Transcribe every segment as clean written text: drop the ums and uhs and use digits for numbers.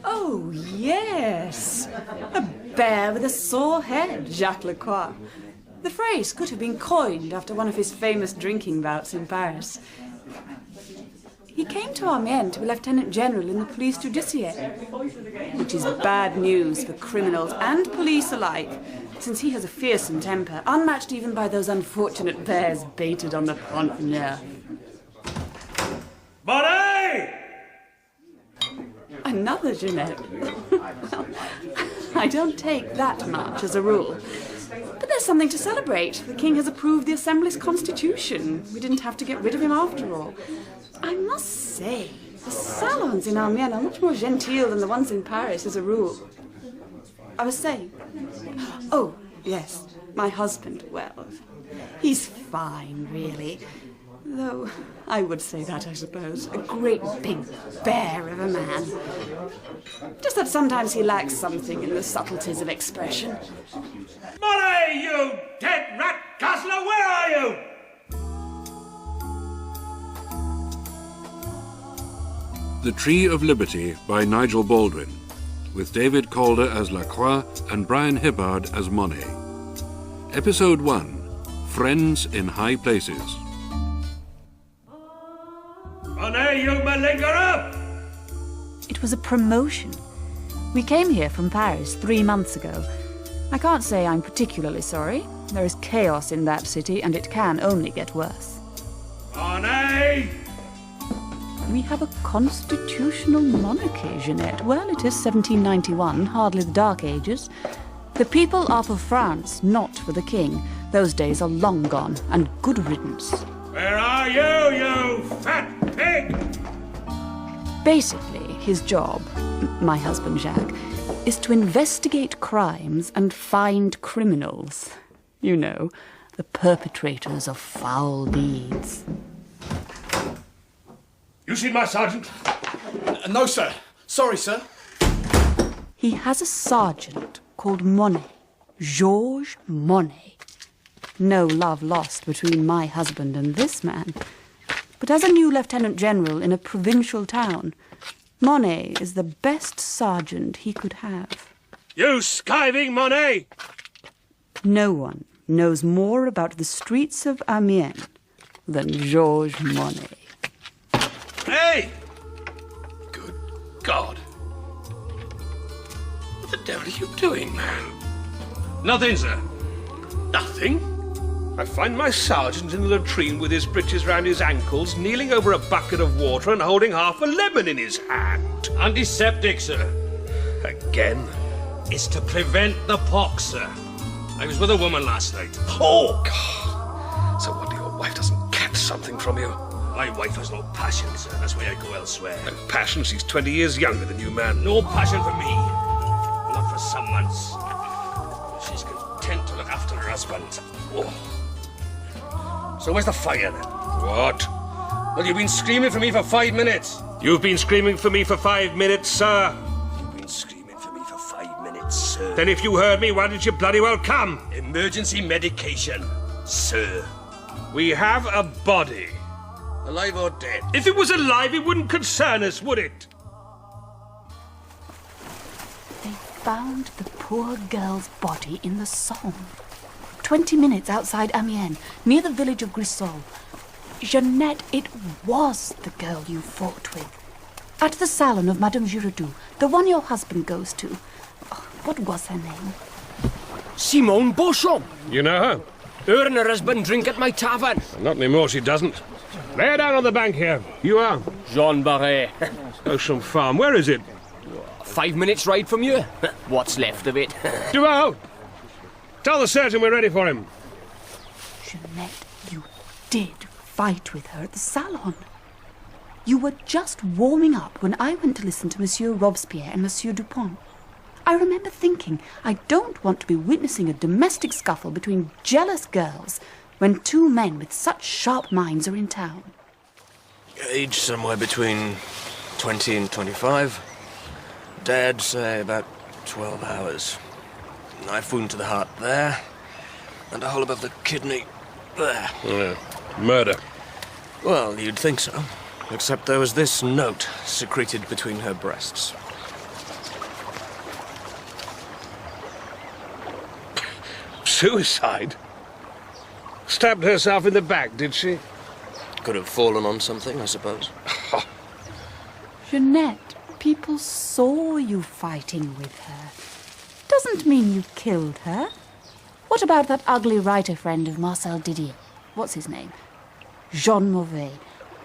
Oh, yes. A bear with a sore head, Jacques LaCroix. The phrase could have been coined after one of his famous drinking bouts in Paris. He came to Amiens to be Lieutenant General in the Police Judiciere, which is bad news for criminals and police alike, since he has a fearsome temper, unmatched even by those unfortunate bears baited on the Pont Neuf. Monet! Another Jeanette. Well, I don't take that much as a rule. But there's something to celebrate. The king has approved the Assembly's constitution. We didn't have to get rid of him after all. I must say, the salons in Amiens are much more genteel than the ones in Paris as a rule. I was saying... Oh, yes, my husband, well, he's fine, really. Though, I would say that, I suppose. A great big bear of a man. Just that sometimes he lacks something in the subtleties of expression. Monet, you dead rat guzzler, where are you? The Tree of Liberty by Nigel Baldwin, with David Calder as Lacroix and Brian Hibbard as Monet. Episode 1, Friends in High Places. Monet, you malingerer! It was a promotion. We came here from Paris 3 months ago. I can't say I'm particularly sorry. There is chaos in that city, and it can only get worse. Monet! We have a constitutional monarchy, Jeanette. Well, it is 1791, hardly the Dark Ages. The people are for France, not for the king. Those days are long gone, and good riddance. Where are you, you fat pig? Basically, his job, my husband Jacques, is to investigate crimes and find criminals. You know, the perpetrators of foul deeds. You seen my sergeant? No, sir. Sorry, sir. He has a sergeant called Monet. Georges Monet. No love lost between my husband and this man. But as a new Lieutenant General in a provincial town, Monet is the best sergeant he could have. You skiving Monet! No one knows more about the streets of Amiens than Georges Monet. Hey! Good God. What the devil are you doing, man? Nothing, sir. Nothing? I find my sergeant in the latrine with his breeches round his ankles, kneeling over a bucket of water and holding half a lemon in his hand. Antiseptic, sir. Again? It's to prevent the pox, sir. I was with a woman last night. Oh, God. So wonder your wife doesn't catch something from you. My wife has no passion, sir. That's why I go elsewhere. No passion? She's 20 years younger than you, man. No passion for me. Not for some months. She's content to look after her husband. Oh. So where's the fire, then? What? Well, you've been screaming for me for 5 minutes. You've been screaming for me for 5 minutes, sir. You've been screaming for me for 5 minutes, sir. Then if you heard me, why didn't you bloody well come? Emergency medication, sir. We have a body. Alive or dead? If it was alive, it wouldn't concern us, would it? They found the poor girl's body in the Somme. 20 minutes outside Amiens, near the village of Grissol. Jeanette, it was the girl you fought with. At the salon of Madame Giraudoux, the one your husband goes to. Oh, what was her name? Simone Beauchamp. You know her? Her and her husband drink at my tavern. Not anymore, she doesn't. Lay her down on the bank here. You are? Jean Barret. Ocean Farm. Where is it? 5 minutes ride from you. What's left of it? Duval! Tell the surgeon we're ready for him. Jeanette, you did fight with her at the salon. You were just warming up when I went to listen to Monsieur Robespierre and Monsieur Dupont. I remember thinking, I don't want to be witnessing a domestic scuffle between jealous girls when 2 men with such sharp minds are in town. Age somewhere between 20 and 25. Dad, say, about 12 hours. Knife wound to the heart there, and a hole above the kidney there. Yeah. Murder. Well, you'd think so. Except there was this note secreted between her breasts. Suicide? Stabbed herself in the back, did she? Could have fallen on something, I suppose. Jeanette, people saw you fighting with her. Doesn't mean you killed her. What about that ugly writer friend of Marcel Didier? What's his name? Jean Mauvais.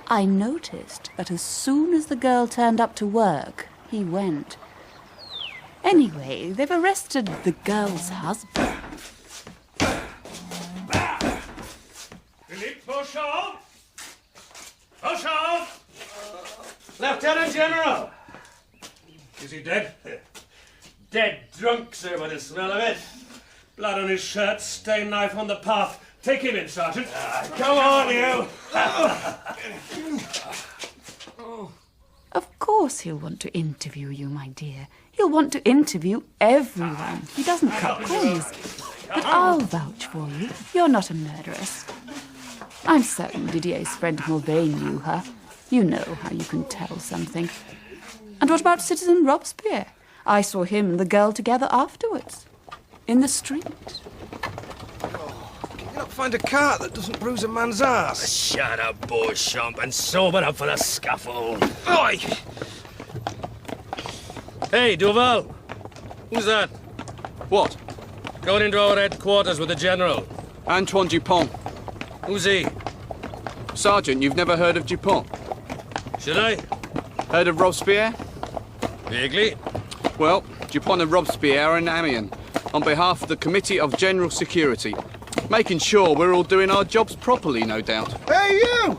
I noticed that as soon as the girl turned up to work, he went. Anyway, they've arrested the girl's husband. Philippe Beauchamp! Beauchamp! Lieutenant General! Is he dead? Dead drunk, sir, by the smell of it. Blood on his shirt, stained knife on the path. Take him in, Sergeant. Come on, you! Of course he'll want to interview you, my dear. He'll want to interview everyone. He doesn't cut corners. But I'll vouch for you. You're not a murderess. I'm certain Didier's friend Mauvais knew her. You know how you can tell something. And what about Citizen Robespierre? I saw him and the girl together afterwards. In the street. Can you not find a cart that doesn't bruise a man's ass? Shut up, Beauchamp, and sober up for the scuffle. Oi! Hey, Duval! Who's that? What? Going into our headquarters with the General. Antoine Dupont. Who's he? Sergeant, you've never heard of Dupont? Should I? Heard of Robespierre? Vaguely. Well, Dupont and Robespierre are in Amiens, on behalf of the Committee of General Security. Making sure we're all doing our jobs properly, no doubt. Hey, you!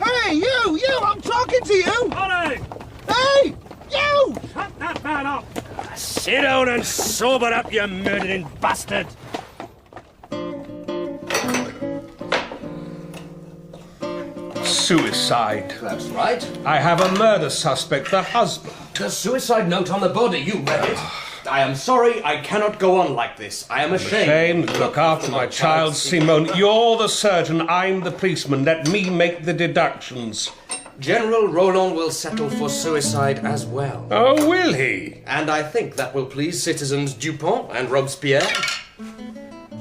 Hey, you! I'm talking to you! Monet! Hey! You! Shut that man up! Sit down and sober up, you murdering bastard. Suicide. That's right. I have a murder suspect, the husband. A suicide note on the body, you read it. I am sorry, I cannot go on like this. I am ashamed. Look after my child, Simone. You're the surgeon, I'm the policeman. Let me make the deductions. General Roland will settle for suicide as well. Oh, will he? And I think that will please citizens Dupont and Robespierre.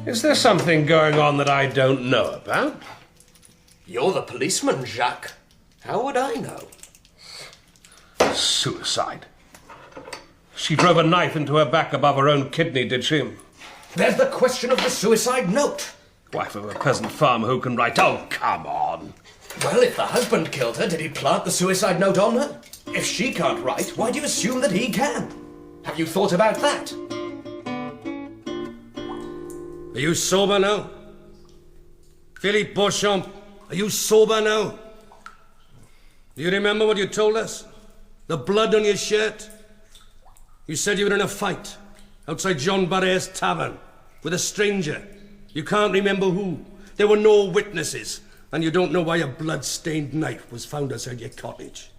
Is there something going on that I don't know about? You're the policeman, Jacques. How would I know? Suicide. She drove a knife into her back above her own kidney, did she? There's the question of the suicide note. Wife of a peasant farmer who can write. Oh, come on. Well, if the husband killed her, did he plant the suicide note on her? If she can't write, why do you assume that he can? Have you thought about that? Are you sober now? Philippe Beauchamp, are you sober now? Do you remember what you told us? The blood on your shirt? You said you were in a fight outside Jean Barret's tavern with a stranger. You can't remember who. There were no witnesses. And you don't know why a blood-stained knife was found outside your cottage.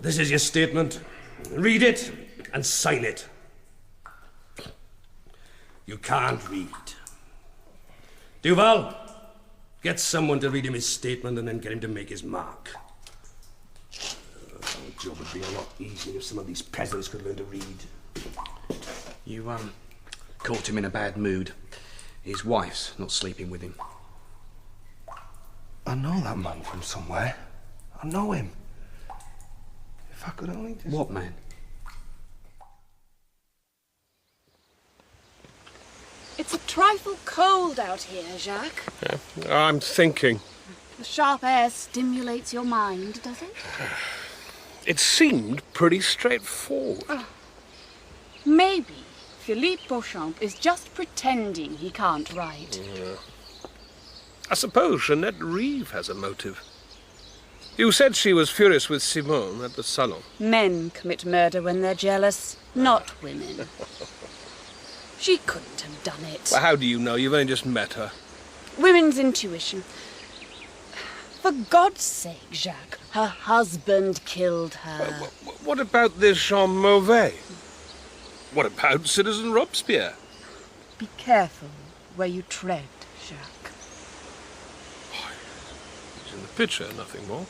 This is your statement. Read it and sign it. You can't read. Duval, get someone to read him his statement and then get him to make his mark. Our job would be a lot easier if some of these peasants could learn to read. You, caught him in a bad mood. His wife's not sleeping with him. I know that man from somewhere. I know him. If I could only just... What man? It's a trifle cold out here, Jacques. I'm thinking. The sharp air stimulates your mind, does it? It seemed pretty straightforward. Maybe Philippe Beauchamp is just pretending he can't write. I suppose Jeanette Reeve has a motive. You said she was furious with Simone at the salon. Men commit murder when they're jealous, not women. She couldn't have done it. Well, how do you know? You've only just met her. Women's intuition. For God's sake, Jacques, her husband killed her. What about this Jean Mauvais? What about Citizen Robespierre? Be careful where you tread, Jacques. He's in the picture, nothing more.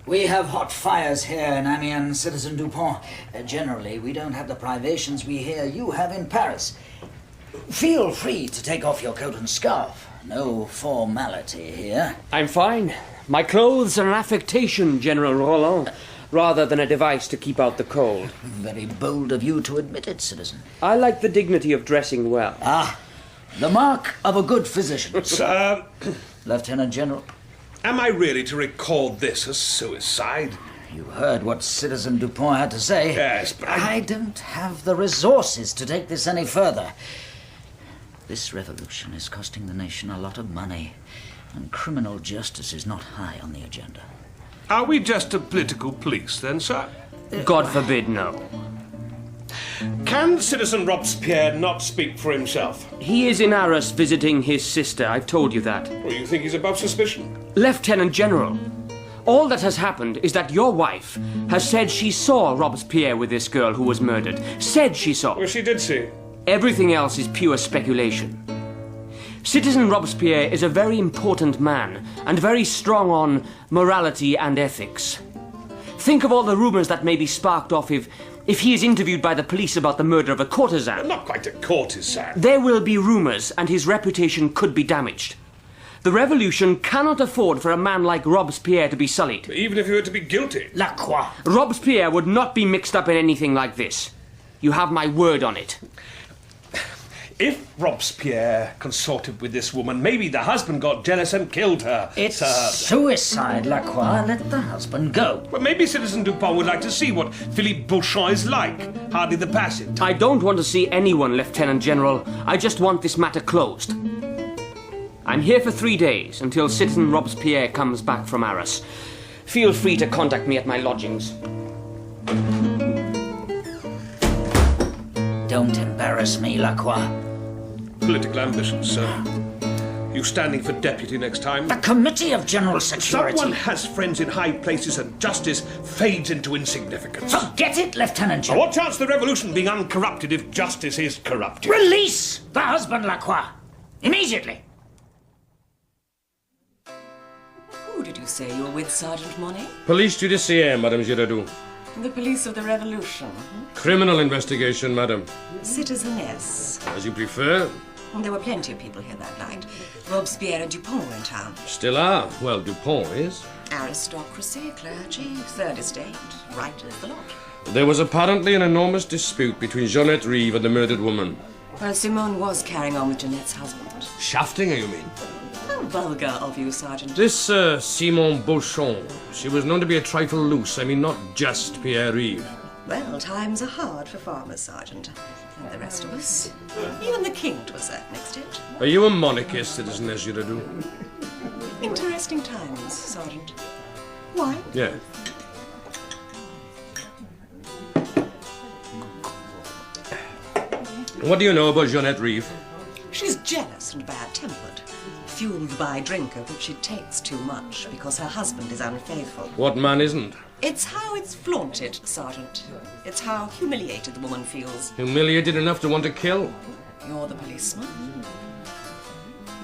We have hot fires here in Amiens, Citizen Dupont. Generally, we don't have the privations we hear you have in Paris. Feel free to take off your coat and scarf. No formality here. I'm fine. My clothes are an affectation, General Roland, rather than a device to keep out the cold. Very bold of you to admit it, citizen. I like the dignity of dressing well. Ah, the mark of a good physician. Sir, Lieutenant General. am I really to record this as suicide? You heard what Citizen Dupont had to say. Yes, but I don't have the resources to take this any further. This revolution is costing the nation a lot of money, and criminal justice is not high on the agenda. Are we just a political police then, sir? God forbid, no. Can Citizen Robespierre not speak for himself? He is in Arras visiting his sister, I've told you that. Well, you think he's above suspicion? Lieutenant General, all that has happened is that your wife has said she saw Robespierre with this girl who was murdered. Said she saw. Well, she did see. Everything else is pure speculation. Citizen Robespierre is a very important man and very strong on morality and ethics. Think of all the rumors that may be sparked off if he is interviewed by the police about the murder of a courtesan. Well, not quite a courtesan. There will be rumors and his reputation could be damaged. The revolution cannot afford for a man like Robespierre to be sullied. Even if he were to be guilty. Lacroix. Robespierre would not be mixed up in anything like this. You have my word on it. If Robespierre consorted with this woman, maybe the husband got jealous and killed her. It's suicide, Lacroix. Let the husband go. Well, maybe Citizen Dupont would like to see what Philippe Beauchamp is like. Hardly the passage. I don't want to see anyone, Lieutenant General. I just want this matter closed. I'm here for 3 days, until Citizen Robespierre comes back from Arras. Feel free to contact me at my lodgings. Don't embarrass me, Lacroix. Political ambitions, sir. You standing for deputy next time? The Committee of General Security. Someone has friends in high places and justice fades into insignificance. Forget it, Lieutenant General. What chance of the revolution being uncorrupted if justice is corrupted? Release the husband, Lacroix. Immediately. Who did you say you were with, Sergeant Monet? Police Judiciere, Madame Girardot. The police of the revolution. Criminal investigation, Madame. Citizeness. As you prefer. There were plenty of people here that night. Robespierre and Dupont were in town. Still are. Well, Dupont is. Aristocracy, clergy, third estate, writers, the lot. There was apparently an enormous dispute between Jeanette Rive and the murdered woman. Well, Simone was carrying on with Jeanette's husband. Shafting her, you mean? How vulgar of you, Sergeant. This Simon Beauchamp, she was known to be a trifle loose. I mean, not just Pierre Rive. Well, times are hard for farmers, Sergeant. And the rest of us. Even the king, to a certain extent. Are you a monarchist, Citizeness Girardot? Interesting times, Sergeant. Why? Yeah. What do you know about Jeanette Rive? She's jealous and bad-tempered. Fueled by drink of which she takes too much because her husband is unfaithful. What man isn't? It's how it's flaunted, Sergeant. It's how humiliated the woman feels. Humiliated enough to want to kill? You're the policeman.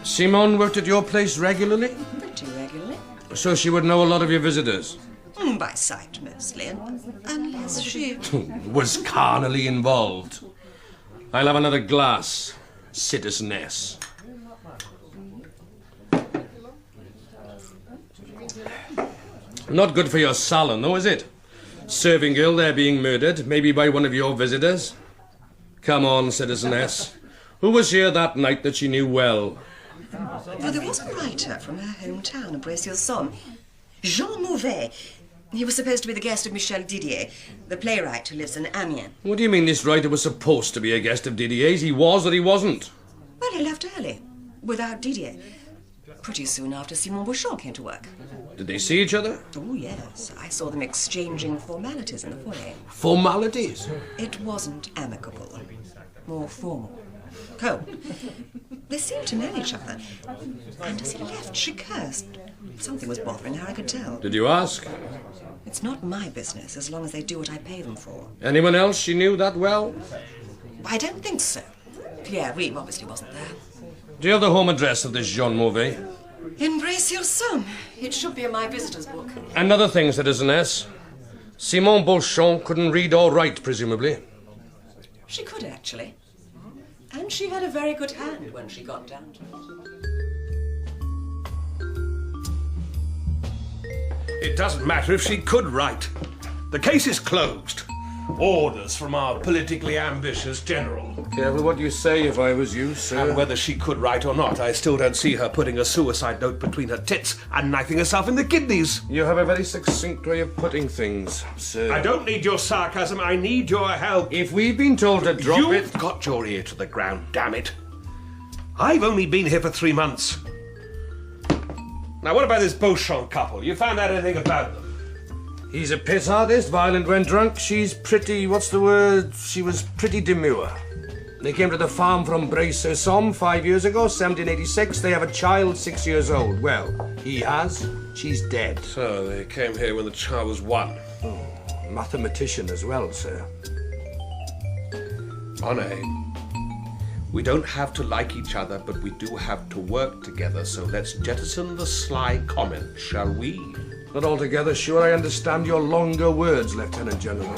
Simone worked at your place regularly? Pretty regularly. So she would know a lot of your visitors? By sight, mostly, unless she... Was carnally involved. I'll have another glass, Citizeness. Not good for your salon, though, is it? Serving girl there being murdered, maybe by one of your visitors. Come on, Citizeness. Who was here that night that she knew well? Well, there was a writer from her hometown of Bressils-Saône, Jean Mauvet. He was supposed to be the guest of Michel Didier, the playwright who lives in Amiens. What do you mean this writer was supposed to be a guest of Didier's? He was or he wasn't? Well, he left early, without Didier. Pretty soon after Simon Beauchamp came to work. Did they see each other? Oh, yes. I saw them exchanging formalities in the foyer. Formalities? It wasn't amicable. More formal. Cold. They seemed to know each other. And as he left, she cursed. Something was bothering her, I could tell. Did you ask? It's not my business, as long as they do what I pay them for. Anyone else she knew that well? I don't think so. Pierre Rive obviously wasn't there. Do you have the home address of this Jean Mauvet? Embrace your son. It should be in my visitor's book. Another thing, Citizeness. Simone Beauchamp couldn't read or write, presumably. She could, actually. And she had a very good hand when she got down to it. It doesn't matter if she could write. The case is closed. Orders from our politically ambitious general. Careful what you say if I was you, sir. And whether she could write or not, I still don't see her putting a suicide note between her tits and knifing herself in the kidneys. You have a very succinct way of putting things, sir. I don't need your sarcasm, I need your help. If we've been told to drop it... You've got your ear to the ground, damn it. I've only been here for 3 months. Now, what about this Beauchamp couple? You found out anything about them? He's a piss artist, violent when drunk. She's pretty... what's the word? She was pretty demure. They came to the farm from Bray-sur-Somme 5 years ago, 1786. They have a child 6 years old. Well, he has. She's dead. So, they came here when the child was 1. Oh, mathematician as well, sir. Monet, we don't have to like each other, but we do have to work together, so let's jettison the sly comment, shall we? Not altogether sure I understand your longer words, Lieutenant General.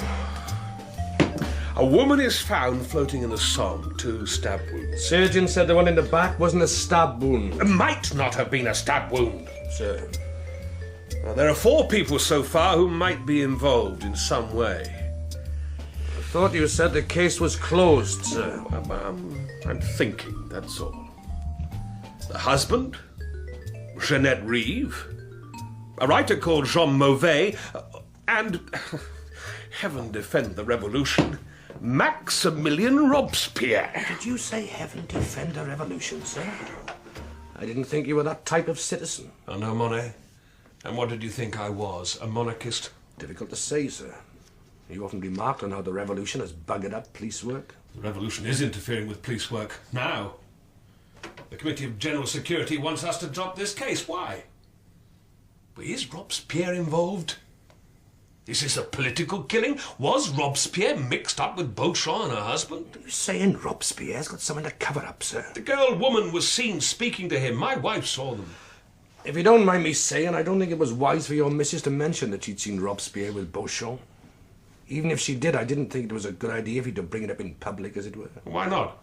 A woman is found floating in the Somme, 2 stab wounds. Surgeon said the one in the back wasn't a stab wound. It might not have been a stab wound. Sir. Now, there are 4 people so far who might be involved in some way. I thought you said the case was closed, sir. I'm thinking, that's all. The husband, Jeanette Reeve, a writer called Jean Mauvais, and, heaven defend the revolution, Maximilien Robespierre. Did you say heaven defend the revolution, sir? I didn't think you were that type of citizen. Oh, no, Monet. And what did you think I was, a monarchist? Difficult to say, sir. You often remarked on how the revolution has buggered up police work. The revolution is interfering with police work now. The Committee of General Security wants us to drop this case. Why? But is Robespierre involved? Is this a political killing? Was Robespierre mixed up with Beauchamp and her husband? Are you saying Robespierre's got something to cover up, sir? The girl woman was seen speaking to him. My wife saw them. If you don't mind me saying, I don't think it was wise for your missus to mention that she'd seen Robespierre with Beauchamp. Even if she did, I didn't think it was a good idea for you to bring it up in public, as it were. Why not?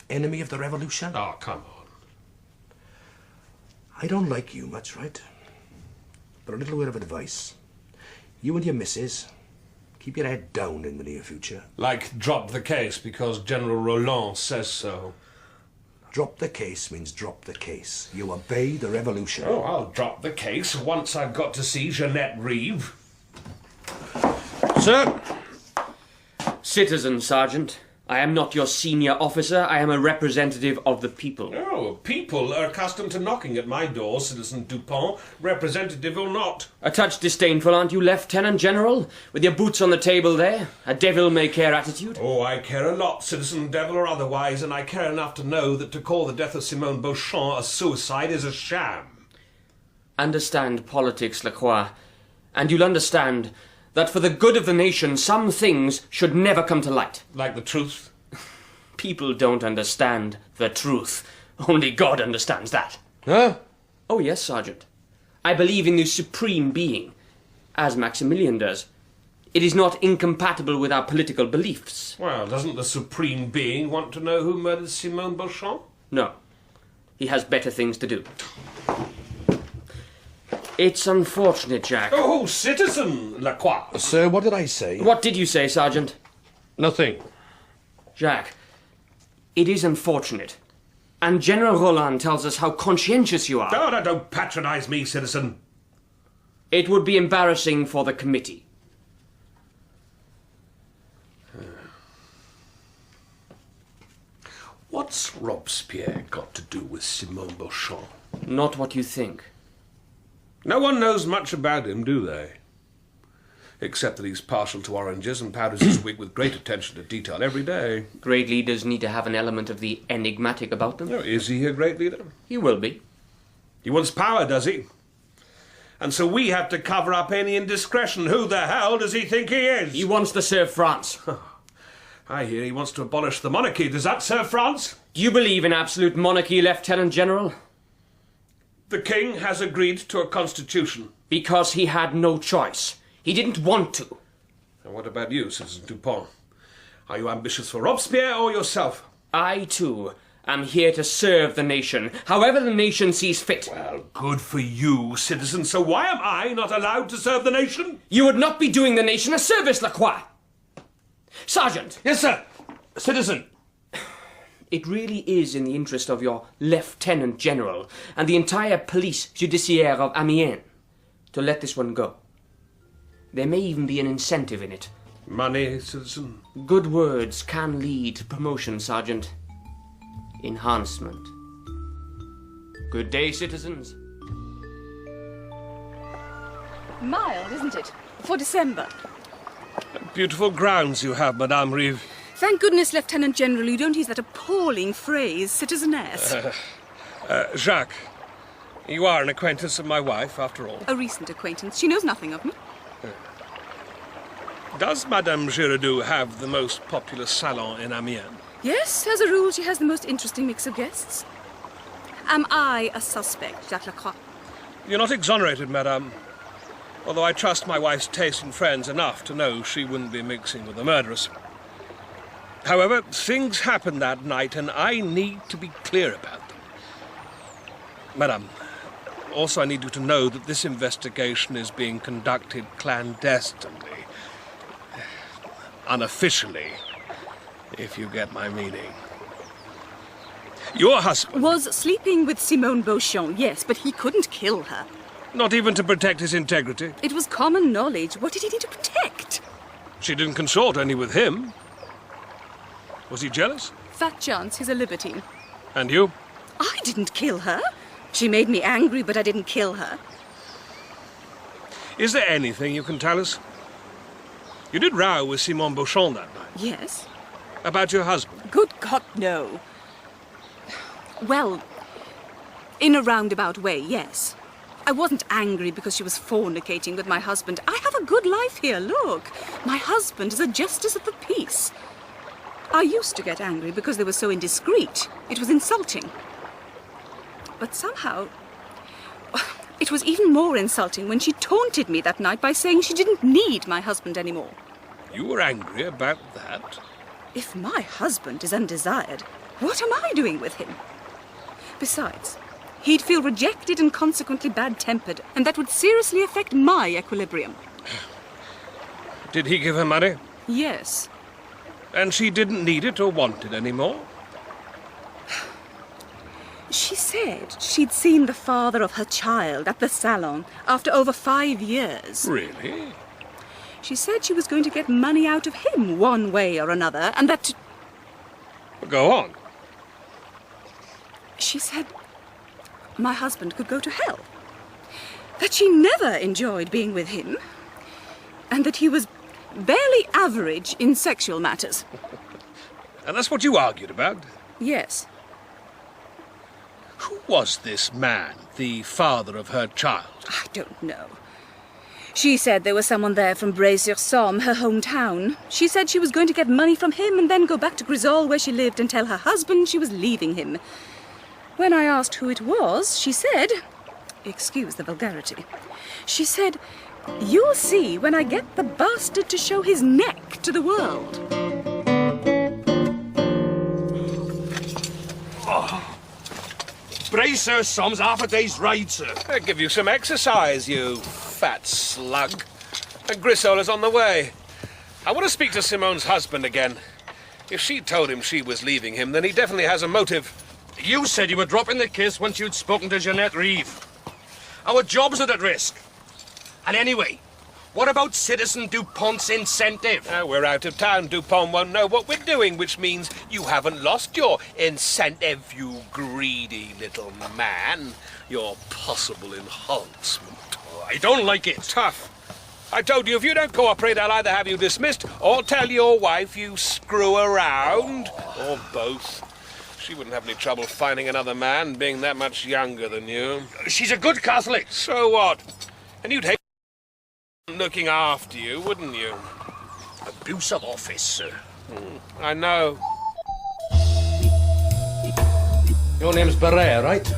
Enemy of the revolution? Oh, come on. I don't like you much, right? But a little word of advice. You and your missus, keep your head down in the near future. Like drop the case because General Roland says so. Drop the case means drop the case. You obey the revolution. Oh, I'll drop the case once I've got to see Jeanette Reeve. Sir! Citizen, Sergeant. I am not your senior officer. I am a representative of the people. Oh, people are accustomed to knocking at my door, Citizen Dupont, representative or not. A touch disdainful, aren't you, Lieutenant General? With your boots on the table there? A devil-may-care attitude? Oh, I care a lot, Citizen Devil or otherwise, and I care enough to know that to call the death of Simone Beauchamp a suicide is a sham. Understand politics, Lacroix, and you'll understand that for the good of the nation, some things should never come to light. Like the truth? People don't understand the truth. Only God understands that. Huh? Oh, yes, Sergeant. I believe in the Supreme Being, as Maximilian does. It is not incompatible with our political beliefs. Well, doesn't the Supreme Being want to know who murdered Simone Beauchamp? No. He has better things to do. It's unfortunate, Jacques. Oh, Citizen Lacroix. Sir, what did I say? What did you say, Sergeant? Nothing. Jacques, it is unfortunate. And General Roland tells us how conscientious you are. No, don't patronize me, Citizen. It would be embarrassing for the committee. What's Robespierre got to do with Simone Beauchamp? Not what you think. No one knows much about him, do they? Except that he's partial to oranges and powders his wig with great attention to detail every day. Great leaders need to have an element of the enigmatic about them. Oh, is he a great leader? He will be. He wants power, does he? And so we have to cover up any indiscretion. Who the hell does he think he is? He wants to serve France. I hear he wants to abolish the monarchy. Does that serve France? Do you believe in absolute monarchy, Lieutenant General? The king has agreed to a constitution. Because he had no choice. He didn't want to. And what about you, Citizen Dupont? Are you ambitious for Robespierre or yourself? I, too, am here to serve the nation, however the nation sees fit. Well, good for you, citizen. So why am I not allowed to serve the nation? You would not be doing the nation a service, Lacroix. Sergeant! Yes, sir. Citizen. It really is in the interest of your Lieutenant General and the entire Police Judiciere of Amiens to let this one go. There may even be an incentive in it. Money, citizen? Good words can lead to promotion, Sergeant. Enhancement. Good day, citizens. Mild, isn't it? For December. Beautiful grounds you have, Madame Rive. Thank goodness, Lieutenant General, you don't use that appalling phrase, citizeness. Jacques, you are an acquaintance of my wife, after all. A recent acquaintance. She knows nothing of me. Does Madame Giraudoux have the most popular salon in Amiens? Yes, as a rule, she has the most interesting mix of guests. Am I a suspect, Jacques LaCroix? You're not exonerated, Madame. Although I trust my wife's taste in friends enough to know she wouldn't be mixing with the murderers. However, things happened that night, and I need to be clear about them. Madame, also I need you to know that this investigation is being conducted clandestinely. Unofficially, if you get my meaning. Your husband was sleeping with Simone Beauchamp, yes, but he couldn't kill her. Not even to protect his integrity? It was common knowledge. What did he need to protect? She didn't consort only with him. Was he jealous? Fat chance he's a libertine. And you? I didn't kill her. She made me angry, but I didn't kill her. Is there anything you can tell us? You did row with Simone Beauchamp that night. Yes. About your husband? Good God, no. Well, in a roundabout way, yes. I wasn't angry because she was fornicating with my husband. I have a good life here, look. My husband is a justice of the peace. I used to get angry because they were so indiscreet. It was insulting. But somehow, it was even more insulting when she taunted me that night by saying she didn't need my husband anymore. You were angry about that? If my husband is undesired, what am I doing with him? Besides, he'd feel rejected and consequently bad-tempered, and that would seriously affect my equilibrium. Did he give her money? Yes. And she didn't need it or want it anymore? She said she'd seen the father of her child at the salon after over 5 years. Really? She said she was going to get money out of him one way or another, and that... Go on. She said my husband could go to hell. That she never enjoyed being with him, and that he was barely average in sexual matters. And that's what you argued about? Yes. Who was this man, the father of her child? I don't know. She said there was someone there from Bray-sur-Somme, her hometown. She said she was going to get money from him and then go back to Grisol where she lived and tell her husband she was leaving him. When I asked who it was, she said... Excuse the vulgarity. She said, "You'll see when I get the bastard to show his neck to the world." Oh. Bray-sur-Somme's half a day's ride, sir. I'll give you some exercise, you fat slug. And Grisola's on the way. I want to speak to Simone's husband again. If she told him she was leaving him, then he definitely has a motive. You said you were dropping the kiss once you'd spoken to Jeanette Rive. Our jobs are at risk. And anyway, what about Citizen Dupont's incentive? We're out of town. Dupont won't know what we're doing, which means you haven't lost your incentive, you greedy little man. Your possible enhancement. I don't like it. Tough. I told you, if you don't cooperate, I'll either have you dismissed or tell your wife you screw around. Or both. She wouldn't have any trouble finding another man, being that much younger than you. She's a good Catholic. So what? And you'd hate looking after you, wouldn't you? Abuse of office, sir. I know. Your name's Barret, right?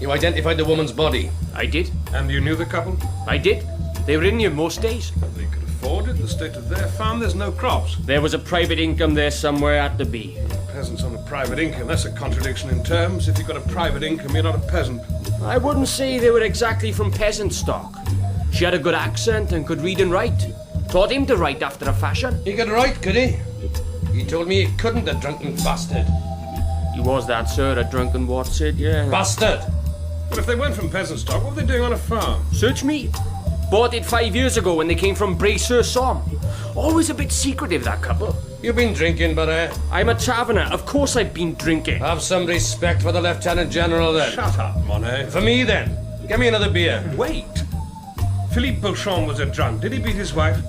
You identified the woman's body? I did. And you knew the couple? I did. They were in here most days. They could afford it. The state of their farm, there's no crops. There was a private income there somewhere at the bee. Peasants on a private income, that's a contradiction in terms. If you've got a private income, you're not a peasant. I wouldn't say they were exactly from peasant stock. She had a good accent and could read and write. Taught him to write after a fashion. He could write, could he? He told me he couldn't, the drunken bastard. He was that, sir, a drunken Watson, yeah. Bastard! But if they weren't from peasant stock, what were they doing on a farm? Search me. Bought it 5 years ago when they came from Bray-sur-Somme. Always a bit secretive, that couple. You've been drinking, but I'm a taverner. Of course I've been drinking. Have some respect for the Lieutenant General, then. Shut up, Monet. For me, then. Give me another beer. Wait. Philippe Beauchamp was a drunk. Did he beat his wife?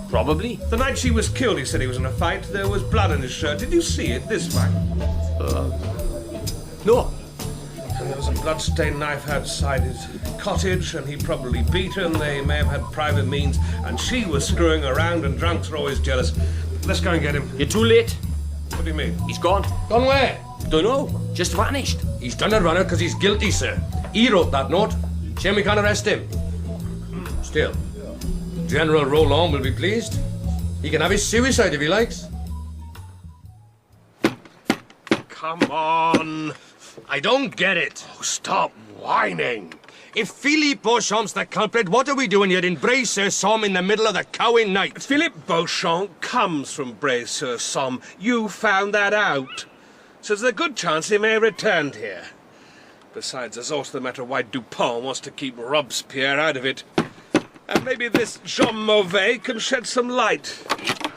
Probably. The night she was killed, he said he was in a fight. There was blood on his shirt. Did you see it, this fight? No. And there was a blood-stained knife outside his cottage, and he probably beat her, and they may have had private means, and she was screwing around, and drunks are always jealous. Let's go and get him. You're too late. What do you mean? He's gone. Gone where? Dunno. Just vanished. He's done a runner because he's guilty, sir. He wrote that note. Shame we can't arrest him. Still, General Roland will be pleased. He can have his suicide if he likes. Come on. I don't get it. Oh, stop whining. If Philippe Beauchamp's the culprit, what are we doing here in Bray-sur-Somme in the middle of the cowing night? Philippe Beauchamp comes from Bray-sur-Somme. You found that out. So there's a good chance he may have returned here. Besides, there's also the matter why Dupont wants to keep Robespierre out of it. And maybe this Jean Mauvais can shed some light.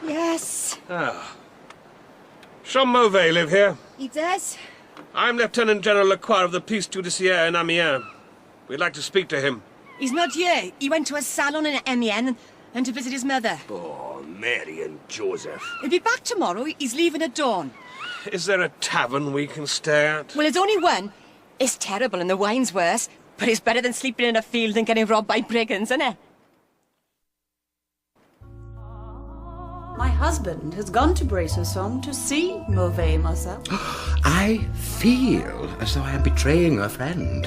Yes. Ah. Jean Mauvais live here? He does. I'm Lieutenant General Lacroix of the Police Judiciere in Amiens. We'd like to speak to him. He's not here. He went to a salon in Amiens and to visit his mother. Oh, Mary and Joseph. He'll be back tomorrow. He's leaving at dawn. Is there a tavern we can stay at? Well, there's only one. It's terrible and the wine's worse, but it's better than sleeping in a field and getting robbed by brigands, isn't it? My husband has gone to Bray-sur-Somme to see Mauvais, myself. I feel as though I am betraying a friend.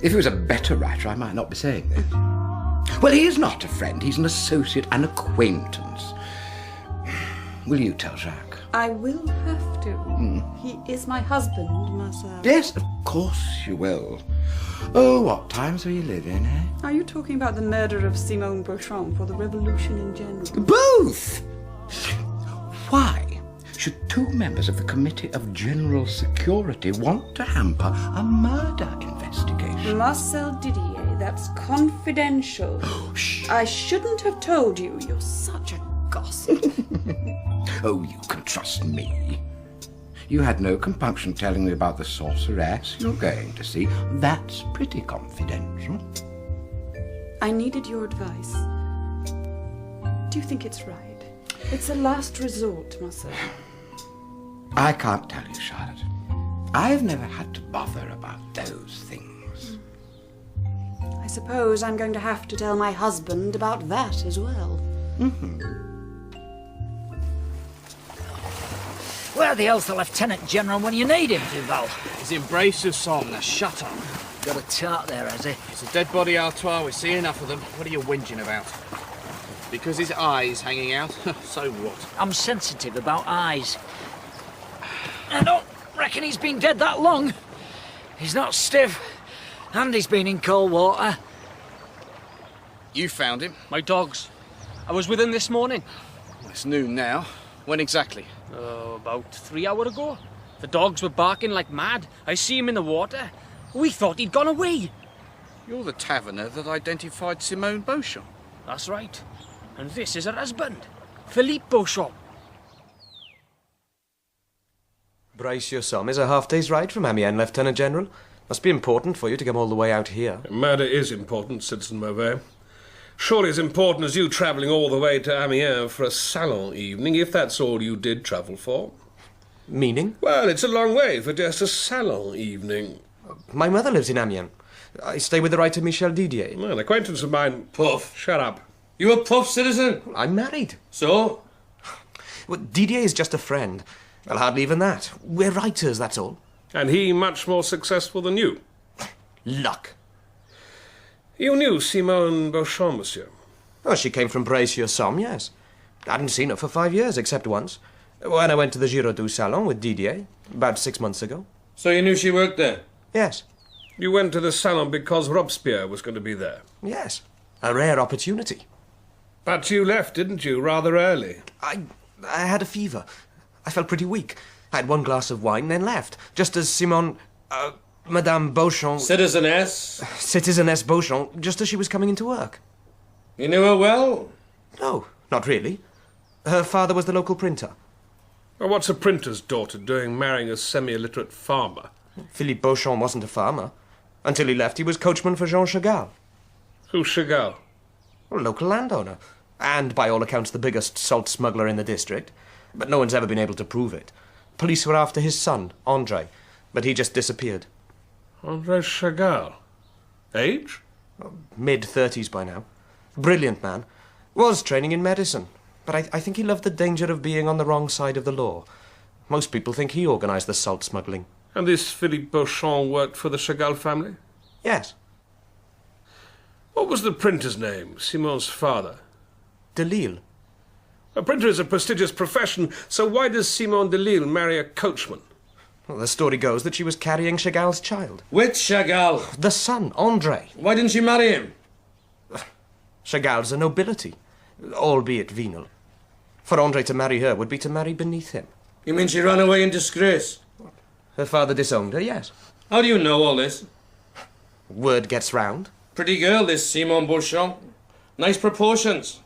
If he was a better writer, I might not be saying this. Well, he is not a friend. He's an associate, an acquaintance. Will you tell Jacques? I will have to. He is my husband, myself. Yes, of course you will. Oh, what times we live in, eh? Are you talking about the murder of Simone Beauchamp or the revolution in general? Both! Why should two members of the Committee of General Security want to hamper a murder investigation? Marcel Didier, that's confidential. Oh, shh. I shouldn't have told you. You're such a gossip. Oh, you can trust me. You had no compunction telling me about the sorceress you're going to see. That's pretty confidential. I needed your advice. Do you think it's right? It's a last resort, Marcel. I can't tell you, Charlotte. I've never had to bother about those things. I suppose I'm going to have to tell my husband about that as well. Where the hell's the Lieutenant General when you need him, Duval? He's in Bray-sur-Somme. Now shut up. Got a tart there, has he? It's a dead body, Artois. We see enough of them. What are you whinging about? Because his eye's hanging out? So what? I'm sensitive about eyes. I don't reckon he's been dead that long. He's not stiff, and he's been in cold water. You found him? My dogs. I was with him this morning. It's noon now. When exactly? About 3 hours ago. The dogs were barking like mad. I see him in the water. We thought he'd gone away. You're the taverner that identified Simone Beauchamp. That's right. And this is her husband, Philippe Beauchamp. Bray-sur-Somme is a half-day's ride from Amiens, Lieutenant General. Must be important for you to come all the way out here. Murder is important, Citizen Mauvais. Surely as important as you travelling all the way to Amiens for a salon evening, if that's all you did travel for. Meaning? Well, it's a long way for just a salon evening. My mother lives in Amiens. I stay with the writer Michel Didier. Well, an acquaintance of mine... Puff. Shut up. You a puff, citizen? I'm married. So? Well, Didier is just a friend. Well, hardly even that. We're writers, that's all. And he much more successful than you. Luck. You knew Simone Beauchamp, monsieur? Oh, she came from Bray-sur-Somme, yes. I hadn't seen her for 5 years, except once. When I went to the Giraudoux Salon with Didier, about 6 months ago. So you knew she worked there? Yes. You went to the salon because Robespierre was going to be there? Yes. A rare opportunity. But you left, didn't you, rather early? I had a fever. I felt pretty weak. I had 1 glass of wine, then left, just as Madame Beauchamp... Citizeness Beauchamp, just as she was coming into work. You knew her well? No, not really. Her father was the local printer. Well, what's a printer's daughter doing marrying a semi-illiterate farmer? Philippe Beauchamp wasn't a farmer. Until he left, he was coachman for Jean Chagall. Who's Chagall? A local landowner. And, by all accounts, the biggest salt smuggler in the district. But no one's ever been able to prove it. Police were after his son, André, but he just disappeared. André Chagall? Age? Mid-30s by now. Brilliant man. Was training in medicine. But I think he loved the danger of being on the wrong side of the law. Most people think he organised the salt smuggling. And this Philippe Beauchamp worked for the Chagall family? Yes. What was the printer's name, Simon's father? Delisle. A printer is a prestigious profession, so why does Simone Delisle marry a coachman? Well, the story goes that she was carrying Chagall's child. Which Chagall? The son, André. Why didn't she marry him? Chagall's a nobility, albeit venal. For André to marry her would be to marry beneath him. You mean she ran away in disgrace? Her father disowned her, yes. How do you know all this? Word gets round. Pretty girl, this Simone Beauchamp. Nice proportions.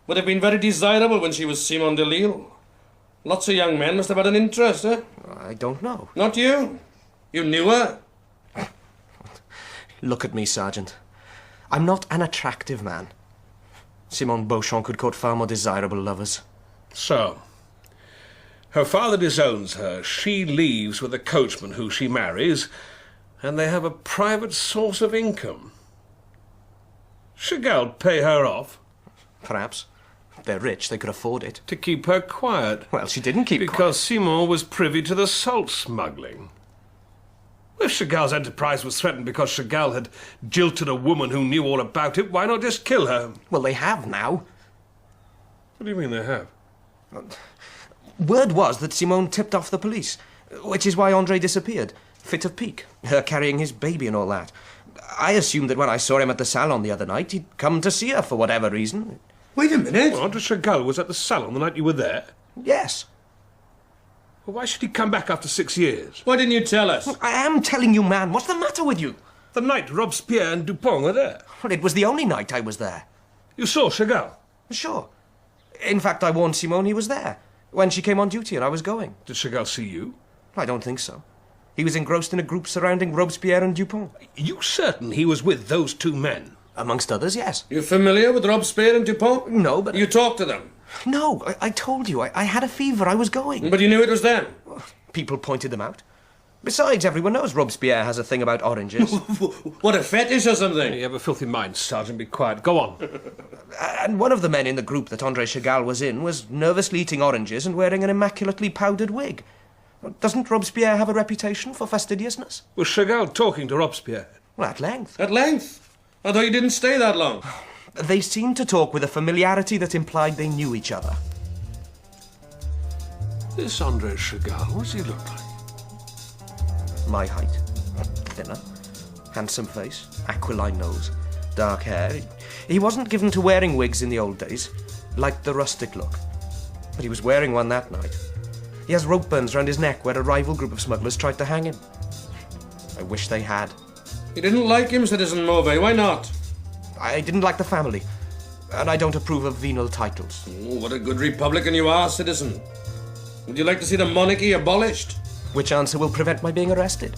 Would have been very desirable when she was Simone Delisle. Lots of young men must have had an interest, eh? I don't know. Not you? You knew her? Look at me, Sergeant. I'm not an attractive man. Simone Beauchamp could court far more desirable lovers. So, her father disowns her, she leaves with a coachman who she marries, and they have a private source of income. Chagall pay her off? Perhaps. They're rich, they could afford it. To keep her quiet? Well, she didn't keep because quiet. Simon was privy to the salt smuggling. If Chagall's enterprise was threatened because Chagall had jilted a woman who knew all about it, why not just kill her? Well, they have now. What do you mean they have? Word was that Simone tipped off the police, which is why André disappeared. Fit of pique, her carrying his baby and all that. I assumed that when I saw him at the salon the other night, he'd come to see her for whatever reason. Wait a minute. Well, André Chagall was at the salon the night you were there? Yes. Well, why should he come back after 6 years? Why didn't you tell us? I am telling you, man. What's the matter with you? The night Robespierre and Dupont were there. Well, it was the only night I was there. You saw Chagall? Sure. In fact, I warned Simone he was there when she came on duty and I was going. Did Chagall see you? I don't think so. He was engrossed in a group surrounding Robespierre and Dupont. You certain he was with those two men? Amongst others, yes. You familiar with Robespierre and Dupont? No, but... You talked to them? No, I told you. I had a fever. I was going. But you knew it was them? People pointed them out. Besides, everyone knows Robespierre has a thing about oranges. What, a fetish or something? You have a filthy mind, Sergeant. Be quiet. Go on. And one of the men in the group that André Chagall was in was nervously eating oranges and wearing an immaculately powdered wig. Doesn't Robespierre have a reputation for fastidiousness? Was Chagall talking to Robespierre? Well, at length. At length? I thought you didn't stay that long. They seemed to talk with a familiarity that implied they knew each other. This André Chagall, what does he look like? My height. Thinner. Handsome face. Aquiline nose. Dark hair. He wasn't given to wearing wigs in the old days. Liked the rustic look. But he was wearing one that night. He has rope burns round his neck where a rival group of smugglers tried to hang him. I wish they had. You didn't like him, Citizen Mauvais. Why not? I didn't like the family. And I don't approve of venal titles. Oh, what a good Republican you are, citizen. Would you like to see the monarchy abolished? Which answer will prevent my being arrested?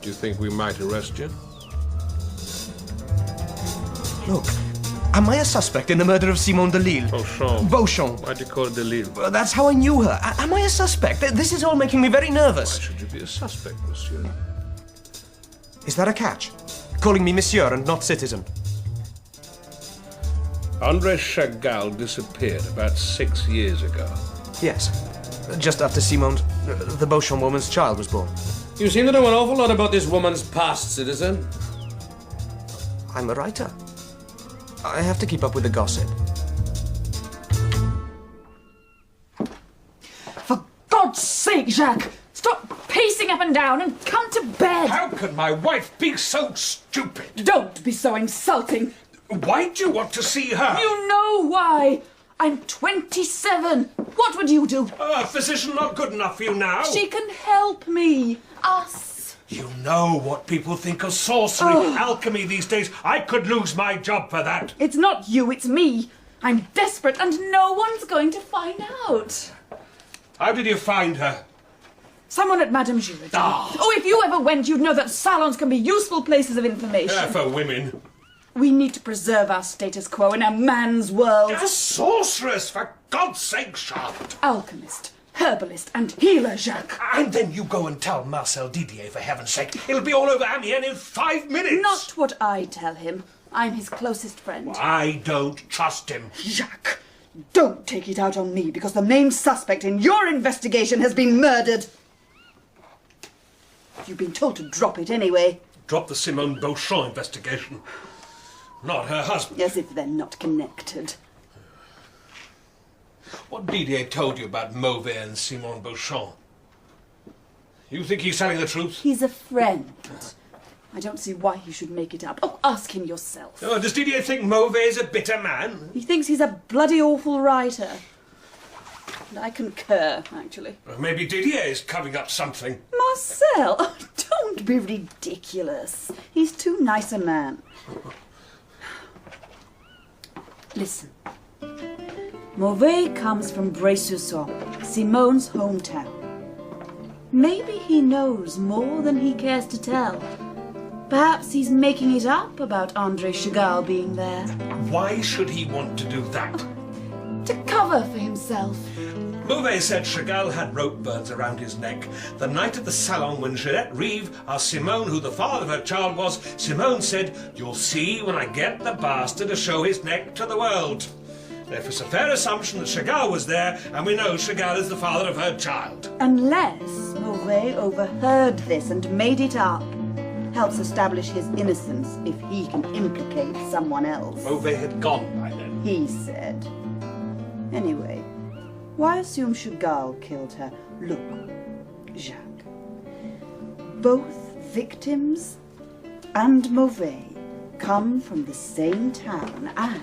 Do you think we might arrest you? Look, am I a suspect in the murder of Simone Delisle? Beauchamp. Why'd you call her Delisle? That's how I knew her. Am I a suspect? This is all making me very nervous. Why should you be a suspect, monsieur? Is that a catch? Calling me monsieur and not citizen? André Chagall disappeared about 6 years ago. Yes. Just after Simone's... the Beauchamp woman's child was born. You seem to know an awful lot about this woman's past, citizen. I'm a writer. I have to keep up with the gossip. For God's sake, Jacques, stop pacing up and down and come to bed. How could my wife be so stupid? Don't be so insulting. Why do you want to see her? You know why. I'm 27. What would you do? A physician not good enough for you now? She can help me. Us. You know what people think of sorcery, alchemy these days. I could lose my job for that. It's not you, it's me. I'm desperate and no one's going to find out. How did you find her? Someone at Madame Giraud's. Oh, if you ever went, you'd know that salons can be useful places of information. For women. We need to preserve our status quo in a man's world. A sorceress, for God's sake, Charlotte. Alchemist, herbalist, and healer, Jacques. And then you go and tell Marcel Didier, for heaven's sake. It'll be all over Amiens in 5 minutes. Not what I tell him. I'm his closest friend. Well, I don't trust him. Jacques, don't take it out on me because the main suspect in your investigation has been murdered. You've been told to drop it anyway. Drop the Simone Beauchamp investigation. Not her husband. As if they're not connected. What Didier told you about Mauvais and Simone Beauchamp? You think he's telling the truth? He's a friend. I don't see why he should make it up. Oh, ask him yourself. Oh, does Didier think Mauvais is a bitter man? He thinks he's a bloody awful writer. And I concur, actually. Well, maybe Didier is covering up something. Marcel, oh, don't be ridiculous. He's too nice a man. Listen. Mauvais comes from Bray-sur-Somme, Simone's hometown. Maybe he knows more than he cares to tell. Perhaps he's making it up about André Chagall being there. Why should he want to do that? To cover for himself. Mauvais said Chagall had rope burns around his neck. The night at the salon when Jeanette Rive asked Simone who the father of her child was, Simone said, "You'll see when I get the bastard to show his neck to the world." Therefore it's a fair assumption that Chagall was there, and we know Chagall is the father of her child. Unless Mauvais overheard this and made it up. Helps establish his innocence if he can implicate someone else. Mauvais had gone by then. He said. Anyway, why assume Chagall killed her? Look, Jacques. Both victims and Mauvais come from the same town and...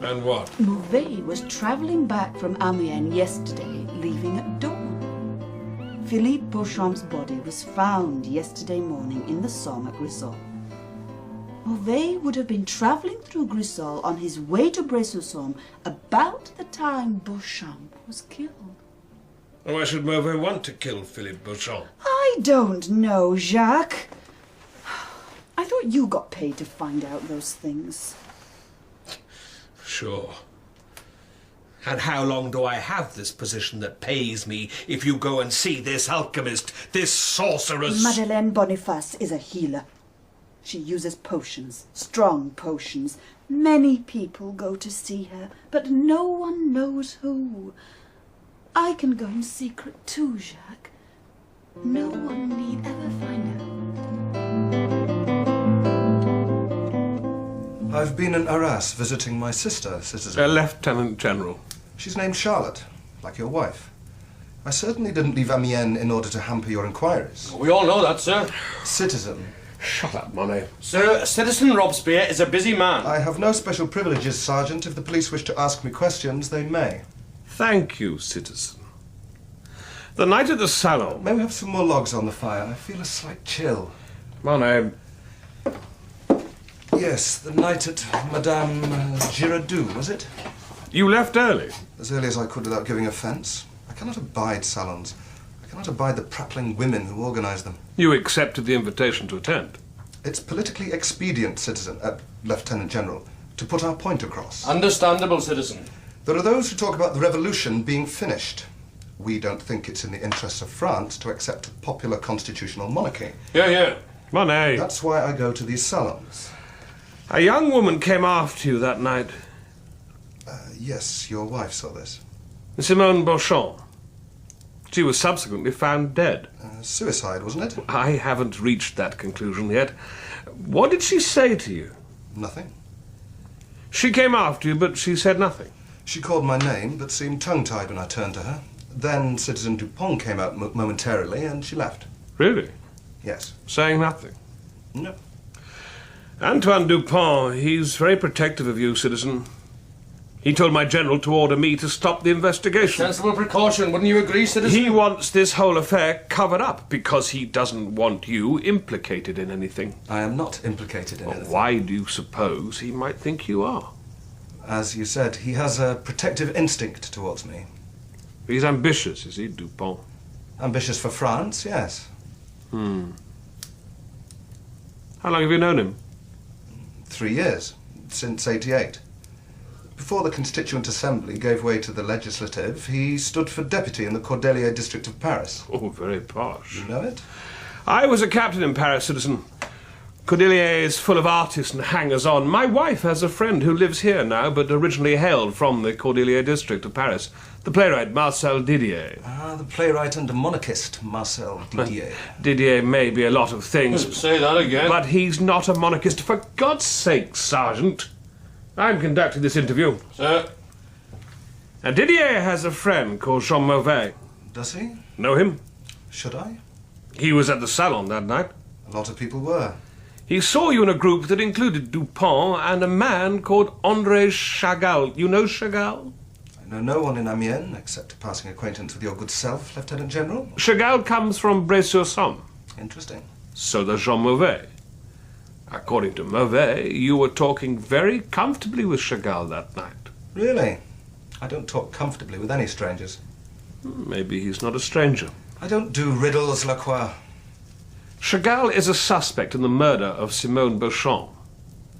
And what? Mauvais was travelling back from Amiens yesterday, leaving at dawn. Philippe Beauchamp's body was found yesterday morning in the Somme at Grisol. Mauvais would have been travelling through Grisol on his way to Bray-sur-Somme about the time Beauchamp was killed. Why should Mauvais want to kill Philippe Beauchamp? I don't know, Jacques. I thought you got paid to find out those things. Sure. And how long do I have this position that pays me if you go and see this alchemist, this sorceress? Madeleine Boniface is a healer. She uses potions, strong potions. Many people go to see her, but no one knows who. I can go in secret too, Jacques. No one need ever find out. I've been in Arras visiting my sister, citizen. Lieutenant General. She's named Charlotte, like your wife. I certainly didn't leave Amiens in order to hamper your inquiries. We all know that, sir. Citizen. Shut up, Monet. Sir, Citizen Robespierre is a busy man. I have no special privileges, Sergeant. If the police wish to ask me questions, they may. Thank you, citizen. The night at the salon... May we have some more logs on the fire? I feel a slight chill. Monet. Yes, the night at Madame Giraudoux, was it? You left early? As early as I could without giving offence. I cannot abide salons. I cannot abide the prattling women who organise them. You accepted the invitation to attend? It's politically expedient, citizen, Lieutenant General, to put our point across. Understandable, citizen. There are those who talk about the revolution being finished. We don't think it's in the interests of France to accept a popular constitutional monarchy. Yeah. Monet. That's why I go to these salons. A young woman came after you that night. Yes, your wife saw this. Simone Beauchamp. She was subsequently found dead. Suicide, wasn't it? I haven't reached that conclusion yet. What did she say to you? Nothing. She came after you, but she said nothing. She called my name, but seemed tongue-tied when I turned to her. Then Citizen Dupont came out momentarily, and she left. Really? Yes. Saying nothing? No. Antoine Dupont, he's very protective of you, citizen. He told my general to order me to stop the investigation. Sensible precaution, wouldn't you agree, citizen? He wants this whole affair covered up because he doesn't want you implicated in anything. I am not implicated in anything. Why do you suppose he might think you are? As you said, he has a protective instinct towards me. He's ambitious, is he, Dupont? Ambitious for France, yes. How long have you known him? 3 years, since '88. Before the Constituent Assembly gave way to the Legislative, he stood for deputy in the Cordelier district of Paris. Oh, very posh. You know it? I was a captain in Paris, citizen. Cordelier is full of artists and hangers-on. My wife has a friend who lives here now, but originally hailed from the Cordelier district of Paris. The playwright Marcel Didier. Ah, the playwright and monarchist Marcel Didier. Didier may be a lot of things. Say that again. But he's not a monarchist. For God's sake, Sergeant. I'm conducting this interview. Sir? And Didier has a friend called Jean Mauvais. Does he? Know him? Should I? He was at the salon that night. A lot of people were. He saw you in a group that included Dupont and a man called André Chagall. You know Chagall? I know no one in Amiens except a passing acquaintance with your good self, Lieutenant General. Chagall comes from Bray-sur-Somme. Interesting. So does Jean Mauvais. According to Mauvais, you were talking very comfortably with Chagall that night. Really? I don't talk comfortably with any strangers. Maybe he's not a stranger. I don't do riddles, Lacroix. Chagall is a suspect in the murder of Simone Beauchamp,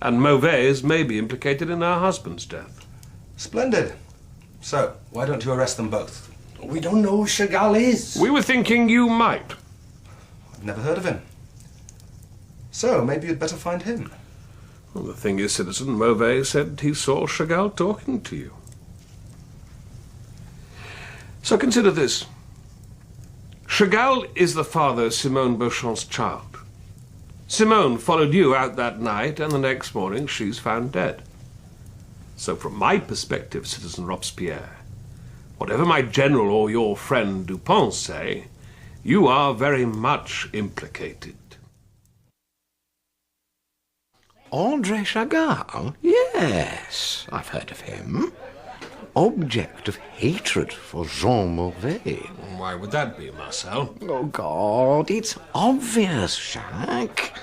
and Mauvais may be implicated in her husband's death. Splendid. So, why don't you arrest them both? We don't know who Chagall is. We were thinking you might. I've never heard of him. So, maybe you'd better find him. Well, the thing is, citizen, Mauvais said he saw Chagall talking to you. So consider this. Chagall is the father of Simone Beauchamp's child. Simone followed you out that night, and the next morning she's found dead. So from my perspective, citizen Robespierre, whatever my general or your friend Dupont say, you are very much implicated. André Chagall? Yes, I've heard of him. Object of hatred for Jean Mauvais. Why would that be, Marcel? Oh, God, it's obvious, Jacques.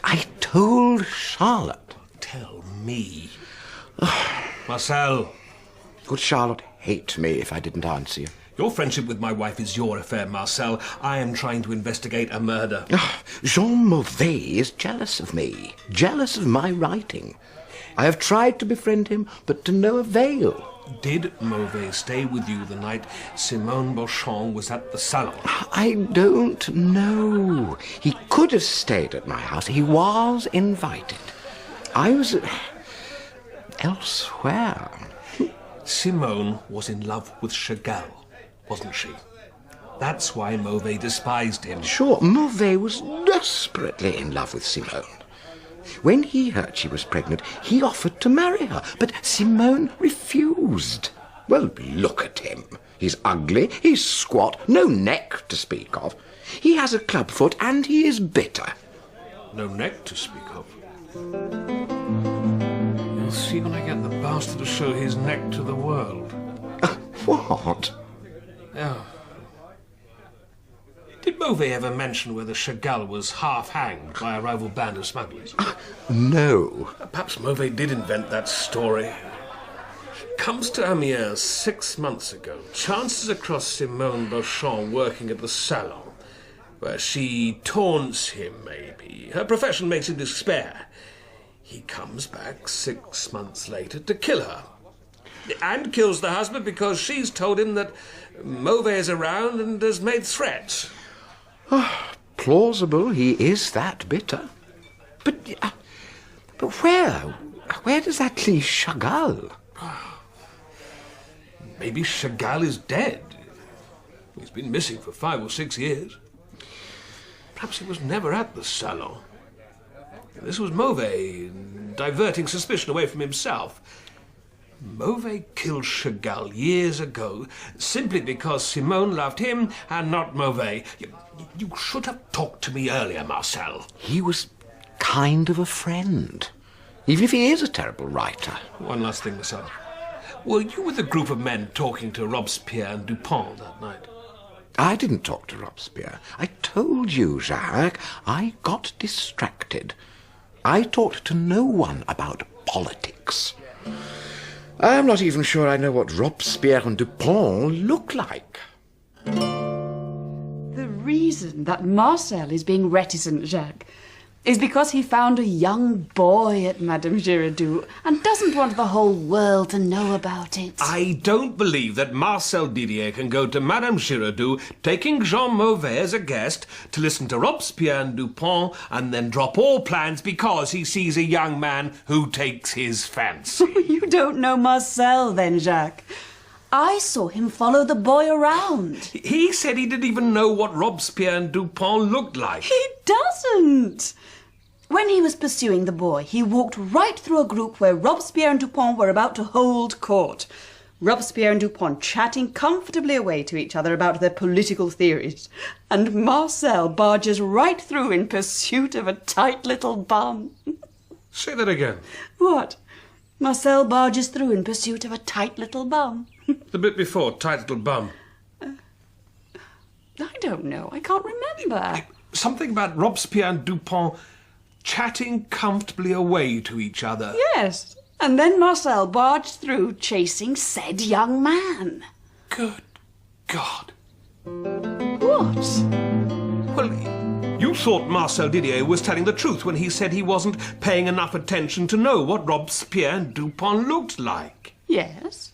I told Charlotte. Tell me. Marcel. Would Charlotte hate me if I didn't answer you? Your friendship with my wife is your affair, Marcel. I am trying to investigate a murder. Jean Mauvais is jealous of me, jealous of my writing. I have tried to befriend him, but to no avail. Did Mauvais stay with you the night Simone Beauchamp was at the salon? I don't know. He could have stayed at my house. He was invited. I was elsewhere. Simone was in love with Chagall, wasn't she? That's why Mauvais despised him. Sure, Mauvais was desperately in love with Simone. When he heard she was pregnant, he offered to marry her, but Simone refused. Well, look at him. He's ugly, he's squat, no neck to speak of. He has a clubfoot, and he is bitter. No neck to speak of. You'll see when I get the bastard to show his neck to the world. What? Oh. Did Mauvais ever mention whether Chagall was half-hanged by a rival band of smugglers? No. Perhaps Mauvais did invent that story. Comes to Amiens 6 months ago, chances across Simone Beauchamp working at the salon, where she taunts him, maybe. Her profession makes him despair. He comes back 6 months later to kill her. And kills the husband because she's told him that Mauvais is around and has made threats. Plausible, he is that bitter. But where does that leave Chagall? Maybe Chagall is dead. He's been missing for 5 or 6 years. Perhaps he was never at the salon. This was Mauvais, diverting suspicion away from himself. Mauvais killed Chagall years ago, simply because Simone loved him and not Mauvais. You should have talked to me earlier, Marcel. He was kind of a friend, even if he is a terrible writer. One last thing, Marcel. Were you with a group of men talking to Robespierre and Dupont that night? I didn't talk to Robespierre. I told you, Jacques, I got distracted. I talked to no one about politics. I'm not even sure I know what Robespierre and Dupont look like. The reason that Marcel is being reticent, Jacques, is because he found a young boy at Madame Giraudoux and doesn't want the whole world to know about it. I don't believe that Marcel Didier can go to Madame Giraudoux, taking Jean Mauvais as a guest, to listen to Robespierre and Dupont, and then drop all plans because he sees a young man who takes his fancy. You don't know Marcel, then, Jacques. I saw him follow the boy around. He said he didn't even know what Robespierre and Dupont looked like. He doesn't. When he was pursuing the boy, he walked right through a group where Robespierre and Dupont were about to hold court. Robespierre and Dupont chatting comfortably away to each other about their political theories. And Marcel barges right through in pursuit of a tight little bum. Say that again. What? Marcel barges through in pursuit of a tight little bum. The bit before, tight little bum. I don't know. I can't remember. Something about Robespierre and Dupont chatting comfortably away to each other. Yes. And then Marcel barged through chasing said young man. Good God. What? Well, you thought Marcel Didier was telling the truth when he said he wasn't paying enough attention to know what Robespierre and Dupont looked like. Yes.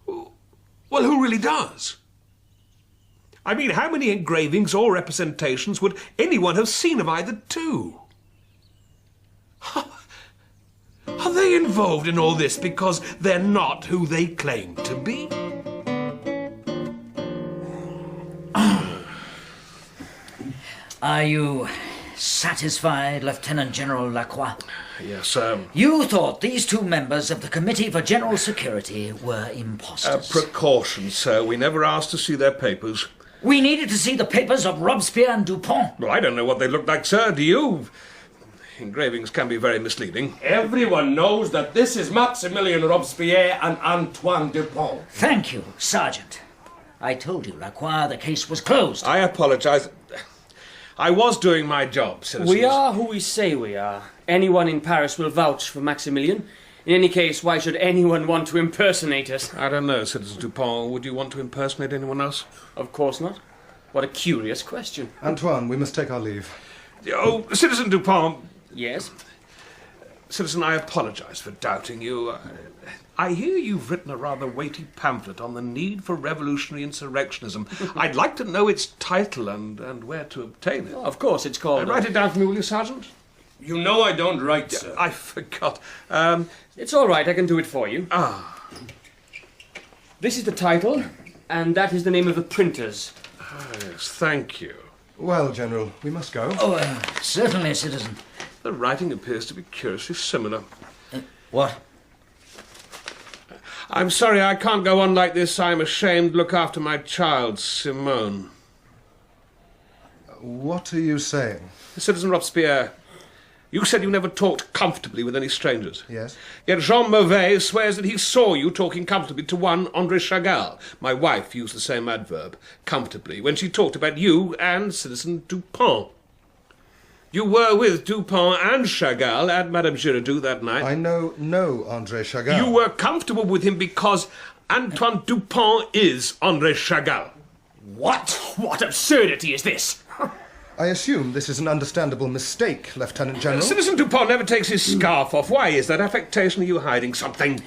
Well, who really does? I mean, how many engravings or representations would anyone have seen of either two? Are they involved in all this because they're not who they claim to be? Are you satisfied, Lieutenant General Lacroix? Yes, sir. You thought these two members of the Committee for General Security were impostors. Precaution, sir. We never asked to see their papers. We needed to see the papers of Robespierre and Dupont. Well, I don't know what they look like, sir. Do you? Engravings can be very misleading. Everyone knows that this is Maximilien Robespierre and Antoine Dupont. Thank you, Sergeant. I told you, Lacroix, the case was closed. I apologize. I was doing my job, citizens. We are who we say we are. Anyone in Paris will vouch for Maximilien. In any case, why should anyone want to impersonate us? I don't know, Citizen Dupont. Would you want to impersonate anyone else? Of course not. What a curious question. Antoine, we must take our leave. Oh, Citizen Dupont. Yes? Citizen, I apologize for doubting you. I hear you've written a rather weighty pamphlet on the need for revolutionary insurrectionism. I'd like to know its title and where to obtain it. Oh, of course, it's called... Write it down for me, will you, Sergeant? You know I don't write, sir. I forgot. It's all right, I can do it for you. Ah. This is the title, and that is the name of the printers. Yes, thank you. Well, General, we must go. Oh, certainly, citizen. The writing appears to be curiously similar. What? I'm sorry, I can't go on like this. I'm ashamed to look after my child, Simone. What are you saying? Citizen Robespierre, you said you never talked comfortably with any strangers. Yes. Yet Jean Mauvais swears that he saw you talking comfortably to one André Chagall. My wife used the same adverb, comfortably, when she talked about you and Citizen Dupont. You were with Dupont and Chagall at Madame Giraudoux that night. I know no André Chagall. You were comfortable with him because Antoine Dupont is André Chagall. What? What absurdity is this? I assume this is an understandable mistake, Lieutenant General. Citizen Dupont never takes his scarf off. Why is that affectation? Are you hiding something?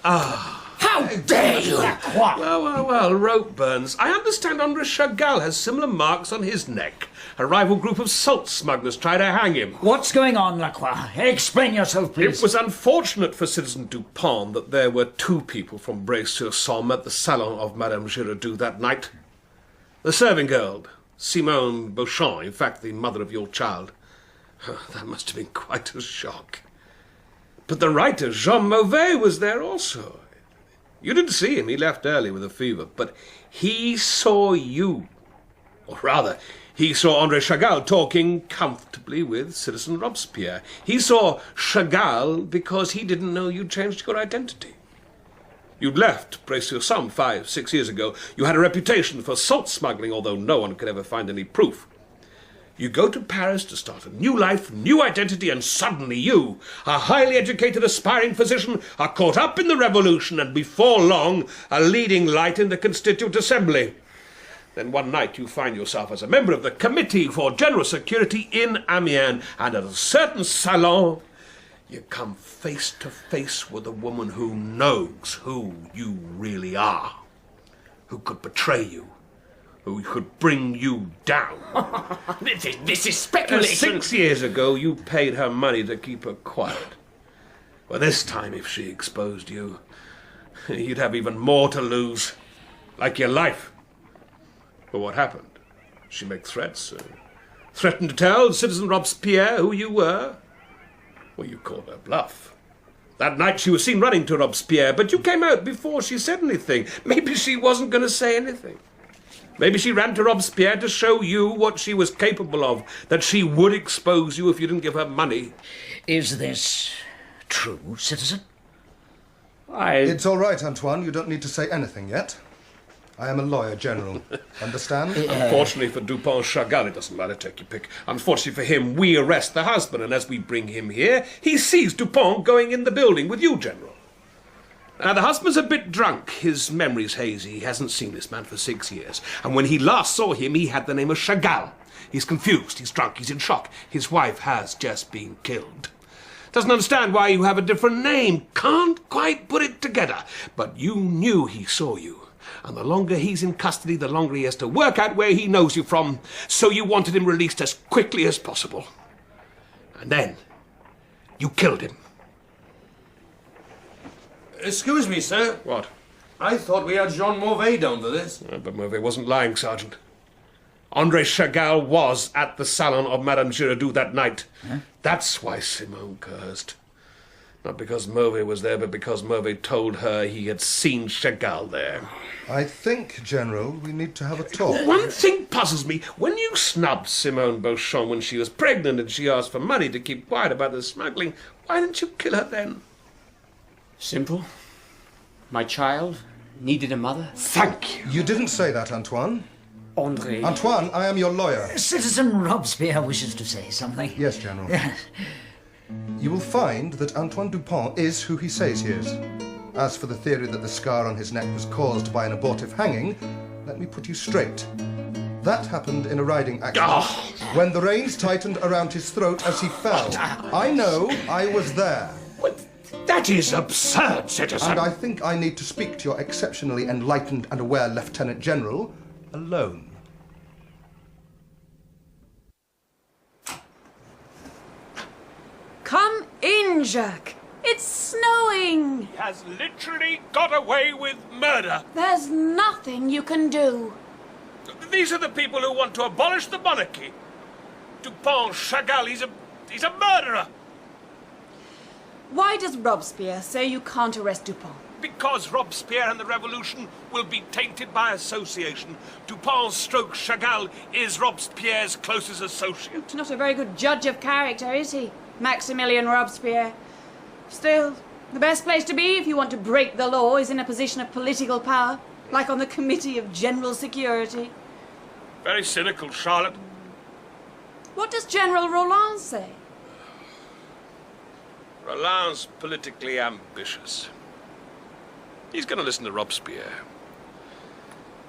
How dare you! What? Well, rope burns. I understand André Chagall has similar marks on his neck. A rival group of salt smugglers try to hang him. What's going on, Lacroix? Explain yourself, please. It was unfortunate for Citizen Dupont that there were two people from Bray-sur-Somme at the salon of Madame Giraudoux that night. The serving girl, Simone Beauchamp, in fact, the mother of your child. That must have been quite a shock. But the writer, Jean Mauvais, was there also. You didn't see him, he left early with a fever, but he saw you. Or rather, he saw André Chagall talking comfortably with Citizen Robespierre. He saw Chagall because he didn't know you'd changed your identity. You'd left Precieux-Somme 5-6 years ago. You had a reputation for salt smuggling, although no one could ever find any proof. You go to Paris to start a new life, new identity, and suddenly you, a highly educated, aspiring physician, are caught up in the revolution and before long a leading light in the Constituent Assembly. Then one night you find yourself as a member of the Committee for General Security in Amiens, and at a certain salon you come face to face with a woman who knows who you really are, who could betray you, who could bring you down. This is speculation. 6 years ago, you paid her money to keep her quiet. Well, this time, if she exposed you, you'd have even more to lose, like your life. But what happened? She made threats, threatened to tell Citizen Robespierre who you were. Well, you called her bluff. That night she was seen running to Robespierre, but you came out before she said anything. Maybe she wasn't going to say anything. Maybe she ran to Robespierre to show you what she was capable of, that she would expose you if you didn't give her money. Is this true, citizen? It's all right, Antoine. You don't need to say anything yet. I am a lawyer, General. Understand? Unfortunately for Dupont Chagall, it doesn't matter, take your pick. Unfortunately for him, we arrest the husband, and as we bring him here, he sees Dupont going in the building with you, General. Now, the husband's a bit drunk. His memory's hazy. He hasn't seen this man for 6 years. And when he last saw him, he had the name of Chagall. He's confused, he's drunk, he's in shock. His wife has just been killed. Doesn't understand why you have a different name. Can't quite put it together. But you knew he saw you. And the longer he's in custody, the longer he has to work out where he knows you from. So you wanted him released as quickly as possible. And then you killed him. Excuse me, sir. What? I thought we had Jean Mauvais down for this. But Mauvais wasn't lying, Sergeant. André Chagall was at the salon of Madame Giraudoux that night. Huh? That's why Simone cursed. Not because Mauvais was there, but because Mauvais told her he had seen Chagall there. I think, General, we need to have a talk. One thing puzzles me. When you snubbed Simone Beauchamp when she was pregnant and she asked for money to keep quiet about the smuggling, why didn't you kill her then? Simple. My child needed a mother. Thank you. You didn't say that, Antoine. André. Antoine, I am your lawyer. Citizen Robespierre wishes to say something. Yes, General. You will find that Antoine Dupont is who he says he is. As for the theory that the scar on his neck was caused by an abortive hanging, let me put you straight. That happened in a riding accident, when the reins tightened around his throat as he fell. I know, I was there. That is absurd, citizen. And I think I need to speak to your exceptionally enlightened and aware Lieutenant General alone. Come in, Jacques. It's snowing. He has literally got away with murder. There's nothing you can do. These are the people who want to abolish the monarchy. Dupont, Chagall, he's a murderer. Why does Robespierre say you can't arrest Dupont? Because Robespierre and the revolution will be tainted by association. Dupont/Chagall is Robespierre's closest associate. Not a very good judge of character, is he, Maximilien Robespierre? Still, the best place to be if you want to break the law is in a position of political power, like on the Committee of General Security. Very cynical, Charlotte. What does General Roland say? Roland's politically ambitious. He's going to listen to Robespierre.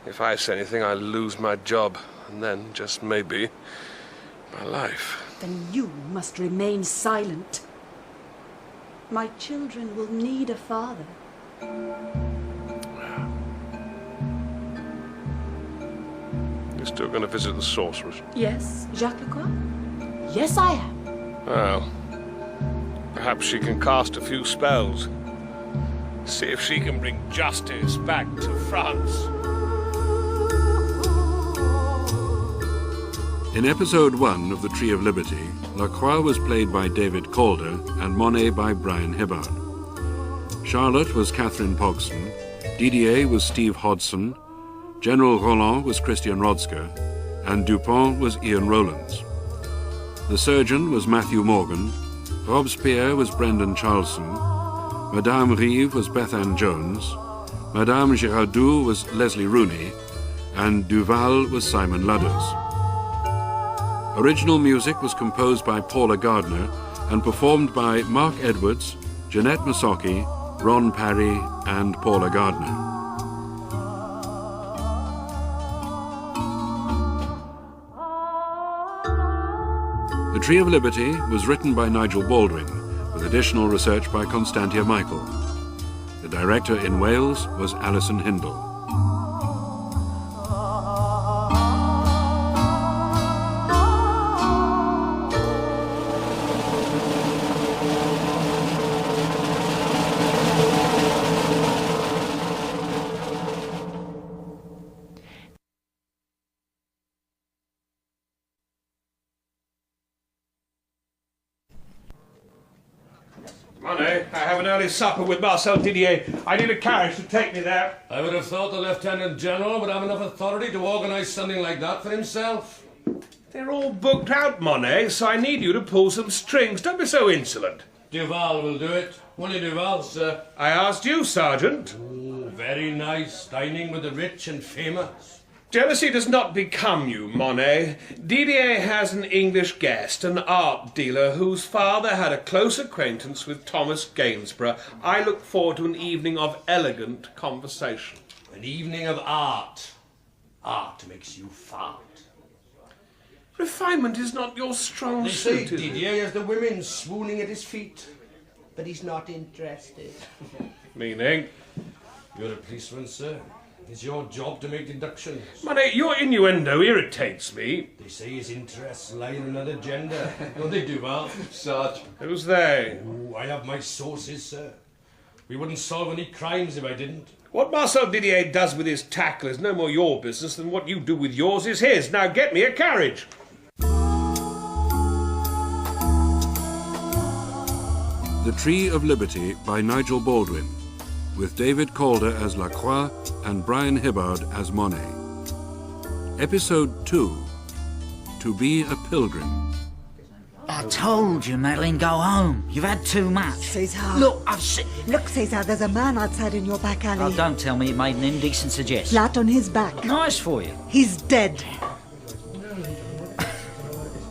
If I say anything, I'll lose my job, and then, just maybe, my life. Then you must remain silent. My children will need a father. You're still going to visit the sorceress? Yes, Jacques LaCroix? Yes, I am. Well, perhaps she can cast a few spells. See if she can bring justice back to France. In episode 1 of The Tree of Liberty, Lacroix was played by David Calder and Monet by Brian Hibbard. Charlotte was Catherine Pogson, Didier was Steve Hodson, General Roland was Christian Rodsker, and Dupont was Ian Rowlands. The surgeon was Matthew Morgan, Robespierre was Brendan Charlson, Madame Rive was Beth Ann Jones, Madame Girardou was Leslie Rooney, and Duval was Simon Ludders. Original music was composed by Paula Gardner and performed by Mark Edwards, Jeanette Masocki, Ron Parry, and Paula Gardner. The Tree of Liberty was written by Nigel Baldwin, with additional research by Constantia Michael. The director in Wales was Alison Hindle. Monet, I have an early supper with Marcel Didier. I need a carriage to take me there. I would have thought the Lieutenant General would have enough authority to organise something like that for himself. They're all booked out, Monet, so I need you to pull some strings. Don't be so insolent. Duval will do it. Won't you, Duval, sir? I asked you, Sergeant. Oh, very nice, dining with the rich and famous. Jealousy does not become you, Monet. Didier has an English guest, an art dealer whose father had a close acquaintance with Thomas Gainsborough. I look forward to an evening of elegant conversation. An evening of art. Art makes you fart. Refinement is not your strong They suit, say is it? Didier has the women swooning at his feet, but he's not interested. Meaning? You're a policeman, sir. It's your job to make deductions. Monet, your innuendo irritates me. They say his interests lie in another gender. Don't they, Duval? Sarge. Who's they? Oh, I have my sources, sir. We wouldn't solve any crimes if I didn't. What Marcel Didier does with his tackle is no more your business than what you do with yours is his. Now get me a carriage. The Tree of Liberty by Nigel Baldwin, with David Calder as Lacroix and Brian Hibbard as Monet. Episode 2, To Be a Pilgrim. I told you, Madeleine, go home. You've had too much. César. Look, I've seen... Look, César, there's a man outside in your back alley. Oh, don't tell me you made an indecent suggestion. Flat on his back. Nice for you. He's dead.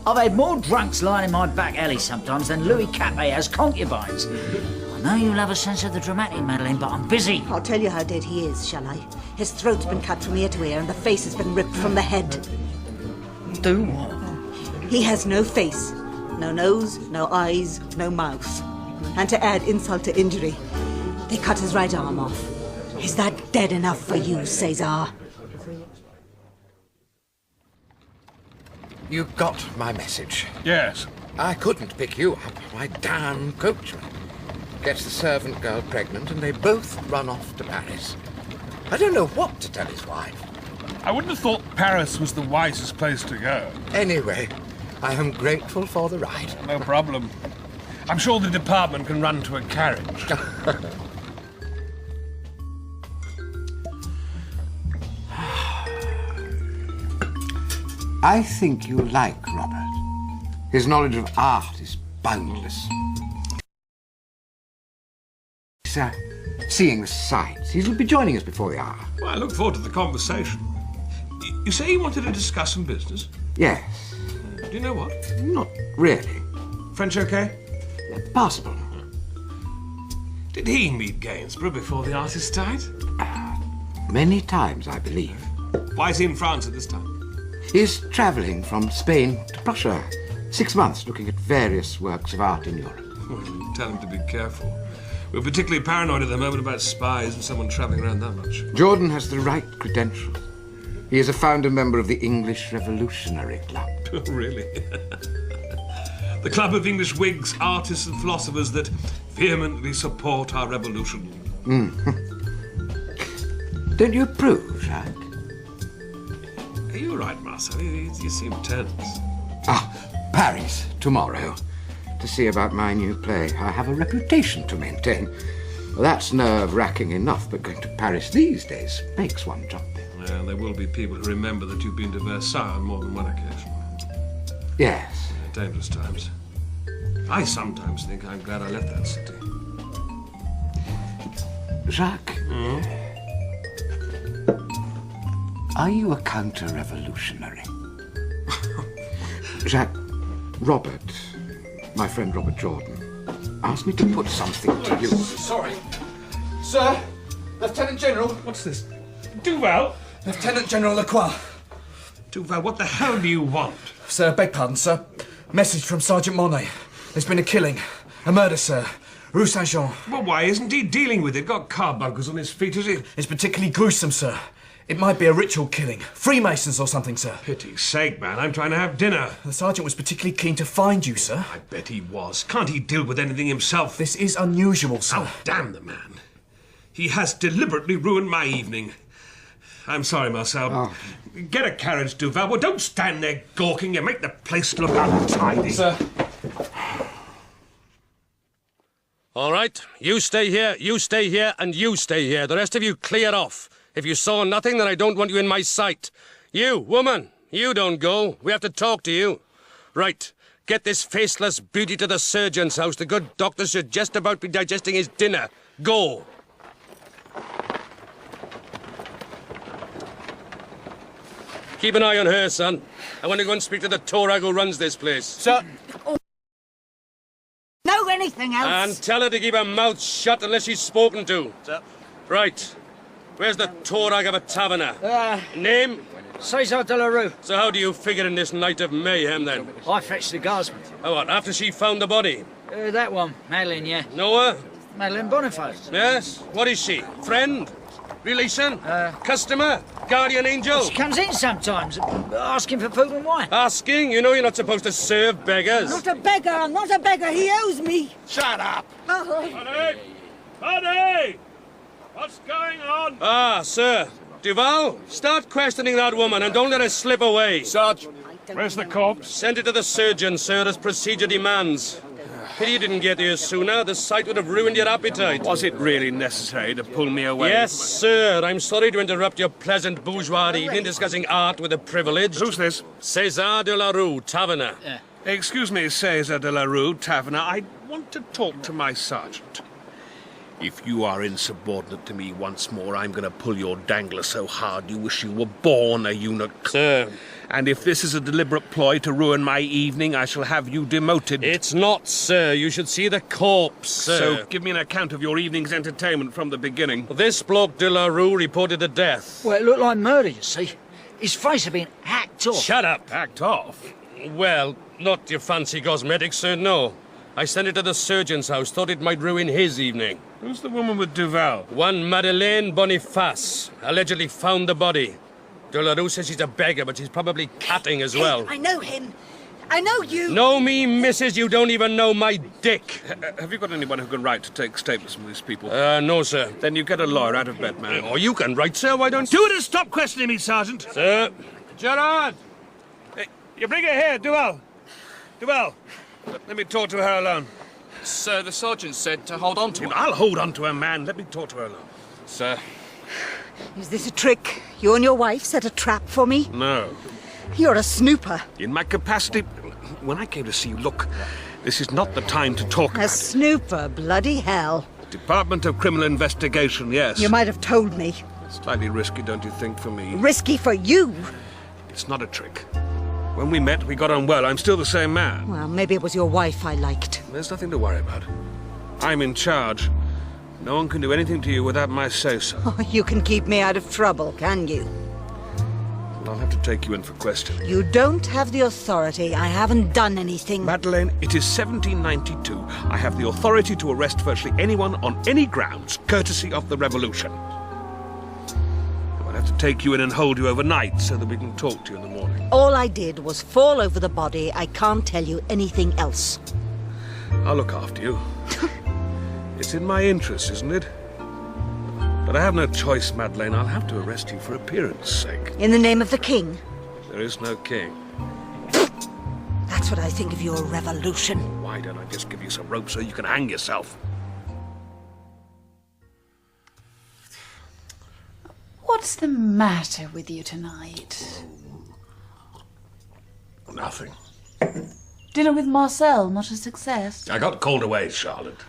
I've had more drunks lying in my back alley sometimes than Louis Capet has concubines. I know you'll have a sense of the dramatic, Madeleine, but I'm busy. I'll tell you how dead he is, shall I? His throat's been cut from ear to ear and the face has been ripped from the head. Do what? He has no face. No nose, no eyes, no mouth. And to add insult to injury, they cut his right arm off. Is that dead enough for you, César? You got my message? Yes. I couldn't pick you up. My damn coachman gets the servant girl pregnant and they both run off to Paris. I don't know what to tell his wife. I wouldn't have thought Paris was the wisest place to go. Anyway, I am grateful for the ride. No problem. I'm sure the department can run to a carriage. I think you'll like Robert. His knowledge of art is boundless. He's seeing the sights. He'll be joining us before the hour. Well, I look forward to the conversation. You say you wanted to discuss some business? Yes. Do you know what? Not really. French okay? Passable. Did he meet Gainsborough before the artist died? Many times, I believe. Why is he in France at this time? He's travelling from Spain to Prussia. 6 months looking at various works of art in Europe. Well, tell him to be careful. We're particularly paranoid at the moment about spies and someone travelling around that much. Jordan has the right credentials. He is a founder member of the English Revolutionary Club. Oh, really? The club of English Whigs, artists and philosophers that vehemently support our revolution. Don't you approve, Jacques? Are you all right, Marcel? You seem tense. Paris, tomorrow. To see about my new play. I have a reputation to maintain. Well, that's nerve-wracking enough, but going to Paris these days makes one jump. Well, there will be people who remember that you've been to Versailles on more than one occasion. Yes. Dangerous times. I sometimes think I'm glad I left that city. Jacques, are you a counter-revolutionary? Jacques, Robert, my friend Robert Jordan, asked me to put something to you. Sorry. Sir, Lieutenant General. What's this? Duval? Lieutenant General Lacroix. Duval, what the hell do you want? Sir, beg pardon, sir. Message from Sergeant Monet. There's been a killing. A murder, sir. Rue Saint-Jean. Well, why isn't he dealing with it? Got carbunkers on his feet, is he? It's particularly gruesome, sir. It might be a ritual killing. Freemasons or something, sir. Pity's sake, man. I'm trying to have dinner. The sergeant was particularly keen to find you, sir. I bet he was. Can't he deal with anything himself? This is unusual, sir. Oh, damn the man. He has deliberately ruined my evening. I'm sorry, Marcel. Oh. Get a carriage, Duval. Well, don't stand there gawking. You make the place look untidy. Sir. All right, you stay here, and you stay here. The rest of you clear off. If you saw nothing, then I don't want you in my sight. You, woman, you don't go. We have to talk to you. Right, get this faceless beauty to the surgeon's house. The good doctor should just about be digesting his dinner. Go. Keep an eye on her, son. I want to go and speak to the Torag who runs this place. Sir. Know anything else? And tell her to keep her mouth shut unless she's spoken to. Sir. Right. Where's the Torag of a taverner? Name? César de la Rue. So how do you figure in this night of mayhem, then? I fetched the Guardsman. Oh, what, after she found the body? That one, Madeleine, yeah. Know her? Madeleine Boniface. Yes? What is she? Friend? Relation? Customer? Guardian angel? She comes in sometimes, asking for food and wine. Asking? You know you're not supposed to serve beggars. Not a beggar, I'm not a beggar. He owes me. Shut up! Oh. Honey! What's going on? Ah, sir. Duval, start questioning that woman and don't let her slip away. Sarge, where's the corpse? Send it to the surgeon, sir, as procedure demands. Pity you didn't get here sooner. The sight would have ruined your appetite. Was it really necessary to pull me away? Yes, sir. I'm sorry to interrupt your pleasant bourgeois evening discussing art with a privileged. Who's this? César de la Rue, taverner. Excuse me, César de la Rue, taverner. I want to talk to my sergeant. If you are insubordinate to me once more, I'm going to pull your dangler so hard you wish you were born a eunuch. Sir. And if this is a deliberate ploy to ruin my evening, I shall have you demoted. It's not, sir. You should see the corpse, sir. So give me an account of your evening's entertainment from the beginning. This bloke de la Rue reported a death. Well, it looked like murder, you see. His face had been hacked off. Shut up. Hacked off? Well, not your fancy cosmetics, sir, no. I sent it to the surgeon's house, thought it might ruin his evening. Who's the woman with Duval? One Madeleine Boniface, allegedly found the body. De la Rue says she's a beggar, but she's probably catting as well. I know him. I know you. Know me, missus? You don't even know my dick. Have you got anyone who can write to take statements from these people? No, sir. Then you get a lawyer out of bed, man. Or you can write, sir. Why don't you? Do it and stop questioning me, Sergeant. Sir. Gerard! Hey, you bring her here, Duval. Duval, let me talk to her alone. Sir, the sergeant said to hold on to her. I'll hold on to her, man. Let me talk to her alone. Sir. Is this a trick? You and your wife set a trap for me? No. You're a snooper. In my capacity, when I came to see you, look, this is not the time to talk about A snooper, bloody hell. it. Department of Criminal Investigation, yes. You might have told me. Slightly risky, don't you think, for me? Risky for you. It's not a trick. When we met, we got on well. I'm still the same man. Well, maybe it was your wife I liked. There's nothing to worry about. I'm in charge. No one can do anything to you without my say-so. Oh, you can keep me out of trouble, can you? Well, I'll have to take you in for questioning. You don't have the authority. I haven't done anything. Madeleine, it is 1792. I have the authority to arrest virtually anyone on any grounds, courtesy of the revolution. I'll have to take you in and hold you overnight so that we can talk to you in the morning. All I did was fall over the body. I can't tell you anything else. I'll look after you. It's in my interest, isn't it? But I have no choice, Madeleine. I'll have to arrest you for appearance sake. In the name of the king? There is no king. That's what I think of your revolution. Why don't I just give you some rope so you can hang yourself? What's the matter with you tonight? Nothing. Dinner with Marcel, not a success. I got called away, Charlotte.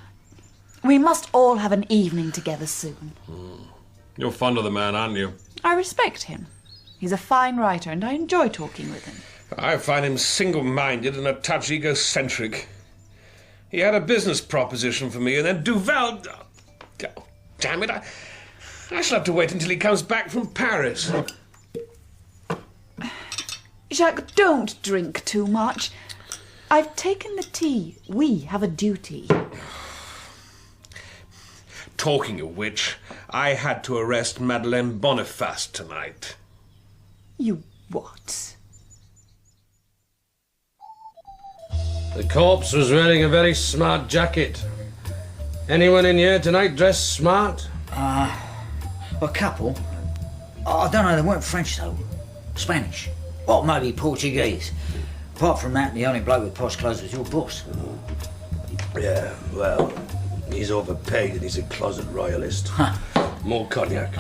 We must all have an evening together soon. You're fond of the man, aren't you? I respect him. He's a fine writer, and I enjoy talking with him. I find him single-minded and a touch egocentric. He had a business proposition for me, and then Duval... Oh, damn it, I shall have to wait until he comes back from Paris. Jacques, don't drink too much. I've taken the tea. We have a duty. Talking of which, I had to arrest Madeleine Boniface tonight. You what? The corpse was wearing a very smart jacket. Anyone in here tonight dressed smart? A couple. I don't know, they weren't French though. Spanish. Or maybe Portuguese. Apart from that, the only bloke with posh clothes was your boss. Yeah, well, he's overpaid and he's a closet royalist. More cognac.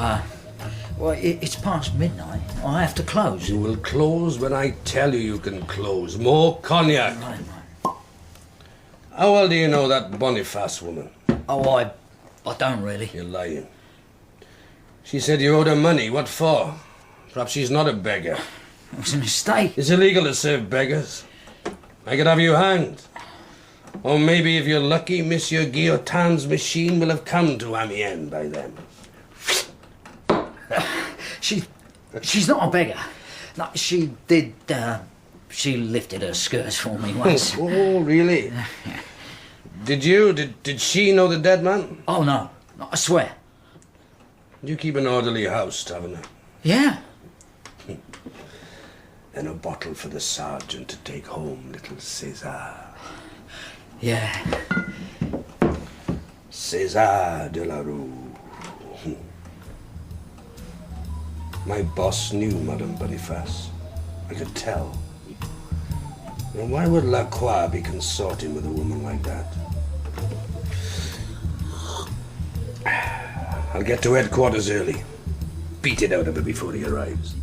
Well, it's past midnight. I have to close. You will close when I tell you you can close. More cognac. Right. How well do you know that Boniface woman? Oh, I don't really. You're lying. She said you owed her money. What for? Perhaps she's not a beggar. It was a mistake. It's illegal to serve beggars. I could have you hanged. Or maybe, if you're lucky, Monsieur Guillotin's machine will have come to Amiens by then. She's not a beggar. No, she did, she lifted her skirts for me once. Oh, really? Did she know the dead man? Oh, no. I swear. You keep an orderly house, Taverner. Yeah. And a bottle for the sergeant to take home, little César. Yeah. César de la Rue. My boss knew Madame Boniface. I could tell. Now, why would Lacroix be consorting with a woman like that? I'll get to headquarters early. Beat it out of her before he arrives.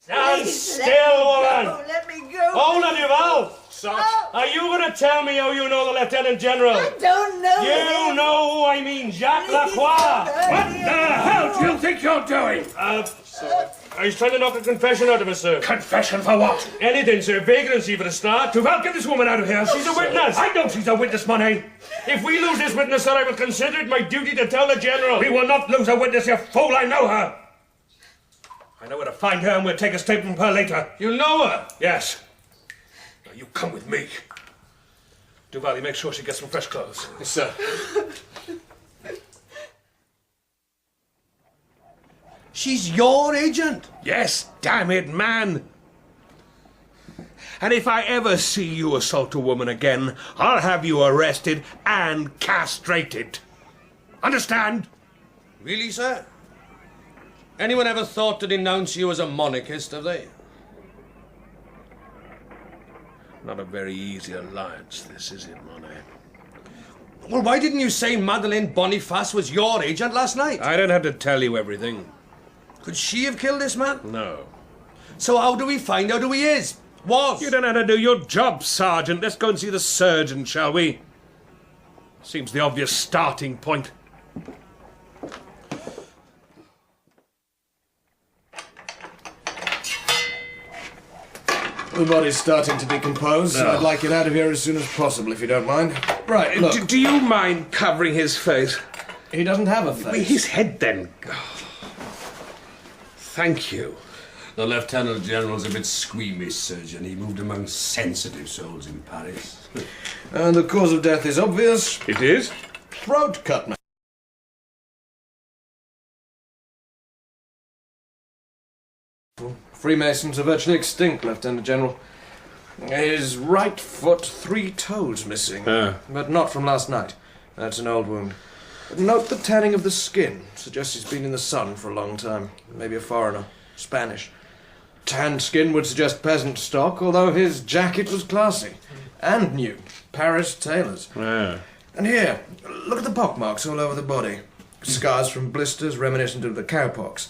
Stand still, woman! Oh, let me go! Hold on, Duval! Are you going to tell me how you know the Lieutenant General? I don't know You him. know who I mean, Jacques LaCroix! What the hell do you think you're doing? I was trying to knock a confession out of her, sir. Confession for what? Anything, sir. Vagrancy for a start. Duval, get this woman out of here. She's a witness. I know she's a witness, Monet. If we lose this witness, sir, I will consider it my duty to tell the General. We will not lose a witness, you fool. I know her. I know where to find her, and we'll take a statement from her later. You know her? Yes. Now, you come with me. Duval, you make sure she gets some fresh clothes. Yes, sir. She's your agent? Yes, damn it, man. And if I ever see you assault a woman again, I'll have you arrested and castrated. Understand? Really, sir? Anyone ever thought to denounce you as a monarchist, have they? Not a very easy alliance, this, is it, Monet? Well, why didn't you say Madeleine Boniface was your agent last night? I don't have to tell you everything. Could she have killed this man? No. So how do we find out who he is? Was? You don't know how to do your job, Sergeant. Let's go and see the surgeon, shall we? Seems the obvious starting point. The body's starting to decompose. No. I'd like it out of here as soon as possible, if you don't mind. Right, Look. do you mind covering his face? He doesn't have a face. His head, then. Thank you. The Lieutenant General's a bit squeamish, Surgeon. He moved among sensitive souls in Paris. And the cause of death is obvious. It is? Throat cut, man. Freemasons are virtually extinct, Lieutenant General. His right foot, 3 toes missing. But not from last night. That's an old wound. Note the tanning of the skin. Suggests he's been in the sun for a long time. Maybe a foreigner. Spanish. Tanned skin would suggest peasant stock, although his jacket was classy. And new. Paris tailors. Yeah. And here, look at the pockmarks all over the body. Scars from blisters reminiscent of the cowpox.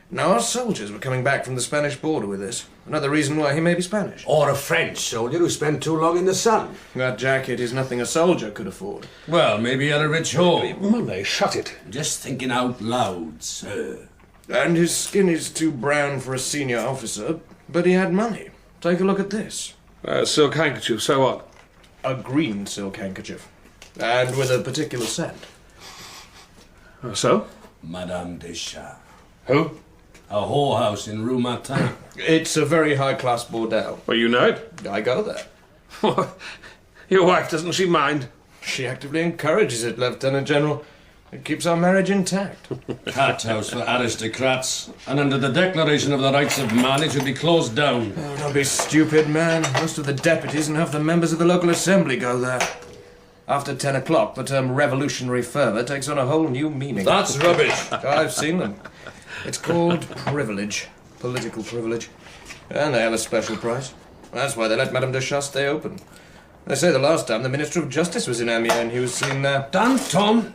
Now our soldiers were coming back from the Spanish border with this. Another reason why he may be Spanish. Or a French soldier who spent too long in the sun. That jacket is nothing a soldier could afford. Well, maybe he had a rich home. Monet, shut it. Just thinking out loud, sir. And his skin is too brown for a senior officer, but he had money. Take a look at this. Silk handkerchief, so what? A green silk handkerchief. And with a particular scent. So? Madame Deschamps. Who? A whorehouse in Rue Martin. It's a very high-class bordel. Well, you know it? I go there. Your wife, doesn't she mind? She actively encourages it, Lieutenant General. It keeps our marriage intact. Cat house for aristocrats. And under the Declaration of the Rights of Man, it should be closed down. Oh, don't be stupid, man. Most of the deputies and half the members of the local assembly go there. After 10 o'clock, the term revolutionary fervour takes on a whole new meaning. That's rubbish. I've seen them. It's called privilege. Political privilege. And they have a special price. That's why they let Madame Deschamps stay open. They say the last time the Minister of Justice was in Amiens and he was seen there. Dan, Tom,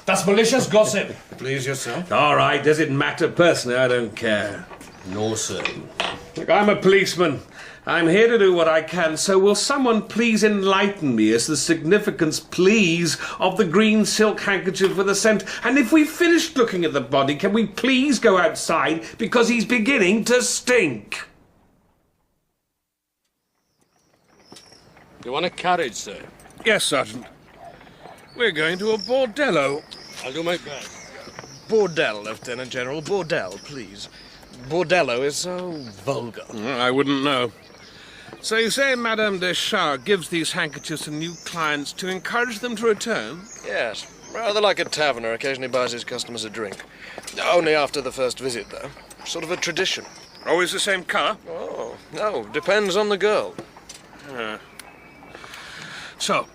that's malicious gossip. Please yourself. All right, does it matter? Personally, I don't care. No, sir. Look, I'm a policeman. I'm here to do what I can, so will someone please enlighten me as to the significance, please, of the green silk handkerchief with a scent? And if we've finished looking at the body, can we please go outside, because he's beginning to stink? You want a carriage, sir? Yes, Sergeant. We're going to a bordello. I'll do my best. Bordel, Lieutenant General. Bordel, please. Bordello is so vulgar. I wouldn't know. So you say Madame Deschamps gives these handkerchiefs to new clients to encourage them to return? Yes, rather like a taverner occasionally buys his customers a drink. Only after the first visit, though. Sort of a tradition. Always the same colour? Oh, no, depends on the girl. So,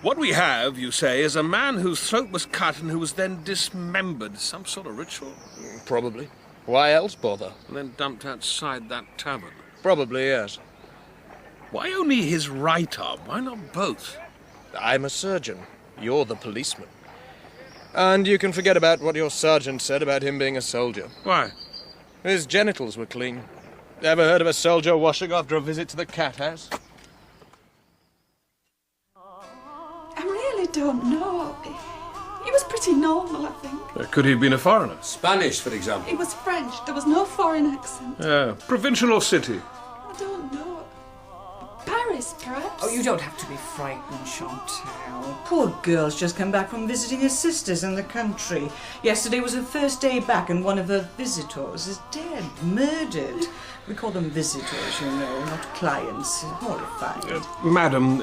what we have, you say, is a man whose throat was cut and who was then dismembered. Some sort of ritual? Probably. Why else bother? And then dumped outside that tavern. Probably, yes. Why only his right arm? Why not both? I'm a surgeon. You're the policeman. And you can forget about what your sergeant said about him being a soldier. Why? His genitals were clean. Ever heard of a soldier washing after a visit to the cat house? I really don't know. He was pretty normal, I think. Could he have been a foreigner? Spanish, for example. He was French. There was no foreign accent. Provincial or city? I don't know. Paris, perhaps? Oh, you don't have to be frightened, Chantal. Poor girl's just come back from visiting her sisters in the country. Yesterday was her first day back, and one of her visitors is dead, murdered. We call them visitors, you know, not clients. Horrified. Madam,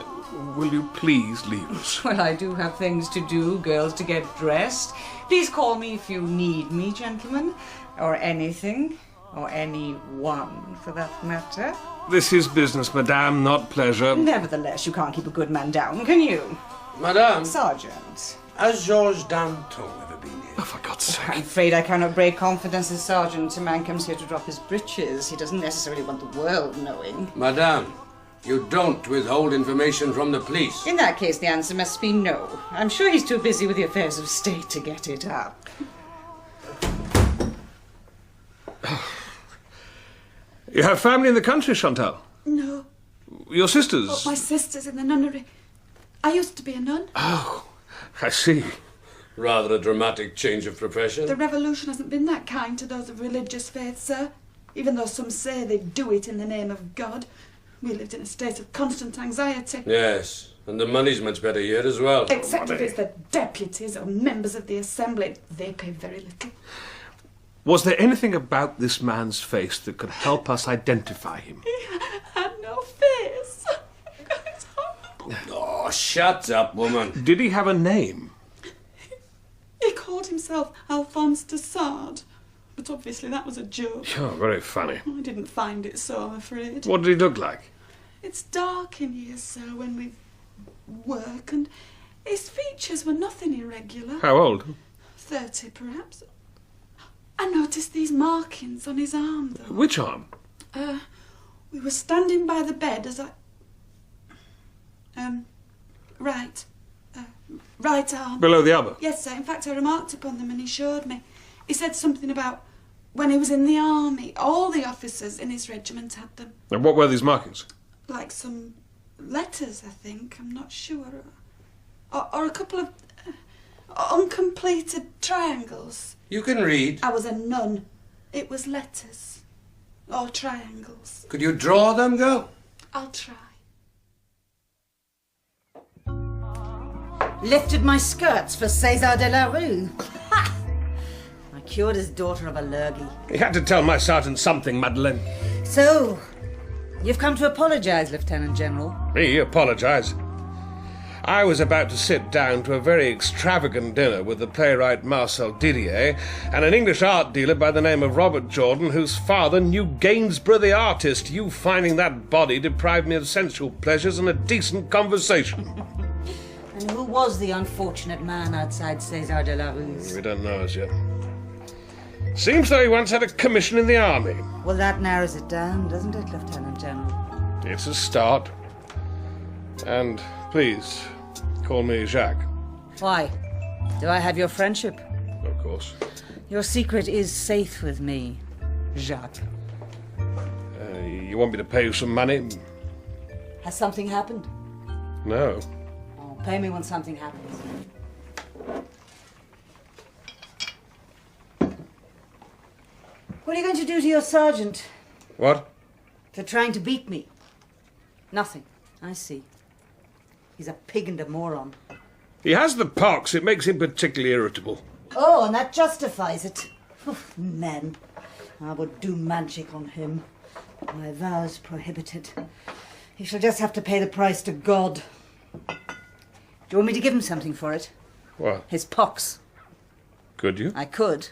will you please leave us? Well, I do have things to do, girls, to get dressed. Please call me if you need me, gentlemen, or anything, or anyone, for that matter. This is business, madame, not pleasure. Nevertheless, you can't keep a good man down, can you? Madame. Sergeant. Has Georges Danton ever been here? Oh, for God's sake. I'm afraid I cannot break confidences, Sergeant. A man comes here to drop his breeches. He doesn't necessarily want the world knowing. Madame, you don't withhold information from the police. In that case, the answer must be no. I'm sure he's too busy with the affairs of state to get it up. You have family in the country, Chantal? No. Your sisters? Oh, my sister's in the nunnery. I used to be a nun. Oh, I see. Rather a dramatic change of profession. The revolution hasn't been that kind to those of religious faith, sir. Even though some say they do it in the name of God. We lived in a state of constant anxiety. Yes, and the money's much better here as well. Except if it's the deputies or members of the assembly. They pay very little. Was there anything about this man's face that could help us identify him? He had no face. It's horrible. Oh, shut up, woman. Did he have a name? He called himself Alphonse de Sade. But obviously that was a joke. Oh, very funny. I didn't find it so, I'm afraid. What did he look like? It's dark in here, sir, when we work, and His features were nothing irregular. How old? 30, perhaps. I noticed these markings on his arm, though. Which arm? We were standing by the bed as I... right arm. Below the other? Yes, sir. In fact, I remarked upon them and he showed me. He said something about when he was in the army. All the officers in his regiment had them. And what were these markings? Like some letters, I think. I'm not sure. Or a couple of uncompleted triangles. You can read. I was a nun. It was letters. Or triangles. Could you draw them, girl? I'll try. Lifted my skirts for César de la Rue. I cured his daughter of a lurgy. He had to tell my sergeant something, Madeleine. So, you've come to apologise, Lieutenant General. Me apologise? I was about to sit down to a very extravagant dinner with the playwright Marcel Didier and an English art dealer by the name of Robert Jordan, whose father knew Gainsborough the artist. You finding that body deprived me of sensual pleasures and a decent conversation. And who was the unfortunate man outside César de la Rue's? We don't know as yet. Seems though he once had a commission in the army. Well, that narrows it down, doesn't it, Lieutenant General? It's a start. And please, call me Jacques. Why? Do I have your friendship? Of course. Your secret is safe with me, Jacques. You want me to pay you some money? Has something happened? No. Oh, pay me when something happens. What are you going to do to your sergeant? What? For trying to beat me? Nothing. I see. He's a pig and a moron. He has the pox. It makes him particularly irritable. Oh, and that justifies it. Men. I would do magic on him. My vows prohibited. He shall just have to pay the price to God. Do you want me to give him something for it? What? His pox. Could you? I could.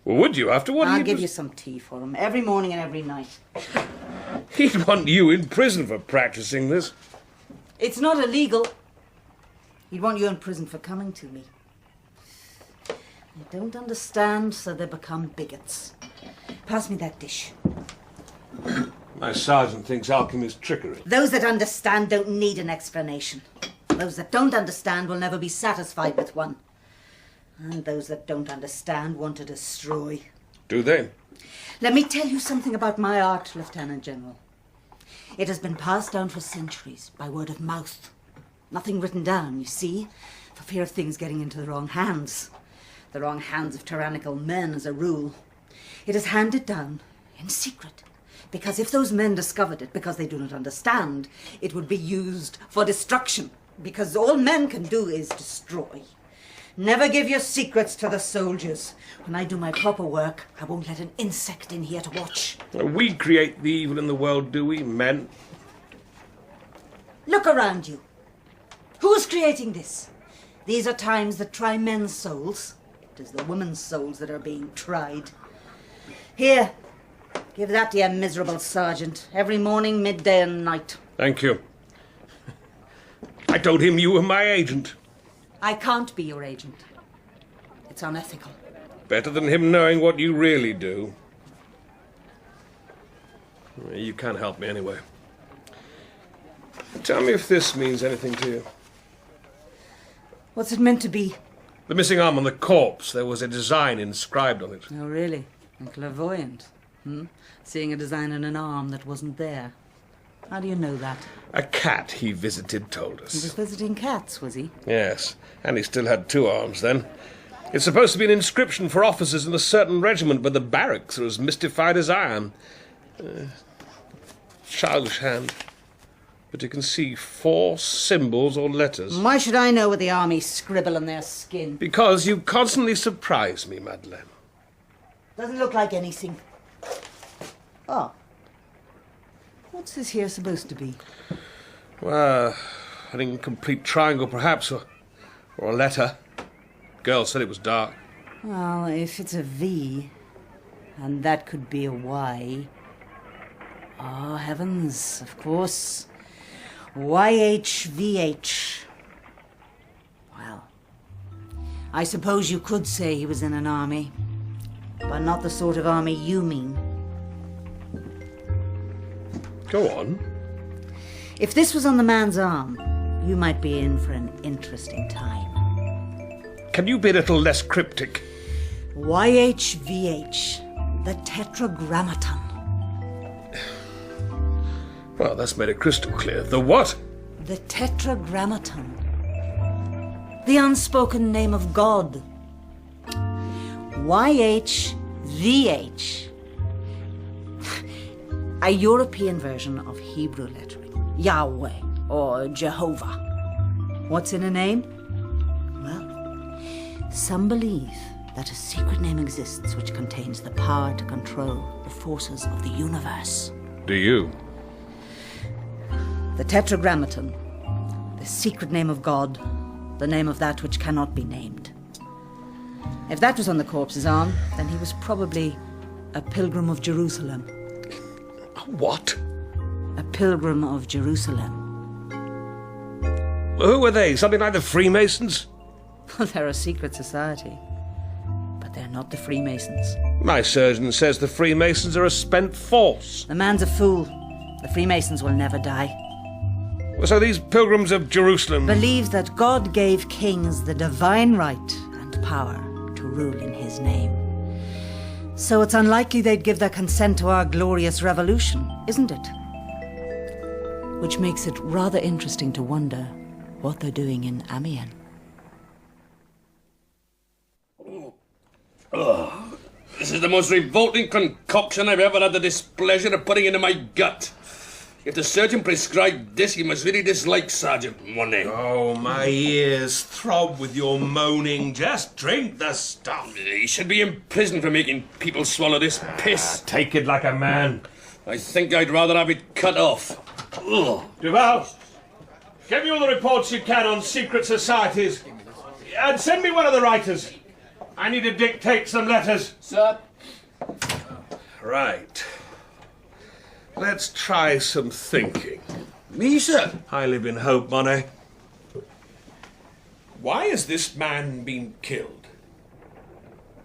Well, would you, after what I'll he give was... you some tea for him, every morning and every night. He'd want you in prison for practicing this. It's not illegal. He'd want you in prison for coming to me. They don't understand, so they become bigots. Pass me that dish. My sergeant thinks alchemy is trickery. Those that understand don't need an explanation. Those that don't understand will never be satisfied with one. And those that don't understand want to destroy. Do they? Let me tell you something about my art, Lieutenant General. It has been passed down for centuries by word of mouth. Nothing written down, you see, for fear of things getting into the wrong hands. The wrong hands of tyrannical men, as a rule. It is handed down in secret, because if those men discovered it, because they do not understand, it would be used for destruction, because all men can do is destroy. Never give your secrets to the soldiers. When I do my proper work, I won't let an insect in here to watch. We create the evil in the world, do we, men? Look around you. Who's creating this? These are times that try men's souls. It is the women's souls that are being tried. Here, give that to your miserable sergeant. Every morning, midday and night. Thank you. I told him you were my agent. I can't be your agent. It's unethical. Better than him knowing what you really do. You can't help me anyway. Tell me if this means anything to you. What's it meant to be? The missing arm on the corpse. There was a design inscribed on it. Oh, really? A clairvoyant? Seeing a design on an arm that wasn't there. How do you know that? A cat he visited told He us. was visiting cats, was he? Yes, and he still had 2 arms then. It's supposed to be an inscription for officers in a certain regiment, but the barracks are as mystified as I am. Childish hand. But you can see 4 symbols or letters. Why should I know what the army scribble on their skin? Because you constantly surprise me, Madeleine. Doesn't look like anything. Oh. What's this here supposed to be? Well, an incomplete triangle, perhaps, or a letter. Girl said it was dark. Well, if it's a V, and that could be a Y. Oh, heavens, of course. YHVH. I suppose you could say he was in an army, but not the sort of army you mean. Go on. If this was on the man's arm, you might be in for an interesting time. Can you be a little less cryptic? YHVH, the Tetragrammaton. Well, that's made it crystal clear. The what? The Tetragrammaton. The unspoken name of God. YHVH. A European version of Hebrew lettering. Yahweh or Jehovah. What's in a name? Well, some believe that a secret name exists which contains the power to control the forces of the universe. Do you? The Tetragrammaton, the secret name of God, the name of that which cannot be named. If that was on the corpse's arm, then he was probably a pilgrim of Jerusalem. What? A pilgrim of Jerusalem. Who were they? Something like the Freemasons? Well, they're a secret society, but they're not the Freemasons. My surgeon says the Freemasons are a spent force. The man's a fool. The Freemasons will never die. So these pilgrims of Jerusalem believes that God gave kings the divine right and power to rule in his name. So it's unlikely they'd give their consent to our glorious revolution, isn't it? Which makes it rather interesting to wonder what they're doing in Amiens. Oh, this is the most revolting concoction I've ever had the displeasure of putting into my gut. If the surgeon prescribed this, he must really dislike Sergeant Monet. Oh, my ears throb with your moaning. Just drink the stuff. He should be in prison for making people swallow this piss. Take it like a man. I think I'd rather have it cut off. Ugh. Duval, give me all the reports you can on secret societies. And send me one of the writers. I need to dictate some letters. Sir. Right. Let's try some thinking. Me, sir? I live in hope, Monet. Why has this man been killed?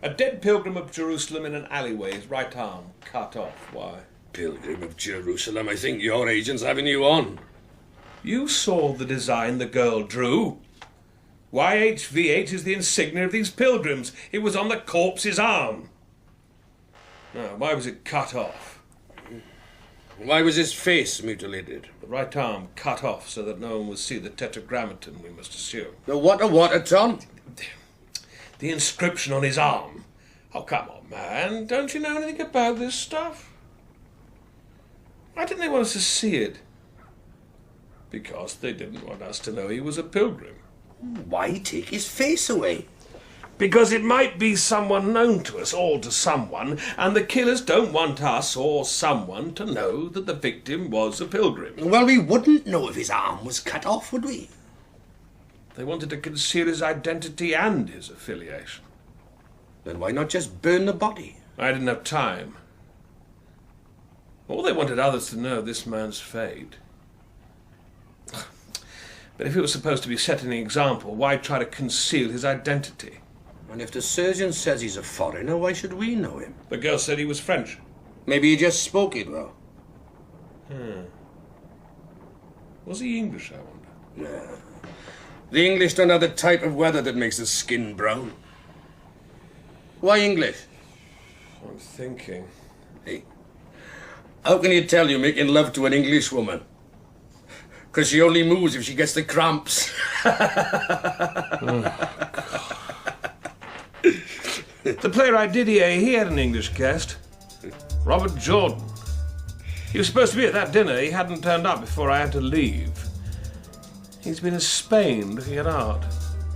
A dead pilgrim of Jerusalem in an alleyway, his right arm cut off. Why? Pilgrim of Jerusalem, I think your agent's having you on. You saw the design the girl drew. YHVH is the insignia of these pilgrims. It was on the corpse's arm. Now, why was it cut off? Why was his face mutilated? The right arm cut off so that no one would see the tetragrammaton, we must assume. The what, Tom? The inscription on his arm. Oh, come on, man. Don't you know anything about this stuff? Why didn't they want us to see it? Because they didn't want us to know he was a pilgrim. Why take his face away? Because it might be someone known to us, or to someone, and the killers don't want us or someone to know that the victim was a pilgrim. Well, we wouldn't know if his arm was cut off, would we? They wanted to conceal his identity and his affiliation. Then why not just burn the body? I didn't have time. All they wanted others to know this man's fate. But if it was supposed to be setting an example, why try to conceal his identity? And if the surgeon says he's a foreigner, why should we know him? The girl said he was French. Maybe he just spoke it well. Was he English, I wonder? No. The English don't have the type of weather that makes the skin brown. Why English? I'm thinking. Hey, how can you tell you're making love to an English woman? Because she only moves if she gets the cramps. The playwright Didier, he had an English guest. Robert Jordan. He was supposed to be at that dinner. He hadn't turned up before I had to leave. He's been in Spain looking at art.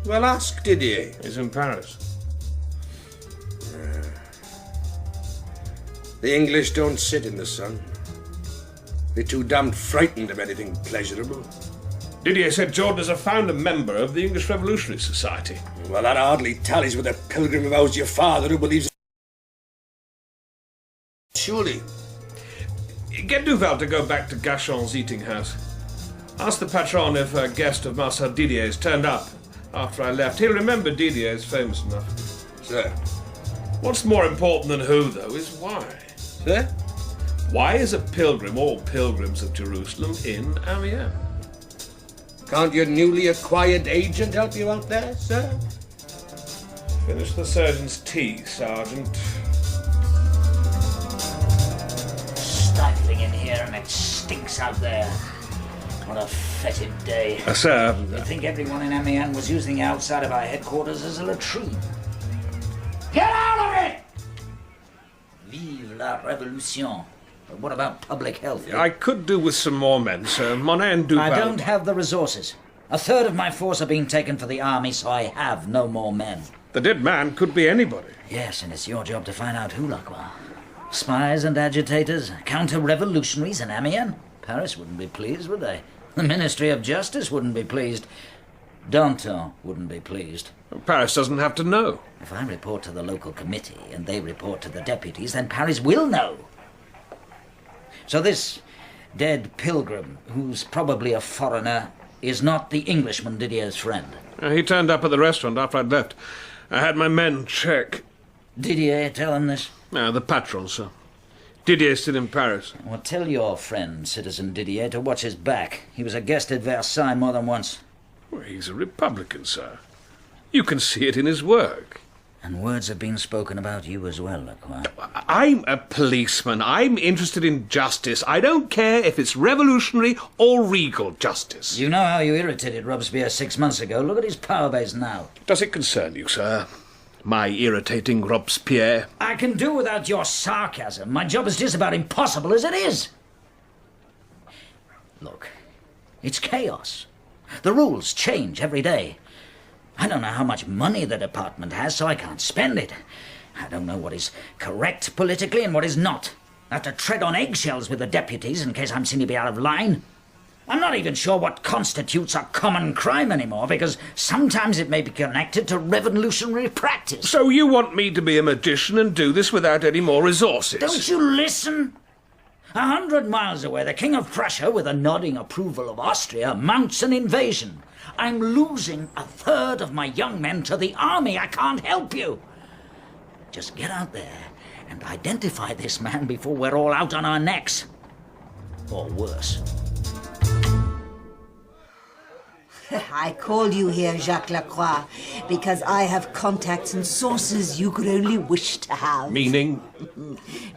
Well, ask Didier. He's in Paris. The English don't sit in the sun. They're too damned frightened of anything pleasurable. Didier said Jordan is a founder member of the English Revolutionary Society. Well, that hardly tallies with a pilgrim of ours, your father, who believes... Surely. Get Duval to go back to Gachon's eating house. Ask the patron if a guest of Marcel Didier's turned up. after I left. He'll remember Didier is famous enough. Sir. What's more important than who, though, is why. Sir? Why is a pilgrim or pilgrims of Jerusalem in Amiens? Can't your newly acquired agent help you out there, sir? Finish the surgeon's tea, Sergeant. Stifling in here and it stinks out there. What a fetid day. Sir. You'd think everyone in Amiens was using the outside of our headquarters as a latrine. Get out of it! Vive la Révolution. But what about public health? I could do with some more men, sir. Monet and Duval. I don't have the resources. A third of my force are being taken for the army, so I have no more men. The dead man could be anybody. Yes, and it's your job to find out who, Lacroix. Spies and agitators, counter-revolutionaries in Amiens? Paris wouldn't be pleased, would they? The Ministry of Justice wouldn't be pleased. Danton wouldn't be pleased. Paris doesn't have to know. If I report to the local committee and they report to the deputies, then Paris will know. So this dead pilgrim, who's probably a foreigner, is not the Englishman Didier's friend. He turned up at the restaurant after I'd left. I had my men check. Didier tell him this? No, the patron, sir. Didier's still in Paris. Well, tell your friend, Citizen Didier, to watch his back. He was a guest at Versailles more than once. Well, he's a Republican, sir. You can see it in his work. And words have been spoken about you as well, Lacroix. I'm a policeman. I'm interested in justice. I don't care if it's revolutionary or regal justice. You know how you irritated Robespierre 6 months ago. Look at his power base now. Does it concern you, sir? My irritating Robespierre? I can do without your sarcasm. My job is just about impossible as it is. Look, it's chaos. The rules change every day. I don't know how much money the department has, so I can't spend it. I don't know what is correct politically and what is not. I have to tread on eggshells with the deputies in case I'm seen to be out of line. I'm not even sure what constitutes a common crime anymore, because sometimes it may be connected to revolutionary practice. So you want me to be a magician and do this without any more resources? Don't you listen? 100 miles away, the King of Prussia, with the nodding approval of Austria, mounts an invasion. I'm losing a third of my young men to the army. I can't help you. Just get out there and identify this man before we're all out on our necks. Or worse. I called you here, Jacques LaCroix, because I have contacts and sources you could only wish to have. Meaning?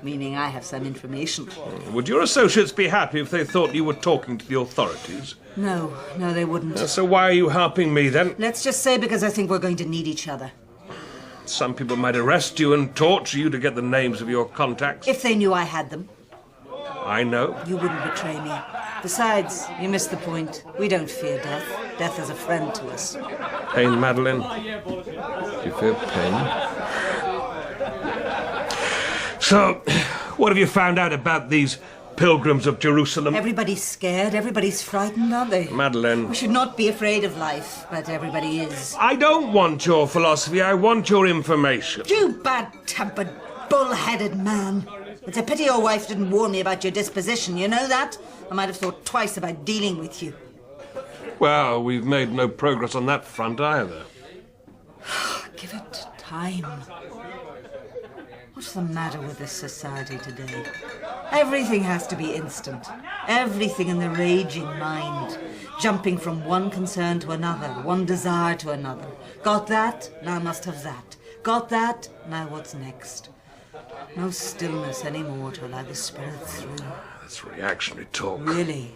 Meaning I have some information. Would your associates be happy if they thought you were talking to the authorities? No, they wouldn't. So why are you helping me, then? Let's just say because I think we're going to need each other. Some people might arrest you and torture you to get the names of your contacts. If they knew I had them. I know. You wouldn't betray me. Besides, you missed the point. We don't fear death. Death is a friend to us. Pain, Madeleine? Do you feel pain? So, what have you found out about these pilgrims of Jerusalem? Everybody's scared. Everybody's frightened, aren't they? Madeleine. We should not be afraid of life, but everybody is. I don't want your philosophy. I want your information. You bad-tempered, bull-headed man. It's a pity your wife didn't warn me about your disposition. You know that? I might have thought twice about dealing with you. Well, we've made no progress on that front either. Give it time. What's the matter with this society today? Everything has to be instant. Everything in the raging mind. Jumping from one concern to another, one desire to another. Got that? Now must have that. Got that? Now what's next? No stillness anymore to allow the spirit through. That's reactionary talk. Really?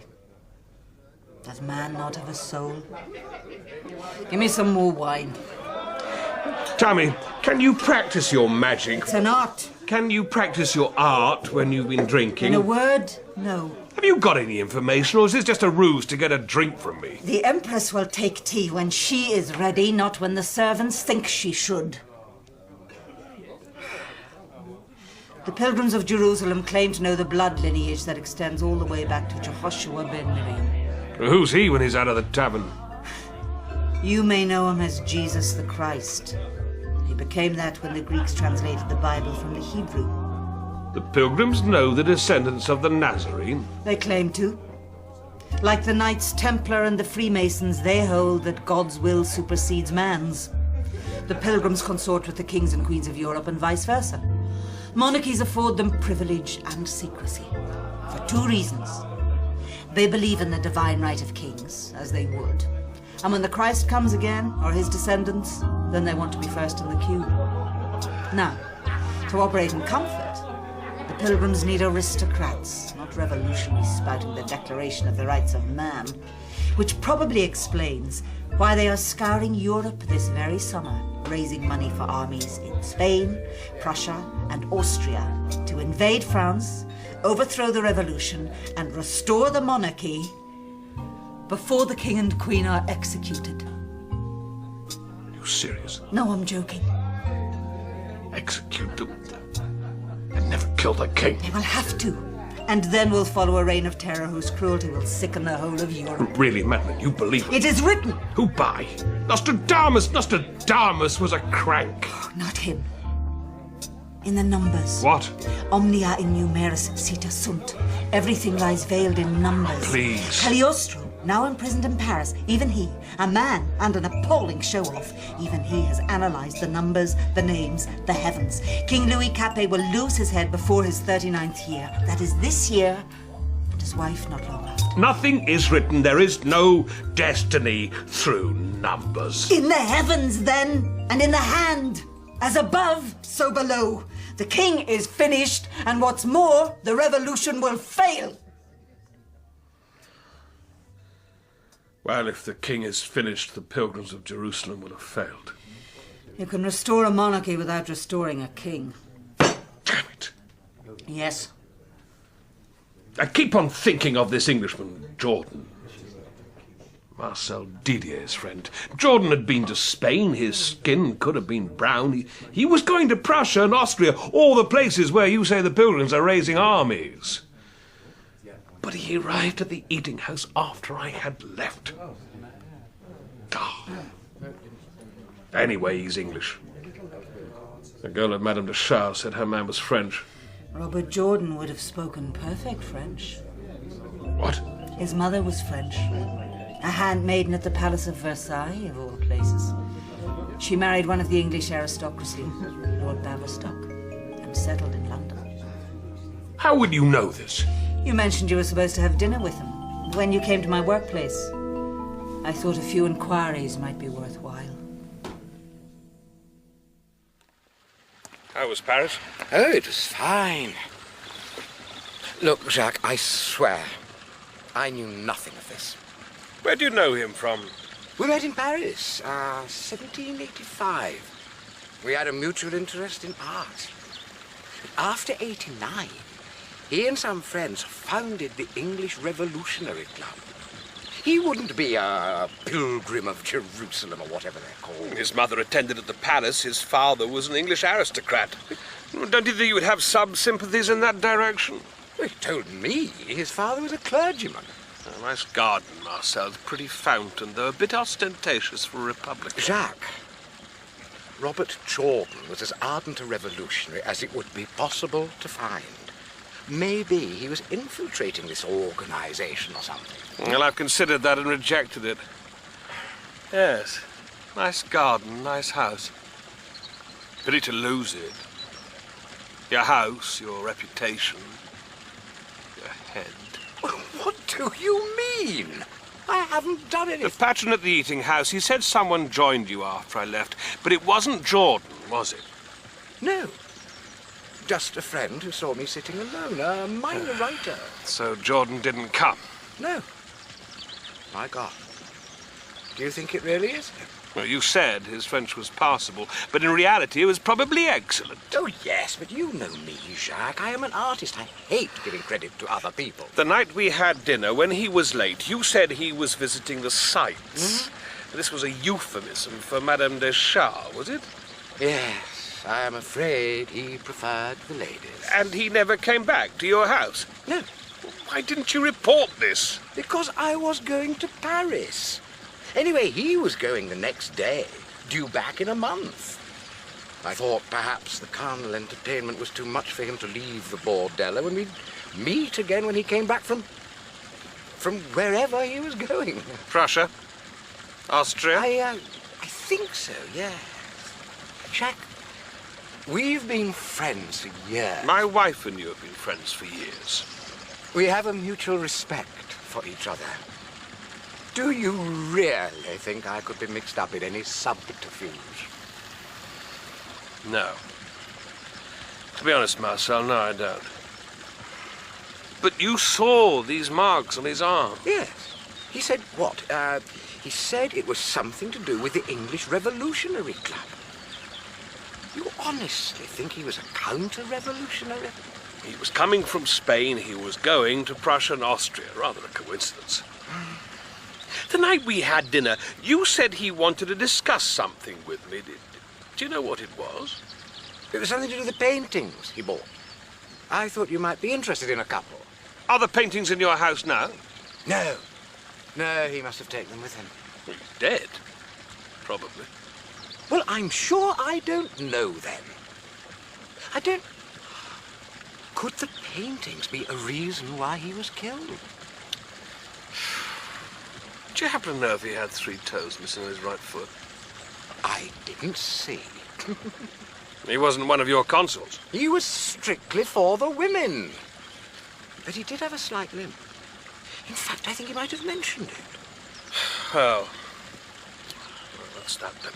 Does man not have a soul? Give me some more wine. Tell me, can you practice your magic? It's an art. Can you practice your art when you've been drinking? In a word, no. Have you got any information, or is this just a ruse to get a drink from me? The Empress will take tea when she is ready, not when the servants think she should. The pilgrims of Jerusalem claim to know the blood lineage that extends all the way back to Jehoshua ben Miriam. Who's he when he's out of the tavern? You may know him as Jesus the Christ. He became that when the Greeks translated the Bible from the Hebrew. The pilgrims know the descendants of the Nazarene. They claim to. Like the Knights Templar and the Freemasons, they hold that God's will supersedes man's. The pilgrims consort with the kings and queens of Europe and vice versa. Monarchies afford them privilege and secrecy. For two reasons. They believe in the divine right of kings, as they would. And when the Christ comes again, or his descendants, then they want to be first in the queue. Now, to operate in comfort, the pilgrims need aristocrats, not revolutionaries spouting the Declaration of the Rights of Man, which probably explains why they are scouring Europe this very summer, raising money for armies in Spain, Prussia, and Austria to invade France, overthrow the revolution, and restore the monarchy before the king and queen are executed. Are you serious? No, I'm joking. Execute them and never kill the king. They will have to. And then will follow a reign of terror whose cruelty will sicken the whole of Europe. Really, Madeleine, you believe it? It is written. Who by? Nostradamus! Nostradamus was a crank. Not him. In the numbers. What? Omnia in numeris cita sunt. Everything lies veiled in numbers. Please. Cagliostro, now imprisoned in Paris, even he, a man and an appalling show-off, even he has analysed the numbers, the names, the heavens. King Louis Capet will lose his head before his 39th year. That is this year, and his wife not long after. Nothing is written. There is no destiny through numbers. In the heavens, then, and in the hand. As above, so below. The king is finished, and what's more, the revolution will fail. Well, if the king is finished, the pilgrims of Jerusalem will have failed. You can restore a monarchy without restoring a king. Damn it. Yes. I keep on thinking of this Englishman, Jordan. Marcel Didier's friend. Jordan had been to Spain. His skin could have been brown. He was going to Prussia and Austria, all the places where you say the pilgrims are raising armies. But he arrived at the eating house after I had left. Oh. Anyway, he's English. The girl at Madame de Chartres said her man was French. Robert Jordan would have spoken perfect French. What? His mother was French. A handmaiden at the Palace of Versailles, of all places. She married one of the English aristocracy, Lord Baverstock, and settled in London. How would you know this? You mentioned you were supposed to have dinner with him. When you came to my workplace, I thought a few inquiries might be worthwhile. How was Paris? Oh, it was fine. Look, Jacques, I swear, I knew nothing of this. Where do you know him from? We met in Paris, 1785. We had a mutual interest in art. After 89, he and some friends founded the English Revolutionary Club. He wouldn't be a pilgrim of Jerusalem or whatever they're called. His mother attended at the palace. His father was an English aristocrat. Don't you think you would have some sympathies in that direction? Well, he told me his father was a clergyman. A nice garden, Marcel. Pretty fountain, though a bit ostentatious for a republic. Jacques, Robert Jordan was as ardent a revolutionary as it would be possible to find. Maybe he was infiltrating this organization or something. Well, I've considered that and rejected it. Yes. Nice garden, nice house. Pity to lose it. Your house, your reputation, your head. What do you mean? I haven't done anything. The patron at the eating house, he said someone joined you after I left, but it wasn't Jordan, was it? No. Just a friend who saw me sitting alone, a minor writer. So Jordan didn't come? No. My God. Do you think it really is? Well, you said his French was passable, but in reality it was probably excellent. Oh, yes, but you know me, Jacques. I am an artist. I hate giving credit to other people. The night we had dinner, when he was late, you said he was visiting the sights. Mm-hmm. This was a euphemism for Madame de Chartres, was it? Yes, I am afraid he preferred the ladies. And he never came back to your house? No. Why didn't you report this? Because I was going to Paris. Anyway, he was going the next day, due back in a month. I thought perhaps the carnal entertainment was too much for him to leave the bordello, and we'd meet again when he came back from from wherever he was going. Prussia? Austria? I think so, yes. Jacques, we've been friends for years. My wife and you have been friends for years. We have a mutual respect for each other. Do you really think I could be mixed up in any subterfuge? No. To be honest, Marcel, no, I don't. But you saw these marks on his arm. Yes. He said what? He said it was something to do with the English Revolutionary Club. You honestly think he was a counter-revolutionary? He was coming from Spain. He was going to Prussia and Austria. Rather a coincidence. The night we had dinner, you said he wanted to discuss something with me. Do you know what it was? It was something to do with the paintings he bought. I thought you might be interested in a couple. Are the paintings in your house now? No. No, he must have taken them with him. He's dead. Probably. Well, I'm sure I don't know then. I don't... Could the paintings be a reason why he was killed? Do you happen to know if he had 3 toes missing on his right foot? I didn't see. He wasn't one of your consuls. He was strictly for the women. But he did have a slight limp. In fact, I think he might have mentioned it. Oh. Well, that's that then.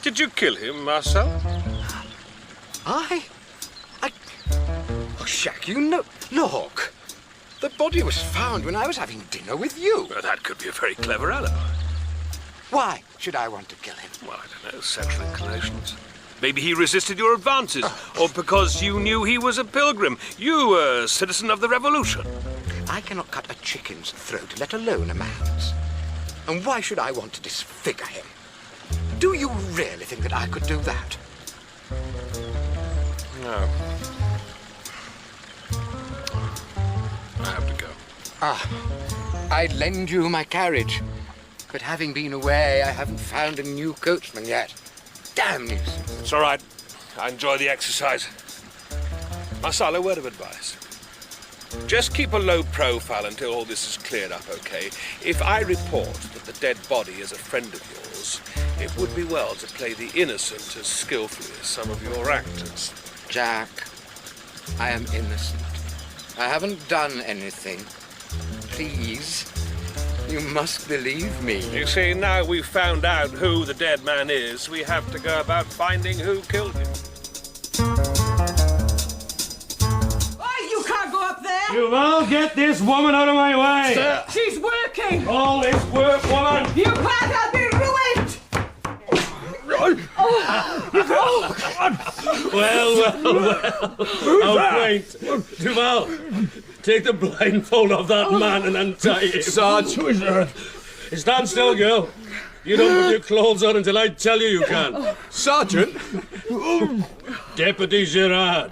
Did you kill him, Marcel? Oh, Jacques, you know... Look, the body was found when I was having dinner with you. Well, that could be a very clever alibi. Why should I want to kill him? Well, I don't know, sexual inclinations. Maybe he resisted your advances, or because you knew he was a pilgrim. You were a citizen of the Revolution. I cannot cut a chicken's throat, let alone a man's. And why should I want to disfigure him? Do you really think that I could do that? No. I have to go. I'd lend you my carriage. But having been away, I haven't found a new coachman yet. Damn nuisance. It's all right. I enjoy the exercise. Marcel, a word of advice. Just keep a low profile until all this is cleared up, okay? If I report that the dead body is a friend of yours, it would be well to play the innocent as skillfully as some of your actors. Jacques, I am innocent. I haven't done anything. Please, you must believe me. You see, now we've found out who the dead man is, we have to go about finding who killed him. You can't go up there! Duval, get this woman out of my way! Sir. She's working! All this work, woman! You can't, I'll be ruined! Well. How quaint. Duval, take the blindfold off that man and untie him. Sarge. Stand still, girl. You don't put your clothes on until I tell you can. Sergeant? Deputy Gerard.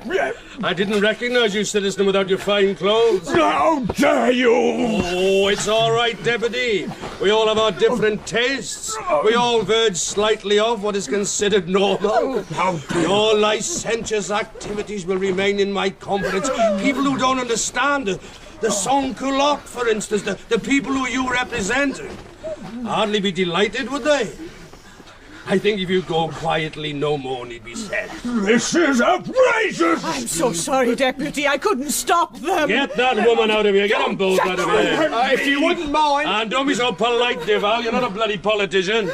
I didn't recognize you, citizen, without your fine clothes. How dare you! Oh, it's all right, Deputy. We all have our different tastes. We all verge slightly off what is considered normal. Your licentious activities will remain in my confidence. People who don't understand, the sans-culotte, for instance, the people who you represent, hardly be delighted, would they? I think if you go quietly, no more need be said. This is outrageous! I'm so sorry, Deputy. I couldn't stop them. Get that woman out of here. Get them both out of here. If you wouldn't mind. And don't be so polite, Duval. You're not a bloody politician.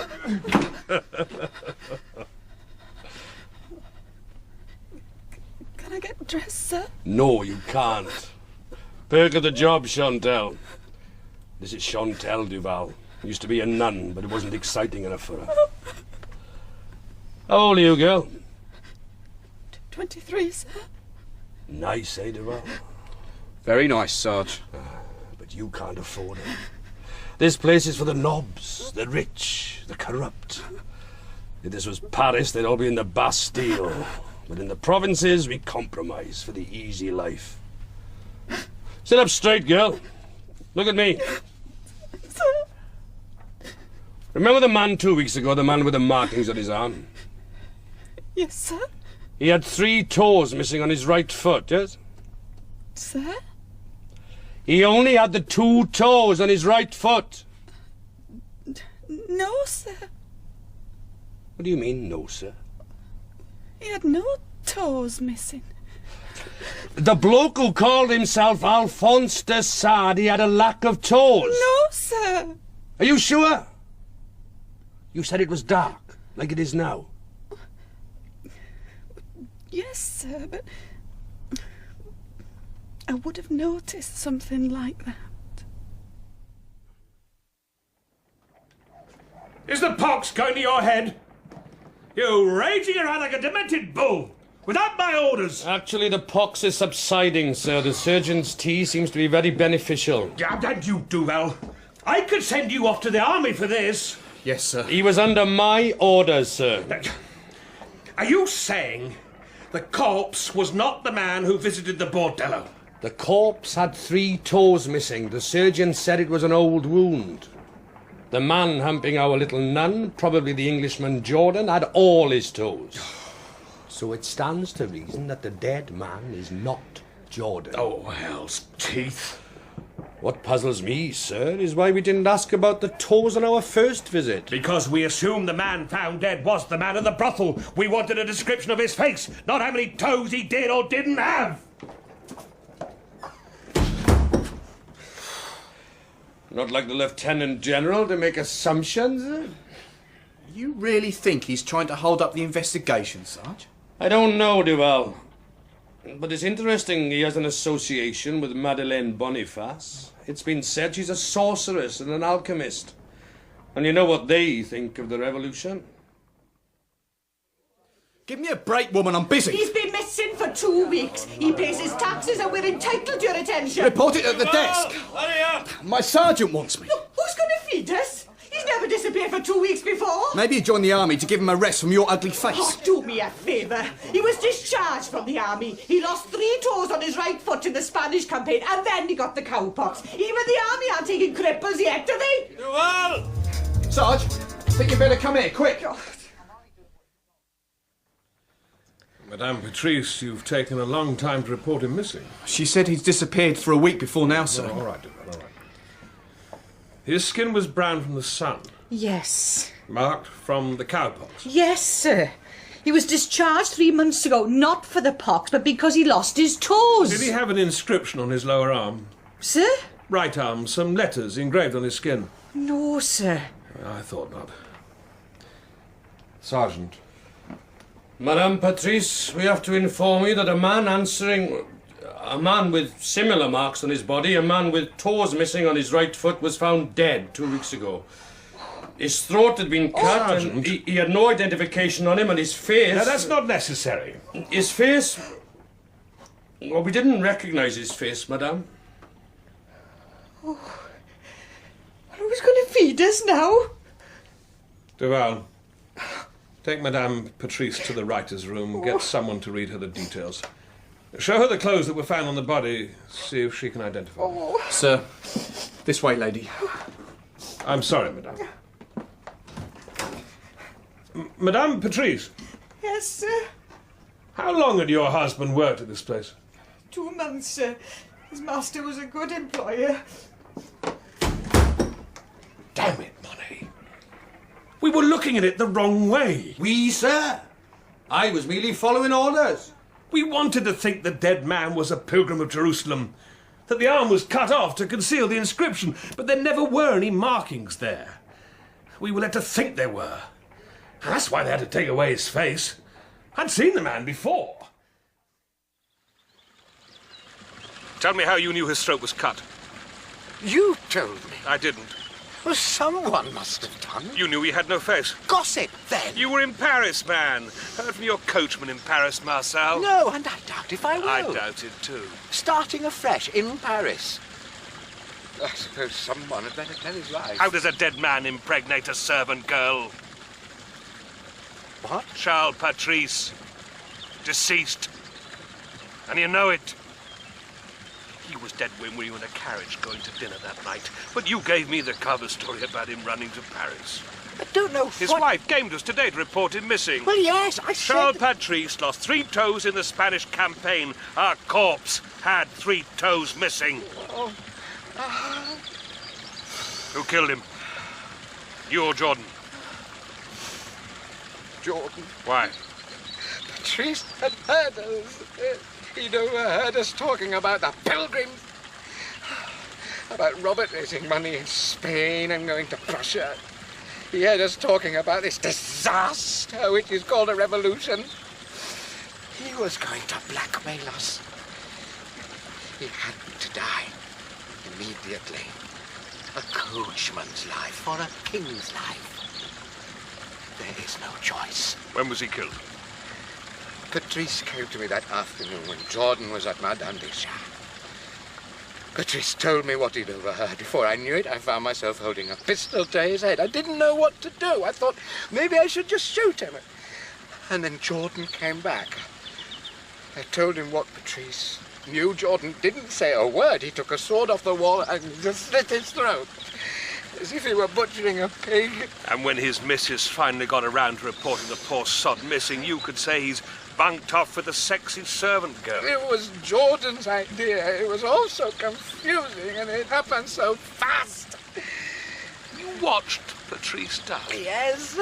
Can I get dressed, sir? No, you can't. Perk of the job, Chantal. This is Chantal Duval. Used to be a nun, but it wasn't exciting enough for her. How old are you, girl? 23, sir. Nice, eh, Duval? Very nice, Sarge. But you can't afford it. This place is for the knobs, the rich, the corrupt. If this was Paris, they'd all be in the Bastille. But in the provinces, we compromise for the easy life. Sit up straight, girl. Look at me. Remember the man 2 weeks ago, the man with the markings on his arm? Yes, sir. He had 3 toes missing on his right foot, yes? Sir? He only had the 2 toes on his right foot. No, sir. What do you mean, no, sir? He had no toes missing. The bloke who called himself Alphonse de Sade, he had a lack of toes. No, sir. Are you sure? You said it was dark, like it is now. Yes, sir, but I would have noticed something like that. Is the pox going to your head? You raging around like a demented bull, without my orders. Actually, the pox is subsiding, sir. The surgeon's tea seems to be very beneficial. Yeah, and you, Duval. I could send you off to the army for this. Yes, sir. He was under my orders, sir. Are you saying the corpse was not the man who visited the bordello? The corpse had 3 toes missing. The surgeon said it was an old wound. The man humping our little nun, probably the Englishman Jordan, had all his toes. So it stands to reason that the dead man is not Jordan. Oh, hell's teeth. What puzzles me, sir, is why we didn't ask about the toes on our first visit. Because we assumed the man found dead was the man in the brothel. We wanted a description of his face, not how many toes he did or didn't have. Not like the Lieutenant General to make assumptions. You really think he's trying to hold up the investigation, Sarge? I don't know, Duval. But it's interesting he has an association with Madeleine Boniface. It's been said she's a sorceress and an alchemist. And you know what they think of the revolution? Give me a break, woman, I'm busy. He's been missing for 2 weeks. He pays his taxes and we're entitled to your attention. Report it at the desk. Hurry up! My sergeant wants me. Look, who's going to feed us? He's never disappeared for 2 weeks before. Maybe he joined the army to give him a rest from your ugly face. Oh, do me a favour. He was discharged from the army. He lost 3 toes on his right foot in the Spanish campaign, and then he got the cowpox. Even the army aren't taking cripples yet, are they? Duval! Sarge, think you better come here, quick. God. Madame Patrice, you've taken a long time to report him missing. She said he's disappeared for a week before now, sir. Oh, all right, Duval, all right. His skin was brown from the sun. Yes. Marked from the cowpox. Yes, sir. He was discharged 3 months ago, not for the pox, but because he lost his toes. Did he have an inscription on his lower arm? Sir? Right arm, some letters engraved on his skin. No, sir. I thought not. Sergeant. Madame Patrice, we have to inform you that a man with similar marks on his body, a man with toes missing on his right foot, was found dead 2 weeks ago. His throat had been cut and he had no identification on him, and his face... Now, that's not necessary. His face... Well, we didn't recognise his face, madame. Oh. Who's going to feed us now? Duval, take Madame Patrice to the writer's room. Get someone to read her the details. Show her the clothes that were found on the body. See if she can identify them. Sir, this way, lady. I'm sorry, madame. Madame Patrice. Yes, sir. How long had your husband worked at this place? 2 months, sir. His master was a good employer. Damn it, Monet. We were looking at it the wrong way. We, sir? I was merely following orders. We wanted to think the dead man was a pilgrim of Jerusalem, that the arm was cut off to conceal the inscription, but there never were any markings there. We were led to think there were. And that's why they had to take away his face. I'd seen the man before. Tell me how you knew his throat was cut. You told me. I didn't. Well, someone must have done. You knew he had no face. Gossip, then. You were in Paris, man. Heard from your coachman in Paris, Marcel. No, and I doubt if I will. I doubt it, too. Starting afresh in Paris. I suppose someone had better tell his life. How does a dead man impregnate a servant girl? What? Charles Patrice. Deceased. And you know it. He was dead when we were in a carriage going to dinner that night. But you gave me the cover story about him running to Paris. I don't know His wife came to us today to report him missing. Well, yes, I said... Charles Patrice lost 3 toes in the Spanish campaign. Our corpse had 3 toes missing. Oh, Who killed him? You or Jordan? Jordan. Why? Patrice had heard us. He'd overheard us talking about the pilgrims. About Robert raising money in Spain and going to Prussia. He heard us talking about this disaster which is called a revolution. He was going to blackmail us. He had to die immediately. A coachman's life or a king's life. There is no choice. When was he killed? Patrice came to me that afternoon when Jordan was at Madame Deschamps. Patrice told me what he'd overheard. Before I knew it, I found myself holding a pistol to his head. I didn't know what to do. I thought maybe I should just shoot him. And then Jordan came back. I told him what Patrice knew. Jordan didn't say a word. He took a sword off the wall and just slit his throat. As if he were butchering a pig. And when his missus finally got around to reporting the poor sod missing, you could say he's bunked off with the sexy servant girl. It was Jordan's idea. It was all so confusing and it happened so fast. You watched Patrice die? Yes.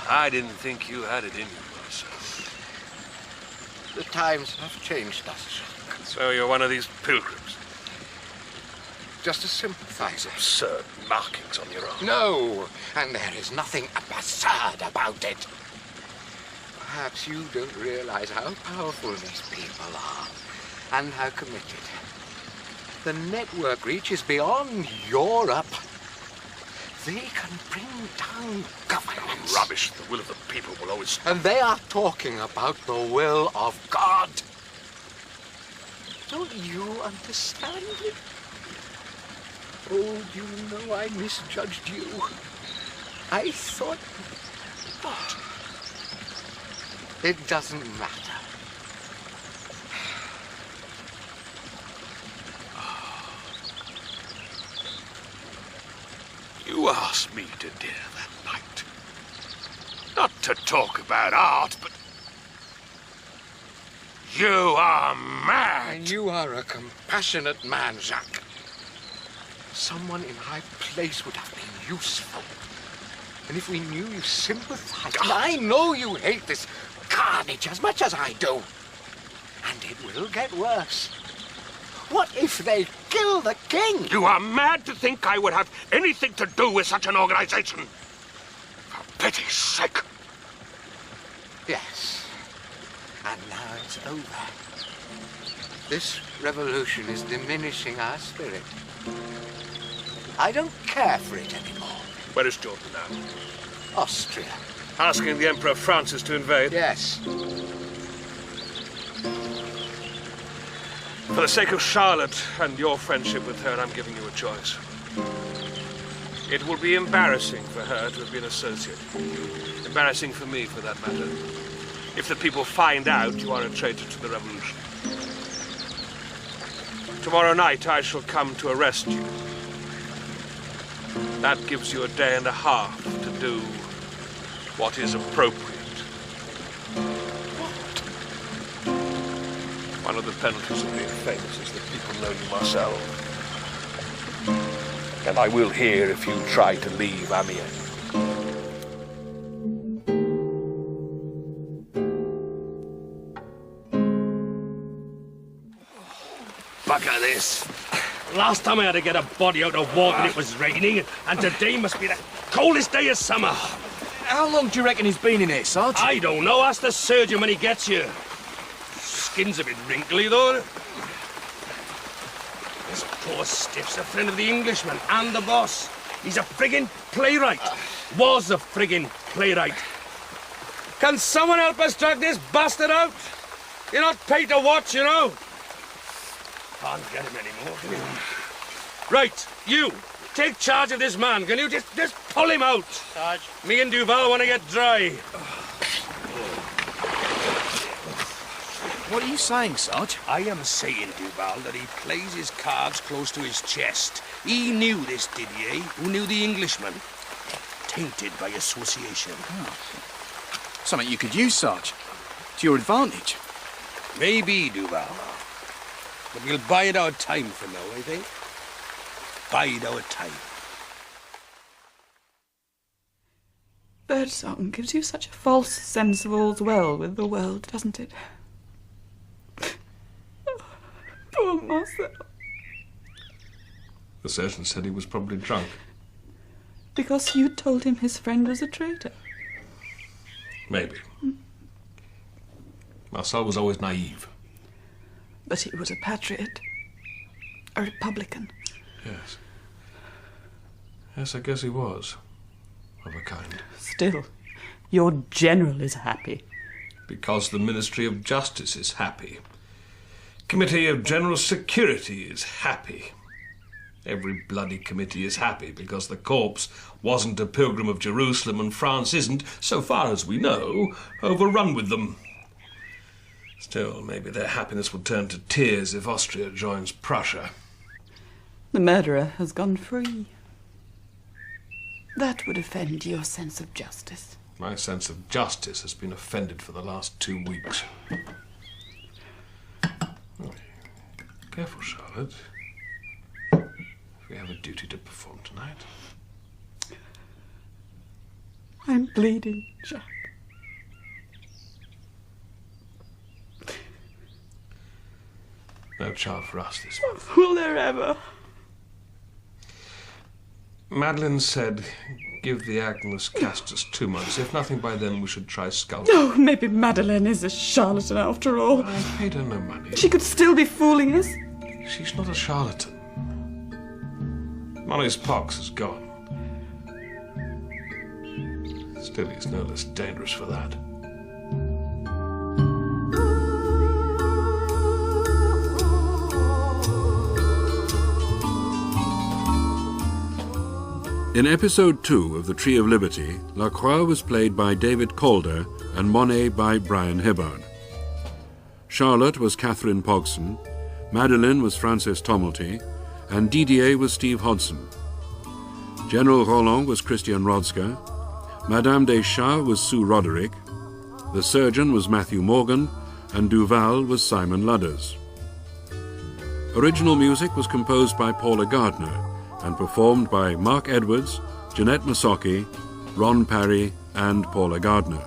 I didn't think you had it in you, Marcel. The times have changed us, Jacques. So you're one of these pilgrims? Just a sympathizer. Absurd markings on your arm. No, and there is nothing absurd about it. Perhaps you don't realize how powerful these people are and how committed. The network reaches beyond Europe. They can bring down governments. Rubbish. The will of the people will always... And they are talking about the will of God. Don't you understand it? Oh, you know I misjudged you. I thought... What? It doesn't matter. You asked me to dinner that night. Not to talk about art, but... You are mad! And you are a compassionate man, Jacques. Someone in high place would have been useful. And if we knew you sympathized... And I know you hate this carnage as much as I do. And it will get worse. What if they kill the king? You are mad to think I would have anything to do with such an organization. For pity's sake. Yes. And now it's over. This revolution is diminishing our spirit. I don't care for it anymore. Where is Jordan now? Austria. Asking the Emperor Francis to invade? Yes. For the sake of Charlotte and your friendship with her, I'm giving you a choice. It will be embarrassing for her to have been associated with you. Embarrassing for me, for that matter. If the people find out you are a traitor to the revolution. Tomorrow night I shall come to arrest you. That gives you a day and a half to do what is appropriate. One of the penalties of being famous is that people know you Marcel. And I will hear if you try to leave Amiens. Bugger this. Last time I had to get a body out of water, it was raining, and today must be the coldest day of summer. How long do you reckon he's been in here, Sarge? I don't know. Ask the surgeon when he gets here. Skin's a bit wrinkly, though. This poor stiff's a friend of the Englishman and the boss. He's a friggin' playwright. Was a friggin' playwright. Can someone help us drag this bastard out? You're not paid to watch, you know. Can't get him anymore, can you? Right, you. Take charge of this man. Can you just pull him out? Sarge. Me and Duval want to get dry. What are you saying, Sarge? I am saying, Duval, that he plays his cards close to his chest. He knew this, did he, eh? Who knew the Englishman? Tainted by association. Oh. Something you could use, Sarge. To your advantage. Maybe, Duval. But we'll bide our time for now, I think. Bide our time. Birdsong gives you such a false sense of all's well with the world, doesn't it? Poor Marcel. The surgeon said he was probably drunk. Because you told him his friend was a traitor. Maybe. Marcel was always naive. But he was a patriot. A Republican. Yes. Yes, I guess he was. Of a kind. Still, your general is happy. Because the Ministry of Justice is happy. Committee of General Security is happy. Every bloody committee is happy because the corpse wasn't a pilgrim of Jerusalem and France isn't, so far as we know, overrun with them. Still, maybe their happiness will turn to tears if Austria joins Prussia. The murderer has gone free. That would offend your sense of justice. My sense of justice has been offended for the last 2 weeks. Careful, Charlotte. We have a duty to perform tonight. I'm bleeding, Jacques. No child for us this month. Will there ever? Madeleine said, give the Agnes Castus 2 months. If nothing by then, we should try sculpting. Oh, maybe Madeleine is a charlatan after all. I paid her no money. She could still be fooling us. She's not a charlatan. Monet's pox is gone. Still, he's no less dangerous for that. In episode 2 of The Tree of Liberty, Lacroix was played by David Calder and Monet by Brian Hibbard. Charlotte was Catherine Pogson, Madeleine was Frances Tomelty, and Didier was Steve Hodson. General Roland was Christian Rodska, Madame Deschamps was Sue Roderick, the surgeon was Matthew Morgan, and Duval was Simon Ludders. Original music was composed by Paula Gardner and performed by Mark Edwards, Jeanette Masocki, Ron Parry, and Paula Gardner.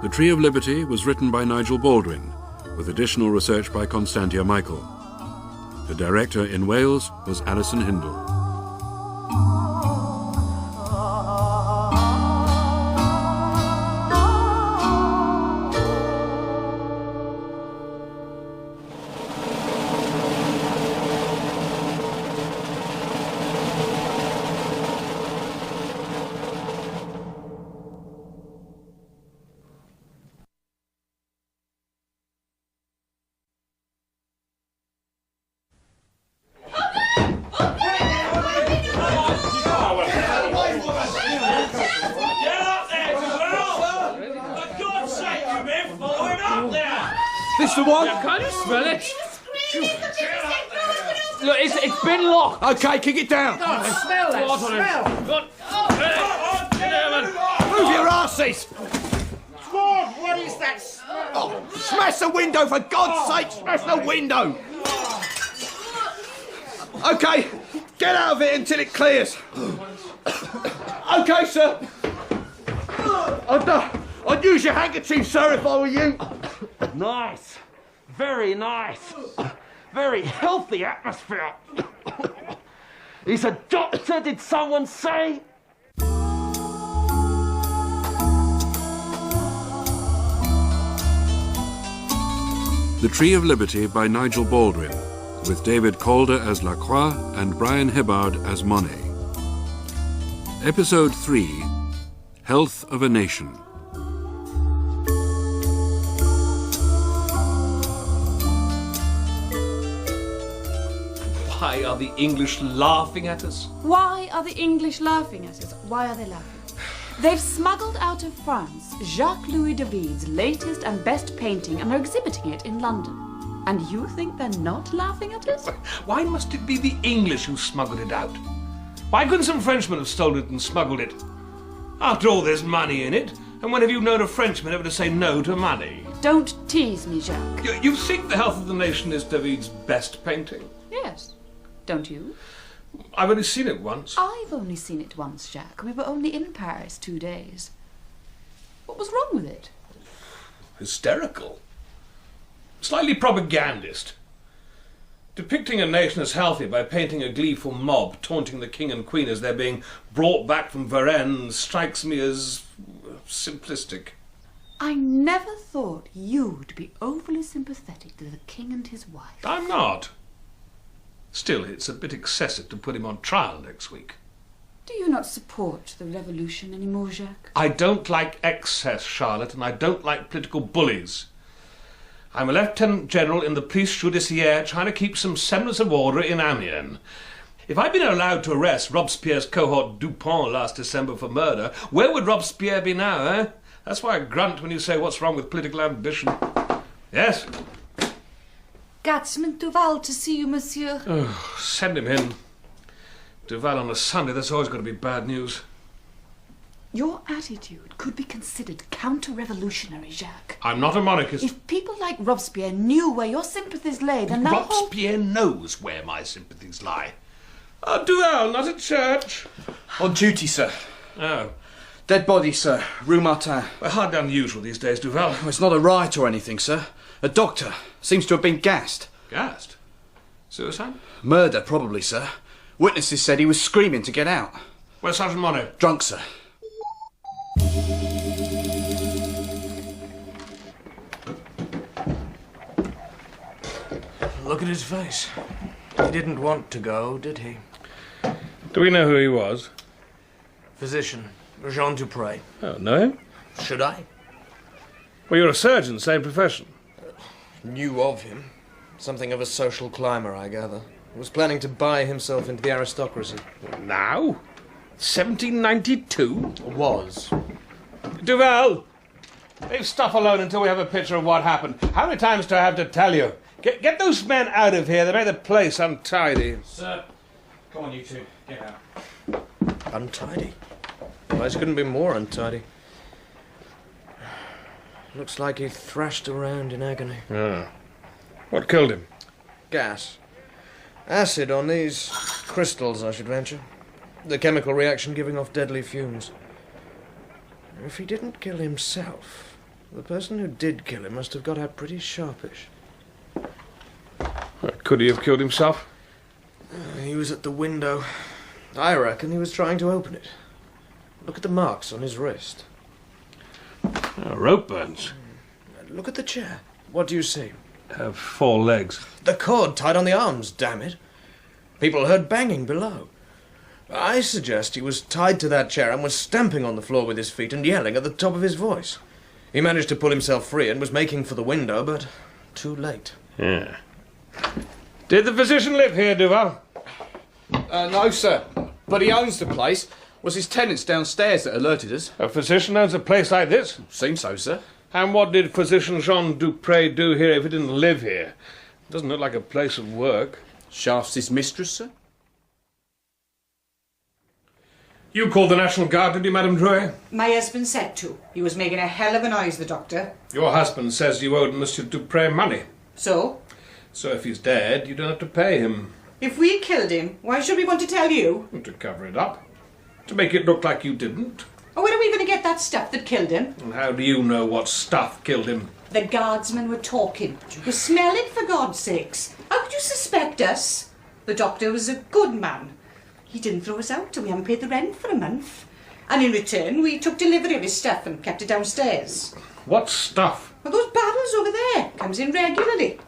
The Tree of Liberty was written by Nigel Baldwin, with additional research by Constantia Michael. The director in Wales was Alison Hindle. This the one? Can't you smell it? Look, it's been locked. Okay, kick it down. No, smell that. Smell. Move your asses. God, what is that? Oh, smash the window, for God's sake! Smash the window! Okay, get out of it until it clears. Okay, sir. I'd use your handkerchief, sir, if I were you. Nice. Very nice. Very healthy atmosphere. He's a doctor, did someone say? The Tree of Liberty by Nigel Baldwin, with David Calder as Lacroix and Brian Hibbard as Monet. Episode 3, Health of a Nation. Why are the English laughing at us? Why are the English laughing at us? Why are they laughing? They've smuggled out of France Jacques-Louis David's latest and best painting and are exhibiting it in London. And you think they're not laughing at us? Why must it be the English who smuggled it out? Why couldn't some Frenchmen have stolen it and smuggled it? After all, there's money in it. And when have you known a Frenchman ever to say no to money? Don't tease me, Jacques. You think The Health of the Nation is David's best painting? Yes. Don't you? I've only seen it once. I've only seen it once, Jacques. We were only in Paris 2 days. What was wrong with it? Hysterical. Slightly propagandist. Depicting a nation as healthy by painting a gleeful mob taunting the king and queen as they're being brought back from Varennes strikes me as simplistic. I never thought you'd be overly sympathetic to the king and his wife. I'm not. Still, it's a bit excessive to put him on trial next week. Do you not support the revolution anymore, Jacques? I don't like excess, Charlotte, and I don't like political bullies. I'm a Lieutenant General in the Police Judiciere trying to keep some semblance of order in Amiens. If I'd been allowed to arrest Robespierre's cohort Dupont last December for murder, where would Robespierre be now, eh? That's why I grunt when you say what's wrong with political ambition. Yes? Guardsman Duval to see you, monsieur. Oh, send him in. Duval on a Sunday, that's always going to be bad news. Your attitude could be considered counter-revolutionary, Jacques. I'm not a monarchist. If people like Robespierre knew where your sympathies lay, then that whole... Robespierre knows where my sympathies lie. Oh, Duval, not at church. On duty, sir. Oh. Dead body, sir. Rue Martin. Well, hardly unusual these days, Duval. Well, it's not a riot or anything, sir. A doctor seems to have been gassed. Gassed? Suicide? Murder, probably, sir. Witnesses said he was screaming to get out. Where's Sergeant Monet? Drunk, sir. Look at his face. He didn't want to go, did he? Do we know who he was? Physician, Jean Dupre. Oh, know him? Should I? Well, you're a surgeon, same profession. Knew of him. Something of a social climber, I gather. Was planning to buy himself into the aristocracy. Now? 1792? Was. Duval! Leave stuff alone until we have a picture of what happened. How many times do I have to tell you? Get those men out of here. They make the place untidy. Sir, come on, you two. Get out. Untidy? Place couldn't be more untidy. Looks like he thrashed around in agony. Ah. What killed him? Gas. Acid on these crystals, I should venture. The chemical reaction giving off deadly fumes. If he didn't kill himself, the person who did kill him must have got out pretty sharpish. Could he have killed himself? He was at the window. I reckon he was trying to open it. Look at the marks on his wrist. Oh, rope burns. Look at the chair. What do you see? 4 legs. The cord tied on the arms, damn it. People heard banging below. I suggest he was tied to that chair and was stamping on the floor with his feet and yelling at the top of his voice. He managed to pull himself free and was making for the window, but too late. Yeah. Did the physician live here, Duval? No, sir. But he owns the place. Was his tenants downstairs that alerted us. A physician owns a place like this? Seems so, sir. And what did physician Jean Dupre do here if he didn't live here? Doesn't look like a place of work. Shafts his mistress, sir? You called the National Guard, did you, Madame Drouet? My husband said to. He was making a hell of a noise, the doctor. Your husband says you owed Monsieur Dupre money. So? So if he's dead, you don't have to pay him. If we killed him, why should we want to tell you? To cover it up. To make it look like you didn't. Oh, where are we going to get that stuff that killed him? And how do you know what stuff killed him? The guardsmen were talking. You could smell it, for God's sakes. How could you suspect us? The doctor was a good man. He didn't throw us out till we hadn't paid the rent for a month. And in return, we took delivery of his stuff and kept it downstairs. What stuff? Well, those barrels over there. Comes in regularly.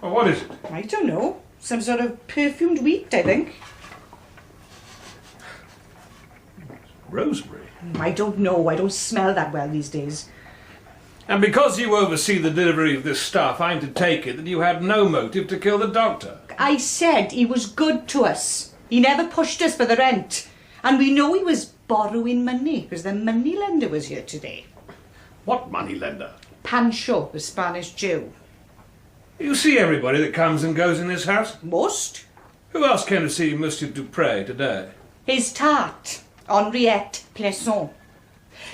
Well, what is it? I don't know. Some sort of perfumed wheat, I think. Rosemary? I don't know. I don't smell that well these days. And because you oversee the delivery of this stuff, I'm to take it that you had no motive to kill the doctor. I said he was good to us. He never pushed us for the rent. And we know he was borrowing money because the moneylender was here today. What moneylender? Pancho, the Spanish Jew. You see everybody that comes and goes in this house? Most. Who else came to see Monsieur Dupré today? His tart, Henriette Plesson.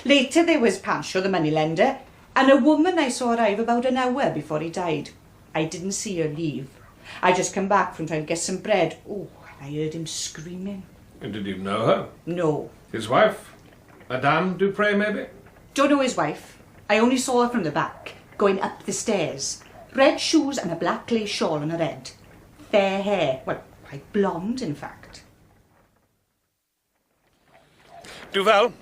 Later there was Pancho, the moneylender, and a woman I saw arrive about an hour before he died. I didn't see her leave. I just come back from trying to get some bread. Oh, and I heard him screaming. And did you know her? No. His wife? Madame Dupré, maybe? Don't know his wife. I only saw her from the back, going up the stairs. Red shoes and a black lace shawl on her head. Fair hair. Well, like blonde, in fact. Duval,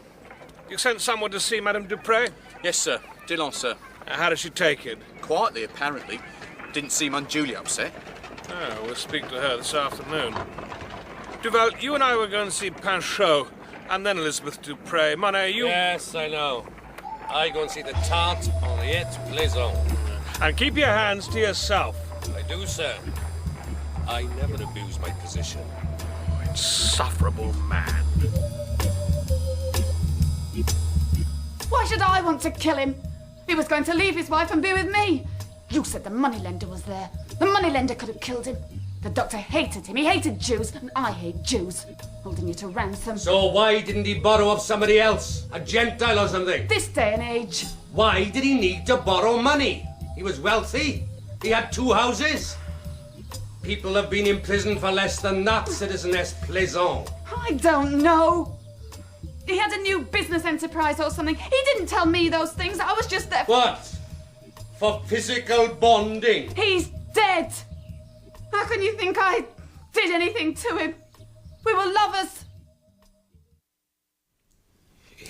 you sent someone to see Madame Dupré? Yes, sir. Dillon, sir. How does she take it? Quietly, apparently. Didn't seem unduly upset. Oh, we'll speak to her this afternoon. Duval, you and I were going to see Pancho, and then Elizabeth Dupré. Monet, you... Yes, I know. I go and see the tart Henriette Plesson. And keep your hands to yourself. I do, sir. I never abuse my position. Insufferable man. Why should I want to kill him? He was going to leave his wife and be with me. You said the moneylender was there. The moneylender could have killed him. The doctor hated him. He hated Jews, and I hate Jews. Holding you to ransom. So why didn't he borrow off somebody else? A Gentile or something? This day and age. Why did he need to borrow money? He was wealthy. He had 2 houses. People have been imprisoned for less than that, Citizeness Plesson. I don't know. He had a new business enterprise or something. He didn't tell me those things. I was just there. What? For physical bonding? He's dead. How can you think I did anything to him? We were lovers.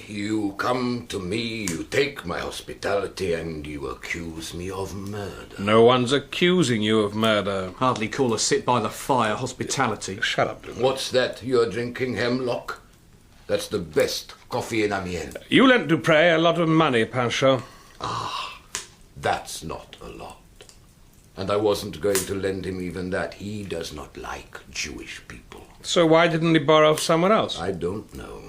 You come to me, you take my hospitality, and you accuse me of murder. No one's accusing you of murder. Hardly call a sit-by-the-fire hospitality. Shut up, Duval. What's that? You're drinking hemlock? That's the best coffee in Amiens. You lent Dupré a lot of money, Pancho. Ah, that's not a lot. And I wasn't going to lend him even that. He does not like Jewish people. So why didn't he borrow off someone else? I don't know.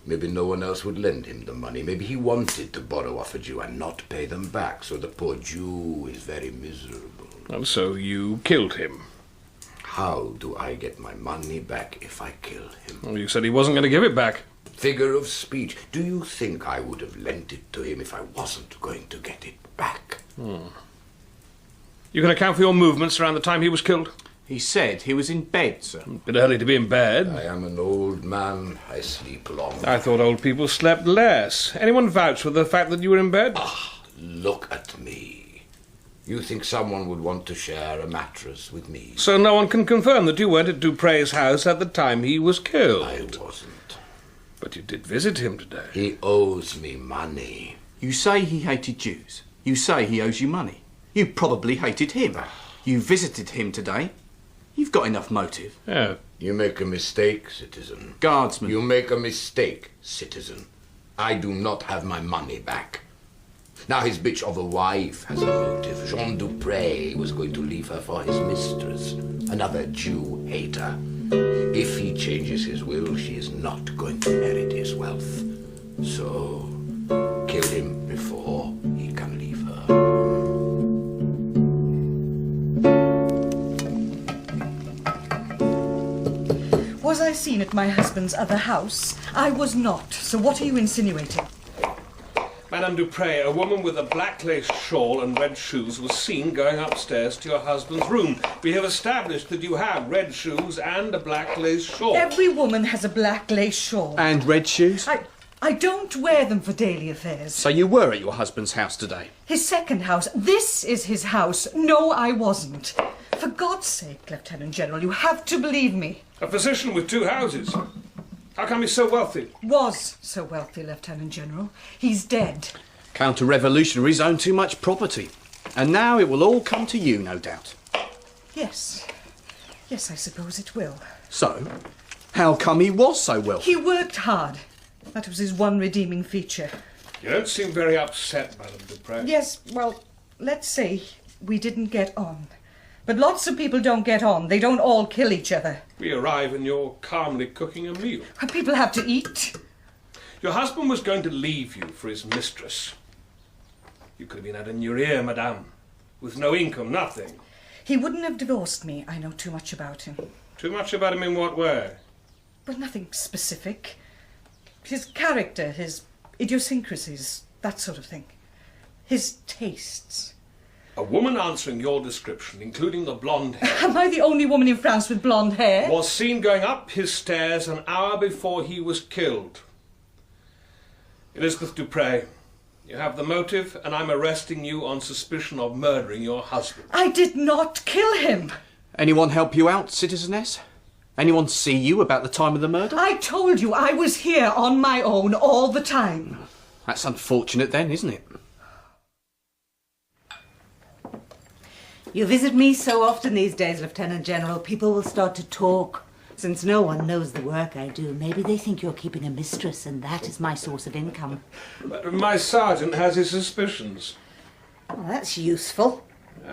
Maybe no one else would lend him the money. Maybe he wanted to borrow off a Jew and not pay them back, so the poor Jew is very miserable. And so you killed him. How do I get my money back if I kill him? Well, you said he wasn't going to give it back. Figure of speech. Do you think I would have lent it to him if I wasn't going to get it back? You can account for your movements around the time he was killed? He said he was in bed, sir. A bit early to be in bed. I am an old man. I sleep long. I thought old people slept less. Anyone vouch for the fact that you were in bed? Ah, look at me. You think someone would want to share a mattress with me? So no one can confirm that you weren't at Dupré's house at the time he was killed? I wasn't. But you did visit him today. He owes me money. You say he hated Jews. You say he owes you money. You probably hated him. You visited him today. You've got enough motive. Yeah. You make a mistake, citizen. Guardsman. You make a mistake, citizen. I do not have my money back. Now his bitch of a wife has a motive. Jean Dupré was going to leave her for his mistress, another Jew hater. If he changes his will, she is not going to inherit his wealth. So, kill him before he can leave her. Was I seen at my husband's other house? I was not. So what are you insinuating? Madame Dupré, a woman with a black lace shawl and red shoes was seen going upstairs to your husband's room. We have established that you have red shoes and a black lace shawl. Every woman has a black lace shawl. And red shoes? I don't wear them for daily affairs. So you were at your husband's house today? His second house. This is his house. No, I wasn't. For God's sake, Lieutenant General, you have to believe me. A physician with 2 houses. How come he's so wealthy? Was so wealthy, Lieutenant General. He's dead. Counter-revolutionaries own too much property. And now it will all come to you, no doubt. Yes. Yes, I suppose it will. So, how come he was so wealthy? He worked hard. That was his one redeeming feature. You don't seem very upset, Madame Dupré. Yes, well, let's say we didn't get on. But lots of people don't get on. They don't all kill each other. We arrive and you're calmly cooking a meal. People have to eat. Your husband was going to leave you for his mistress. You could have been out in your ear, madame, with no income, nothing. He wouldn't have divorced me. I know too much about him. Too much about him in what way? Well, nothing specific. His character, his idiosyncrasies, that sort of thing. His tastes. A woman answering your description, including the blonde hair, Am I the only woman in France with blonde hair? was seen going up his stairs an hour before he was killed. Elizabeth Dupre, you have the motive, and I'm arresting you on suspicion of murdering your husband. I did not kill him. Anyone help you out, citizeness? Anyone see you about the time of the murder? I told you I was here on my own all the time. That's unfortunate then, isn't it? You visit me so often these days, Lieutenant General, people will start to talk. Since no one knows the work I do, maybe they think you're keeping a mistress, and that is my source of income. But my sergeant has his suspicions. Well, that's useful.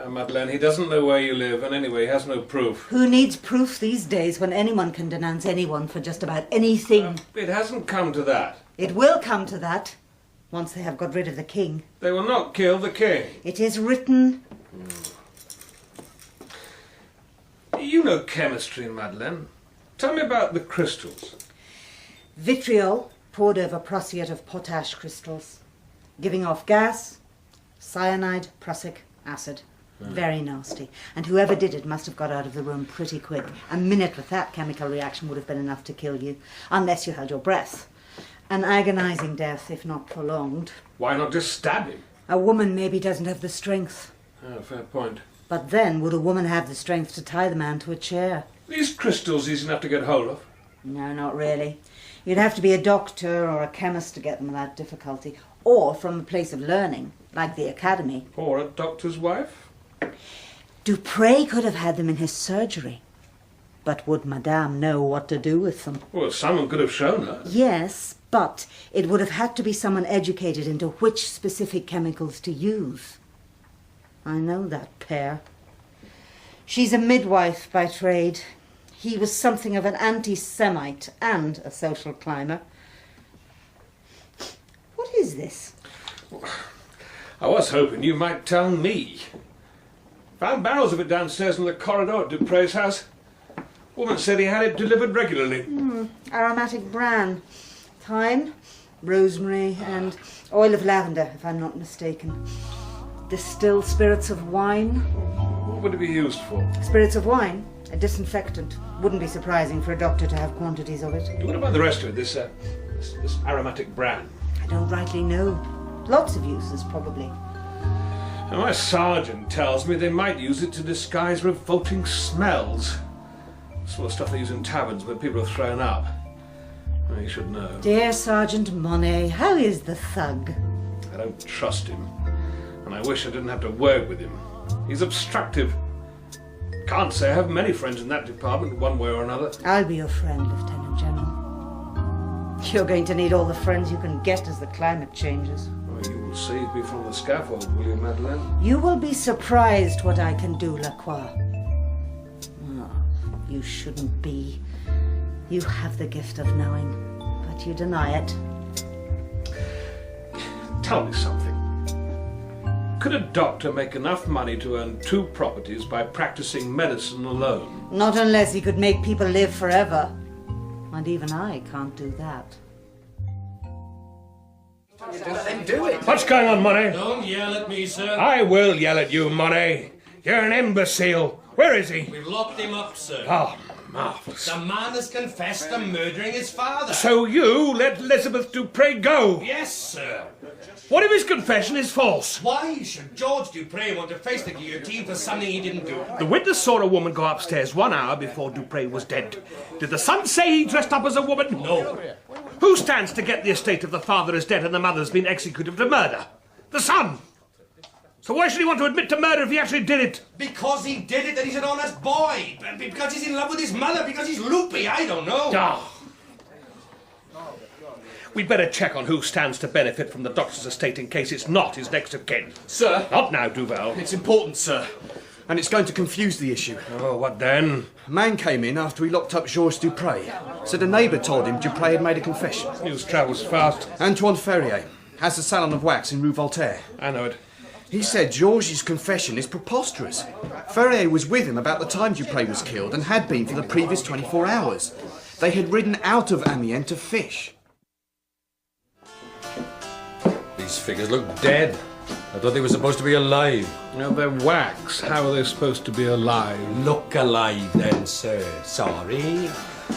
Madeleine, he doesn't know where you live, and anyway, he has no proof. Who needs proof these days when anyone can denounce anyone for just about anything? It hasn't come to that. It will come to that, once they have got rid of the king. They will not kill the king. It is written. You know chemistry, Madeleine. Tell me about the crystals. Vitriol poured over prussiate of potash crystals, giving off gas, cyanide, prussic acid. Very nasty. And whoever did it must have got out of the room pretty quick. A minute with that chemical reaction would have been enough to kill you, unless you held your breath. An agonizing death, if not prolonged. Why not just stab him? A woman maybe doesn't have the strength. Oh, fair point. But then, would a woman have the strength to tie the man to a chair? These crystals easy enough to get hold of? No, not really. You'd have to be a doctor or a chemist to get them without difficulty. Or from a place of learning, like the academy. Or a doctor's wife? Dupre could have had them in his surgery. But would Madame know what to do with them? Well, someone could have shown her. Yes, but it would have had to be someone educated into which specific chemicals to use. I know that pair. She's a midwife by trade. He was something of an anti-Semite and a social climber. What is this? I was hoping you might tell me. Found barrels of it downstairs in the corridor at Dupre's house. Woman said he had it delivered regularly. Aromatic bran. Thyme, rosemary, and oil of lavender, if I'm not mistaken. Distilled spirits of wine. What would it be used for? Spirits of wine? A disinfectant. Wouldn't be surprising for a doctor to have quantities of it. What about the rest of it, this aromatic bran? I don't rightly know. Lots of uses, probably. And my sergeant tells me they might use it to disguise revolting smells. The sort of stuff they use in taverns when people are thrown up. Well, you should know. Dear Sergeant Monet, how is the thug? I don't trust him. And I wish I didn't have to work with him. He's obstructive. Can't say I have many friends in that department, one way or another. I'll be your friend, Lieutenant General. You're going to need all the friends you can get as the climate changes. Well, you will save me from the scaffold, will you, Madeleine? You will be surprised what I can do, Lacroix. Oh, you shouldn't be. You have the gift of knowing, but you deny it. Tell me something. Could a doctor make enough money to earn 2 properties by practicing medicine alone? Not unless he could make people live forever. And even I can't do that. What's going on, Monet? Don't yell at me, sir. I will yell at you, Monet. You're an imbecile. Where is he? We've locked him up, sir. Oh, marvellous. The man has confessed to murdering his father. So you let Elizabeth Dupre go? Yes, sir. What if his confession is false? Why should George Dupre want to face the guillotine for something he didn't do? The witness saw a woman go upstairs 1 hour before Dupre was dead. Did the son say he dressed up as a woman? No. Who stands to get the estate if the father is dead and the mother's been executed for murder? The son! So why should he want to admit to murder if he actually did it? Because he did it and he's an honest boy. Because he's in love with his mother. Because he's loopy. I don't know. Oh. We'd better check on who stands to benefit from the doctor's estate in case it's not his next of kin. Sir? Not now, Duval. It's important, sir. And it's going to confuse the issue. Oh, what then? A man came in after we locked up Georges Dupre. Said a neighbour told him Dupre had made a confession. News travels fast. Antoine Ferrier has a salon of wax in Rue Voltaire. I know it. He said Georges' confession is preposterous. Ferrier was with him about the time Dupré was killed and had been for the previous 24 hours. They had ridden out of Amiens to fish. These figures look dead. I thought they were supposed to be alive. No, they're wax. How are they supposed to be alive? Look alive then, sir. Sorry.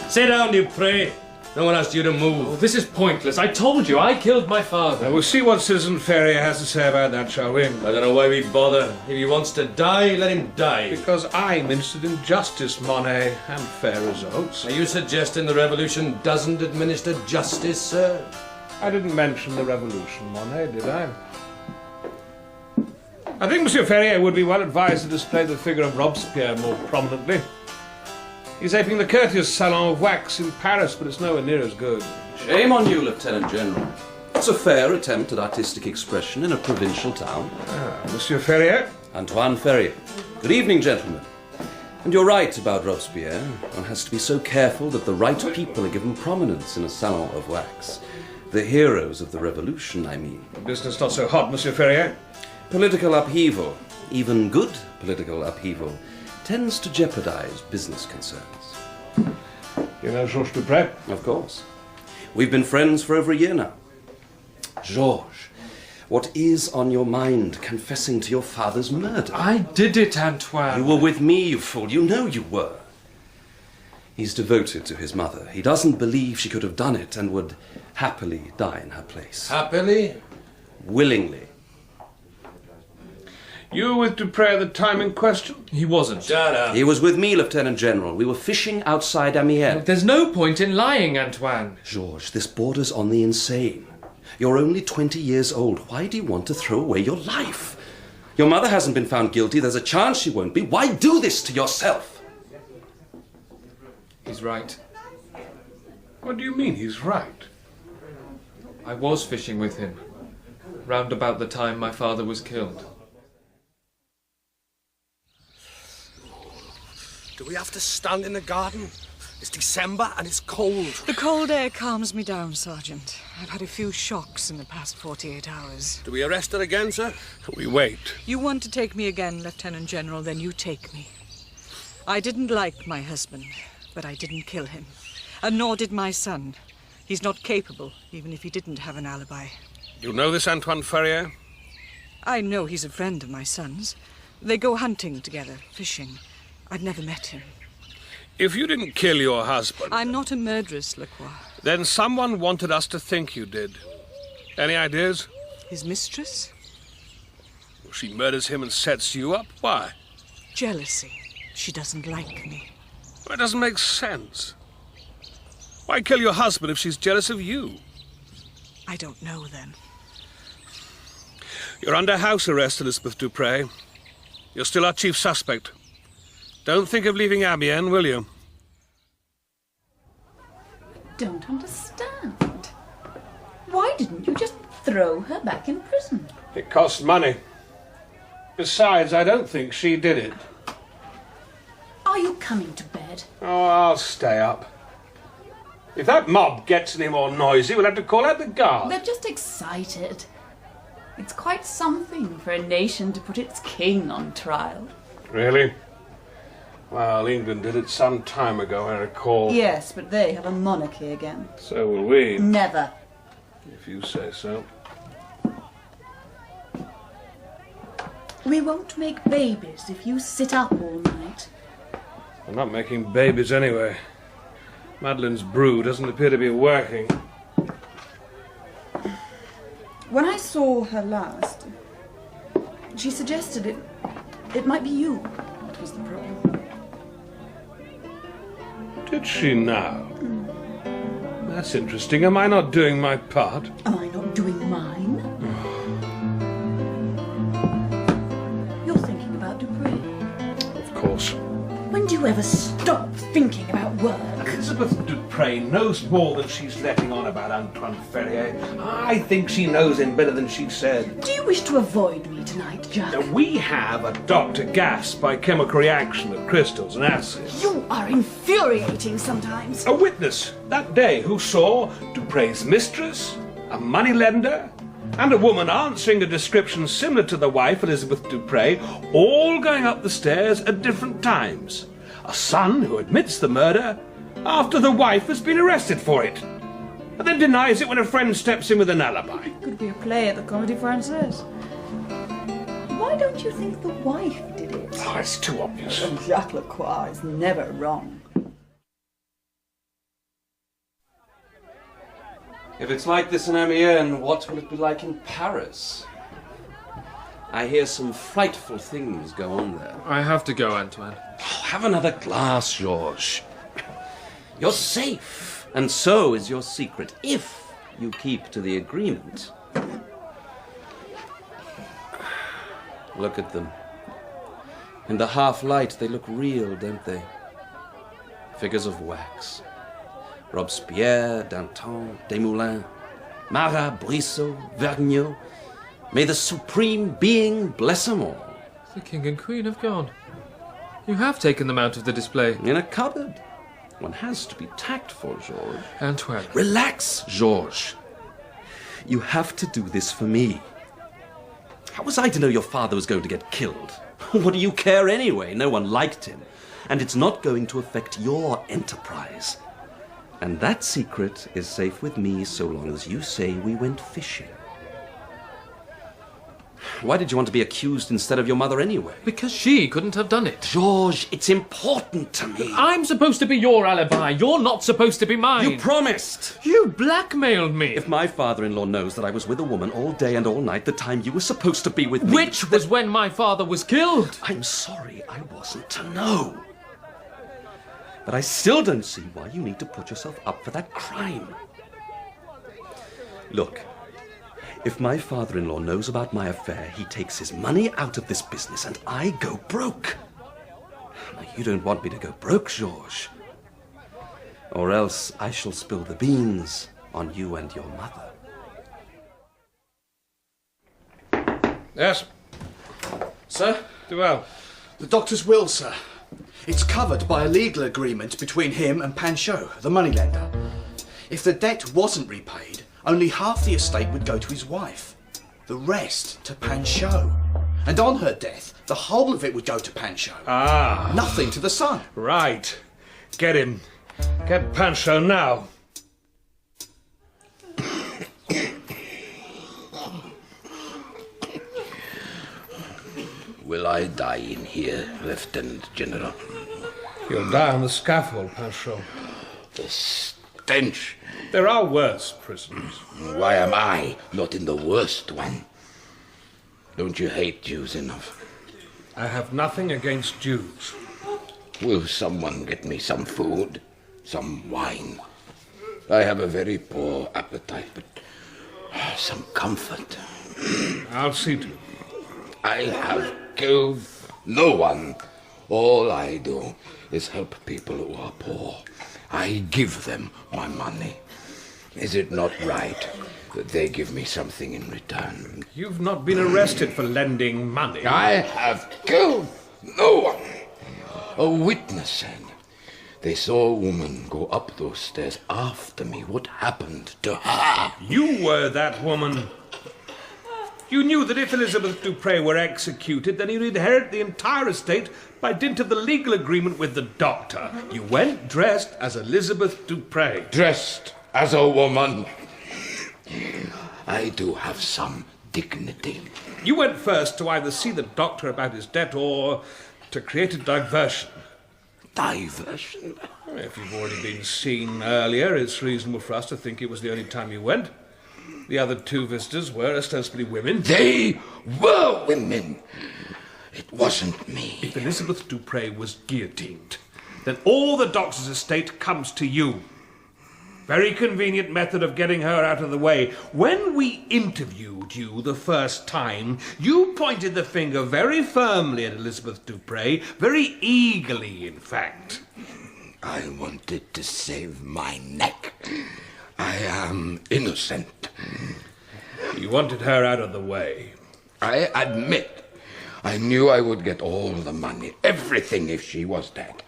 Sit down, Dupré. No one asked you to move. Oh, this is pointless. I told you, I killed my father. Now, we'll see what Citizen Ferrier has to say about that, shall we? I don't know why we bother. If he wants to die, let him die. Because I'm interested in justice, Monet, and fair results. Are you suggesting the revolution doesn't administer justice, sir? I didn't mention the revolution, Monet, did I? I think Monsieur Ferrier would be well advised to display the figure of Robespierre more prominently. He's aping the courteous salon of wax in Paris, but it's nowhere near as good. Shame on you, Lieutenant General. It's a fair attempt at artistic expression in a provincial town. Ah, Monsieur Ferrier? Antoine Ferrier. Good evening, gentlemen. And you're right about Robespierre. One has to be so careful that the right people are given prominence in a salon of wax. The heroes of the revolution, I mean. The business not so hot, Monsieur Ferrier. Political upheaval, even good political upheaval, tends to jeopardize business concerns. You know Georges Dupré? Of course. We've been friends for over a year now. Georges, what is on your mind confessing to your father's murder? I did it, Antoine. You were with me, you fool. You know you were. He's devoted to his mother. He doesn't believe she could have done it and would happily die in her place. Happily? Willingly. You were with Dupré at the time in question? He wasn't. Shut up. He was with me, Lieutenant General. We were fishing outside Amiens. There's no point in lying, Antoine. Georges, this borders on the insane. You're only 20 years old. Why do you want to throw away your life? Your mother hasn't been found guilty. There's a chance she won't be. Why do this to yourself? He's right. What do you mean he's right? I was fishing with him, round about the time my father was killed. Do we have to stand in the garden? It's December and it's cold. The cold air calms me down, Sergeant. I've had a few shocks in the past 48 hours. Do we arrest her again, sir? We wait. You want to take me again, Lieutenant General, then you take me. I didn't like my husband, but I didn't kill him. And nor did my son. He's not capable, even if he didn't have an alibi. You know this Antoine Ferrier? I know he's a friend of my son's. They go hunting together, fishing. I'd never met him. If you didn't kill your husband... I'm not a murderess, Lacroix. Then someone wanted us to think you did. Any ideas? His mistress? She murders him and sets you up? Why? Jealousy. She doesn't like me. Well, it doesn't make sense. Why kill your husband if she's jealous of you? I don't know, then. You're under house arrest, Elizabeth Dupré. You're still our chief suspect. Don't think of leaving Amiens, will you? Don't understand. Why didn't you just throw her back in prison? It costs money. Besides, I don't think she did it. Are you coming to bed? Oh, I'll stay up. If that mob gets any more noisy, we'll have to call out the guard. They're just excited. It's quite something for a nation to put its king on trial. Really? Well, England did it some time ago, I recall. Yes, but they have a monarchy again. So will we. Never. If you say so. We won't make babies if you sit up all night. I'm not making babies anyway. Madeleine's brew doesn't appear to be working. When I saw her last, she suggested it might be you that was the problem. Did she now? That's interesting. Am I not doing my part? Am I not doing mine? You're thinking about Dupré. Of course. When do you ever stop thinking about work? Elizabeth Dupré knows more than she's letting on about Antoine Ferrier. I think she knows him better than she said. Do you wish to avoid me tonight, Jacques? Now, we have a Dr. Gas by chemical reaction of crystals and acids. You are infuriating sometimes. A witness that day who saw Dupré's mistress, a moneylender, and a woman answering a description similar to the wife, Elizabeth Dupre, all going up the stairs at different times. A son who admits the murder after the wife has been arrested for it, and then denies it when a friend steps in with an alibi. Could be a play at the Comédie Française. Why don't you think the wife did it? Oh, it's too obvious. Jacques LaCroix is never wrong. If it's like this in Amiens, what will it be like in Paris? I hear some frightful things go on there. I have to go, Antoine. Oh, have another glass, Georges. You're safe, and so is your secret, if you keep to the agreement. Look at them. In the half-light, they look real, don't they? Figures of wax. Robespierre, Danton, Desmoulins, Marat, Brissot, Vergniaud. May the Supreme Being bless them all. The King and Queen have gone. You have taken them out of the display. In a cupboard. One has to be tactful, Georges. Antoine. Relax, Georges. You have to do this for me. How was I to know your father was going to get killed? What do you care anyway? No one liked him. And it's not going to affect your enterprise. And that secret is safe with me so long as you say we went fishing. Why did you want to be accused instead of your mother anyway? Because she couldn't have done it. Georges, it's important to me. I'm supposed to be your alibi. You're not supposed to be mine. You promised. You blackmailed me. If my father-in-law knows that I was with a woman all day and all night the time you were supposed to be with me... Which was when my father was killed. I'm sorry I wasn't to know. But I still don't see why you need to put yourself up for that crime. Look, if my father-in-law knows about my affair, he takes his money out of this business and I go broke. Now, you don't want me to go broke, Georges. Or else I shall spill the beans on you and your mother. Yes? Sir? Duval. The doctor's will, sir. It's covered by a legal agreement between him and Panchaud, the moneylender. If the debt wasn't repaid, only half the estate would go to his wife. The rest to Panchaud. And on her death, the whole of it would go to Panchaud. Ah. Nothing to the son. Right. Get him. Get Panchaud now. Will I die in here, Lieutenant General? You'll die on the scaffold, Panchaud. The stench. There are worse prisons. Why am I not in the worst one? Don't you hate Jews enough? I have nothing against Jews. Will someone get me some food? Some wine? I have a very poor appetite, but some comfort. I'll see to it. I have killed no one. All I do is help people who are poor. I give them my money. Is it not right that they give me something in return? You've not been arrested for lending money. I have killed no one. A witness said they saw a woman go up those stairs after me. What happened to her? You were that woman. You knew that if Elizabeth Dupre were executed, then you'd inherit the entire estate by dint of the legal agreement with the doctor. You went dressed as Elizabeth Dupre. Dressed as a woman. I do have some dignity. You went first to either see the doctor about his debt or to create a diversion. Diversion? If you've already been seen earlier, it's reasonable for us to think it was the only time you went. The other two visitors were ostensibly women. They were women. It wasn't me. If Elizabeth Dupre was guillotined, then all the doctor's estate comes to you. Very convenient method of getting her out of the way. When we interviewed you the first time, you pointed the finger very firmly at Elizabeth Dupre, very eagerly, in fact. I wanted to save my neck. I am innocent. You wanted her out of the way. I admit, I knew I would get all the money, everything if she was dead.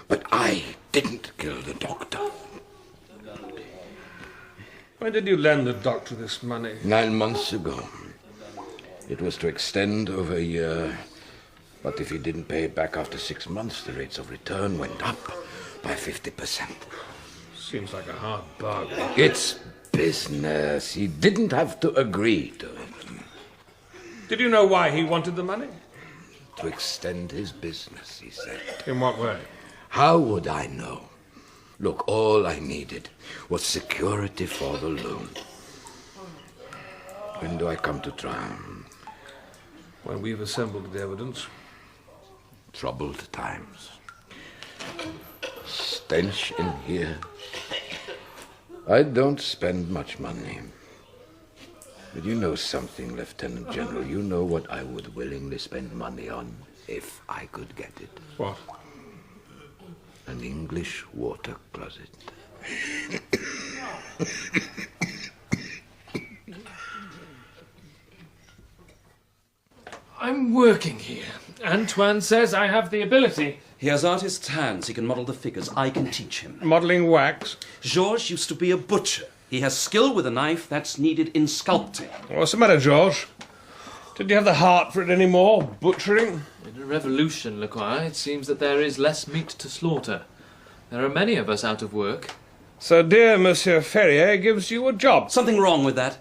But I didn't kill the doctor. When did you lend the doctor this money? 9 months ago. It was to extend over a year. But if he didn't pay it back after 6 months, the rates of return went up by 50%. Seems like a hard bargain. It's business. He didn't have to agree to it. Did you know why he wanted the money? To extend his business, he said. In what way? How would I know? Look, all I needed was security for the loan. When do I come to trial? When we've assembled the evidence. Troubled times. Stench in here. I don't spend much money. But you know something, Lieutenant General. You know what I would willingly spend money on if I could get it. What? An English water closet. I'm working here. Antoine says I have the ability. He has artist's hands. He can model the figures. I can teach him. Modelling wax? Georges used to be a butcher. He has skill with a knife that's needed in sculpting. What's the matter, Georges? Did you have the heart for it anymore? Butchering? In a revolution, Lacroix, it seems that there is less meat to slaughter. There are many of us out of work. So dear Monsieur Ferrier gives you a job. Something wrong with that?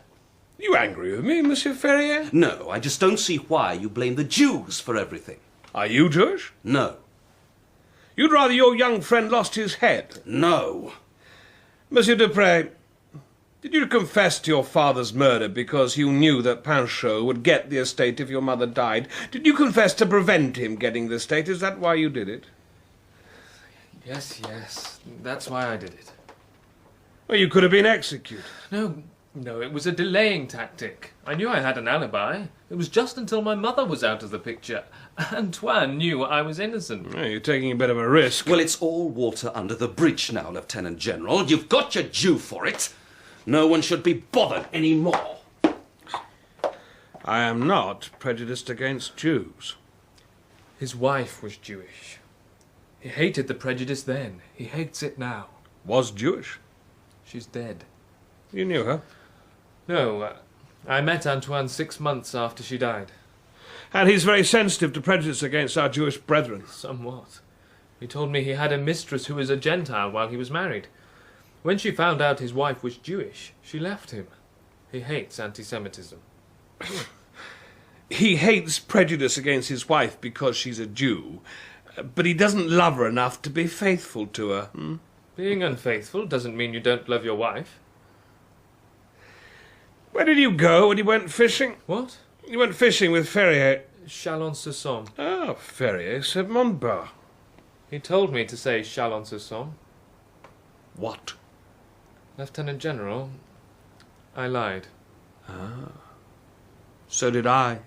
You angry with me, Monsieur Ferrier? No, I just don't see why you blame the Jews for everything. Are you Jewish? No. You'd rather your young friend lost his head? No. Monsieur Dupré, did you confess to your father's murder because you knew that Panchaud would get the estate if your mother died? Did you confess to prevent him getting the estate? Is that why you did it? Yes, yes. That's why I did it. Well, you could have been executed. No, it was a delaying tactic. I knew I had an alibi. It was just until my mother was out of the picture. Antoine knew I was innocent. Well, you're taking a bit of a risk. Well, it's all water under the bridge now, Lieutenant General. You've got your due for it. No one should be bothered anymore. I am not prejudiced against Jews. His wife was Jewish. He hated the prejudice then. He hates it now. Was Jewish? She's dead. You knew her? No, I met Antoine 6 months after she died. And he's very sensitive to prejudice against our Jewish brethren. Somewhat. He told me he had a mistress who was a Gentile while he was married. When she found out his wife was Jewish, she left him. He hates anti-Semitism. He hates prejudice against his wife because she's a Jew, but he doesn't love her enough to be faithful to her. Being unfaithful doesn't mean you don't love your wife. Where did you go when you went fishing? What? You went fishing with Ferrier. Chalon-sur-Somme. Ah, Ferrier said Montbard. He told me to say Chalon-sur-Somme. What? Lieutenant General, I lied. Ah. So did I.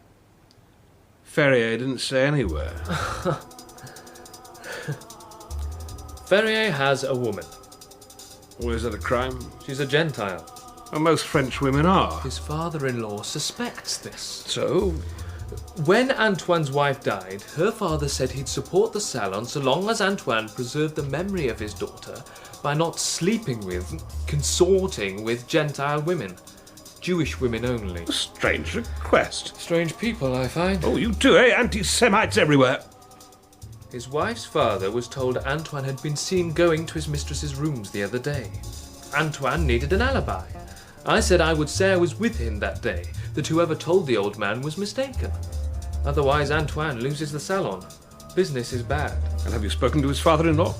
Ferrier didn't say anywhere. Ferrier has a woman. Well, is that a crime? She's a Gentile. Well, most French women are. His father-in-law suspects this. So? When Antoine's wife died, her father said he'd support the salon so long as Antoine preserved the memory of his daughter by not sleeping with, consorting with Gentile women. Jewish women only. A strange request. Strange people, I find. Oh, you too, eh? Anti-Semites everywhere. His wife's father was told Antoine had been seen going to his mistress's rooms the other day. Antoine needed an alibi. I said I would say I was with him that day, that whoever told the old man was mistaken. Otherwise Antoine loses the salon. Business is bad. And have you spoken to his father-in-law?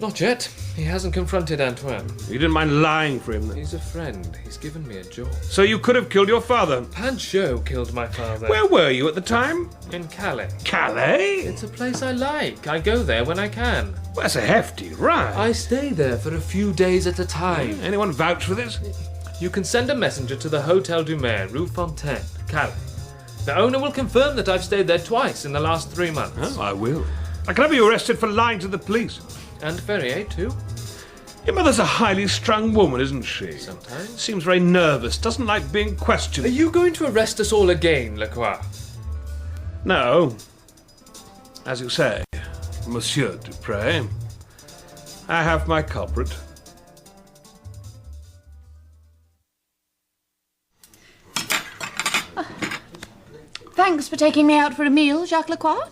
Not yet. He hasn't confronted Antoine. You didn't mind lying for him then? He's a friend. He's given me a job. So you could have killed your father? Panchaud killed my father. Where were you at the time? In Calais. Calais? It's a place I like. I go there when I can. Well, that's a hefty ride. I stay there for a few days at a time. Anyone vouch for this? You can send a messenger to the Hotel du Maire, Rue Fontaine, Calais. The owner will confirm that I've stayed there twice in the last 3 months. Oh, I will. I can have you arrested for lying to the police. And Ferrier, too. Your mother's a highly strung woman, isn't she? Sometimes. Seems very nervous, doesn't like being questioned. Are you going to arrest us all again, Lacroix? No. As you say, Monsieur Dupré, I have my culprit. Thanks for taking me out for a meal, Jacques LaCroix.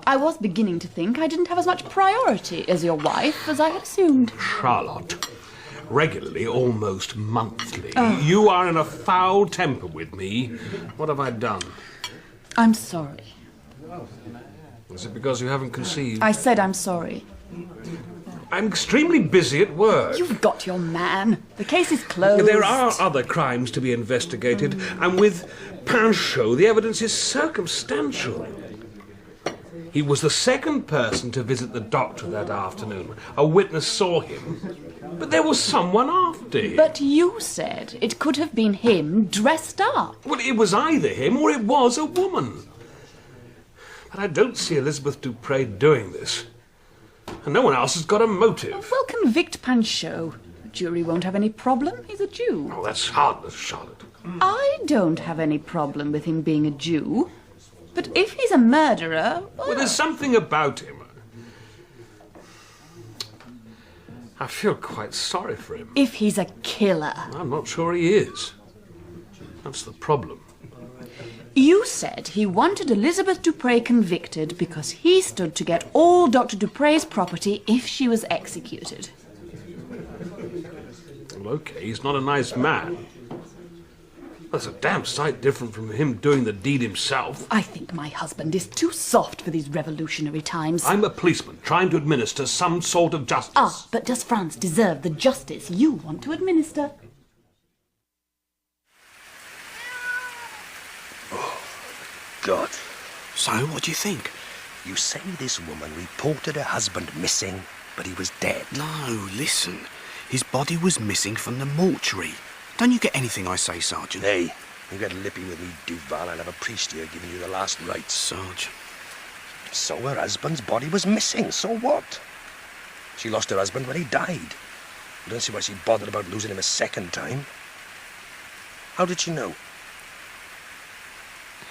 I was beginning to think I didn't have as much priority as your wife as I had assumed. Charlotte, regularly, almost monthly, Oh. you are in a foul temper with me. What have I done? I'm sorry. Is it because you haven't conceived? I said I'm sorry. I'm extremely busy at work. You've got your man. The case is closed. There are other crimes to be investigated, and with Panchaud, the evidence is circumstantial. He was the second person to visit the doctor that afternoon. A witness saw him, but there was someone after him. But you said it could have been him dressed up. Well, it was either him or it was a woman. But I don't see Elizabeth Dupre doing this. And no one else has got a motive. Well, convict Panchaud. The jury won't have any problem. He's a Jew. Oh, that's heartless, Charlotte. I don't have any problem with him being a Jew. But if he's a murderer... Well, there's something about him. I feel quite sorry for him. If he's a killer. I'm not sure he is. That's the problem. You said he wanted Elizabeth Dupre convicted because he stood to get all Dr. Dupre's property if she was executed. Well, okay, he's not a nice man. That's a damn sight different from him doing the deed himself. I think my husband is too soft for these revolutionary times. I'm a policeman trying to administer some sort of justice. Ah, but does France deserve the justice you want to administer? God. So, what do you think? You say this woman reported her husband missing, but he was dead. No, listen. His body was missing from the mortuary. Don't you get anything I say, Sergeant? Hey, you get lippy with me, Duval. I'll have a priest here giving you the last rites. Sarge. So her husband's body was missing, so what? She lost her husband when he died. I don't see why she bothered about losing him a second time. How did she know?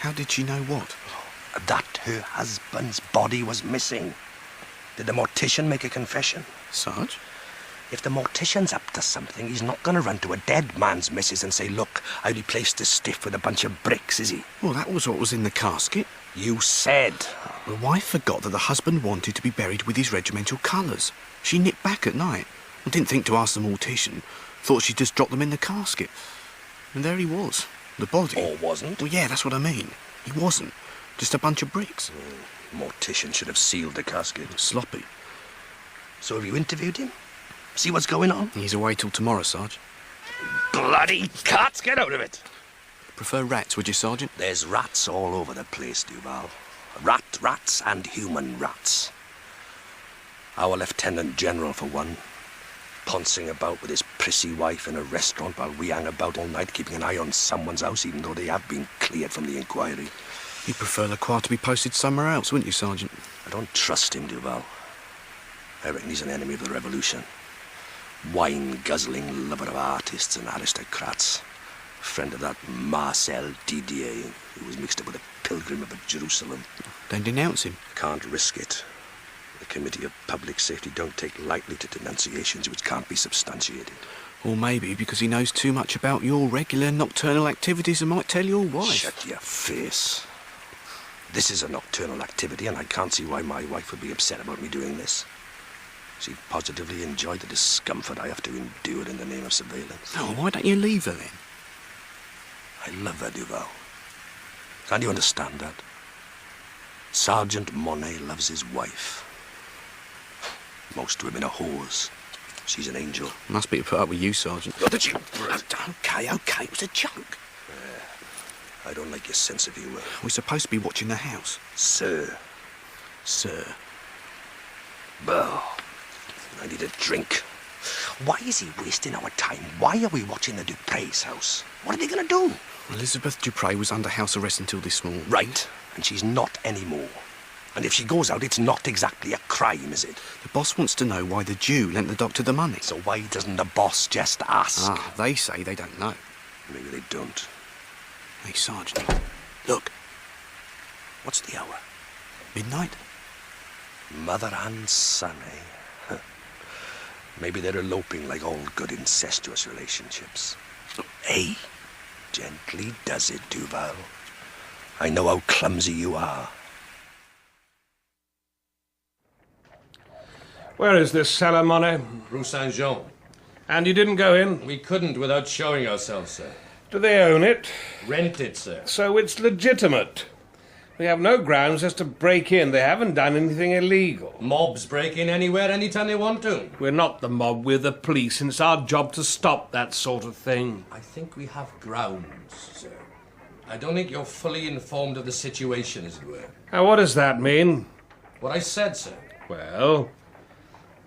How did she know what? That her husband's body was missing. Did the mortician make a confession? Sarge? If the mortician's up to something, he's not going to run to a dead man's missus and say, look, I replaced the stiff with a bunch of bricks, is he? Well, that was what was in the casket. You said. The wife forgot that the husband wanted to be buried with his regimental colours. She nipped back at night and didn't think to ask the mortician. Thought she'd just drop them in the casket. And there he was, the body. Or wasn't? Well, yeah, that's what I mean. He wasn't. Just a bunch of bricks. Mortician should have sealed the casket. Sloppy. So have you interviewed him? See what's going on? He's away till tomorrow, Sarge. Bloody cats, get out of it! Prefer rats, would you, Sergeant? There's rats all over the place, Duval. Rats and human rats. Our Lieutenant General, for one, pouncing about with his prissy wife in a restaurant while we hang about all night keeping an eye on someone's house, even though they have been cleared from the inquiry. You'd prefer Lacroix to be posted somewhere else, wouldn't you, Sergeant? I don't trust him, Duval. I reckon he's an enemy of the revolution. Wine-guzzling lover of artists and aristocrats. Friend of that Marcel Didier, who was mixed up with a pilgrim of Jerusalem. Then denounce him. Can't risk it. The Committee of Public Safety don't take lightly to denunciations which can't be substantiated. Or maybe because he knows too much about your regular nocturnal activities and might tell your wife. Shut your face. This is a nocturnal activity, and I can't see why my wife would be upset about me doing this. She positively enjoyed the discomfort I have to endure in the name of surveillance. Oh, why don't you leave her then? I love her, Duval. Can't you understand that? Sergeant Monet loves his wife. Most women are whores. She's an angel. Must be to put up with you, Sergeant. Oh, did you? Okay, it was a joke. I don't like your sense of humour. We're supposed to be watching the house. Sir. Sir. Well, I need a drink. Why is he wasting our time? Why are we watching the Dupre's house? What are they going to do? Elizabeth Dupre was under house arrest until this morning. Right, and she's not anymore. And if she goes out, it's not exactly a crime, is it? The boss wants to know why the Jew lent the doctor the money. So why doesn't the boss just ask? Ah, they say they don't know. Maybe they don't. Hey, Sergeant, look. What's the hour? Midnight? Mother and son, eh? Maybe they're eloping like all good incestuous relationships. Hey, gently does it, Duval. I know how clumsy you are. Where is this cellar, Monet? Rue Saint-Jean. And you didn't go in? We couldn't without showing ourselves, sir. Do they own it? Rent it, sir. So it's legitimate. We have no grounds just to break in. They haven't done anything illegal. Mobs break in anywhere, anytime they want to. We're not the mob, we're the police, and it's our job to stop that sort of thing. I think we have grounds, sir. I don't think you're fully informed of the situation, as it were. Now, what does that mean? What I said, sir. Well?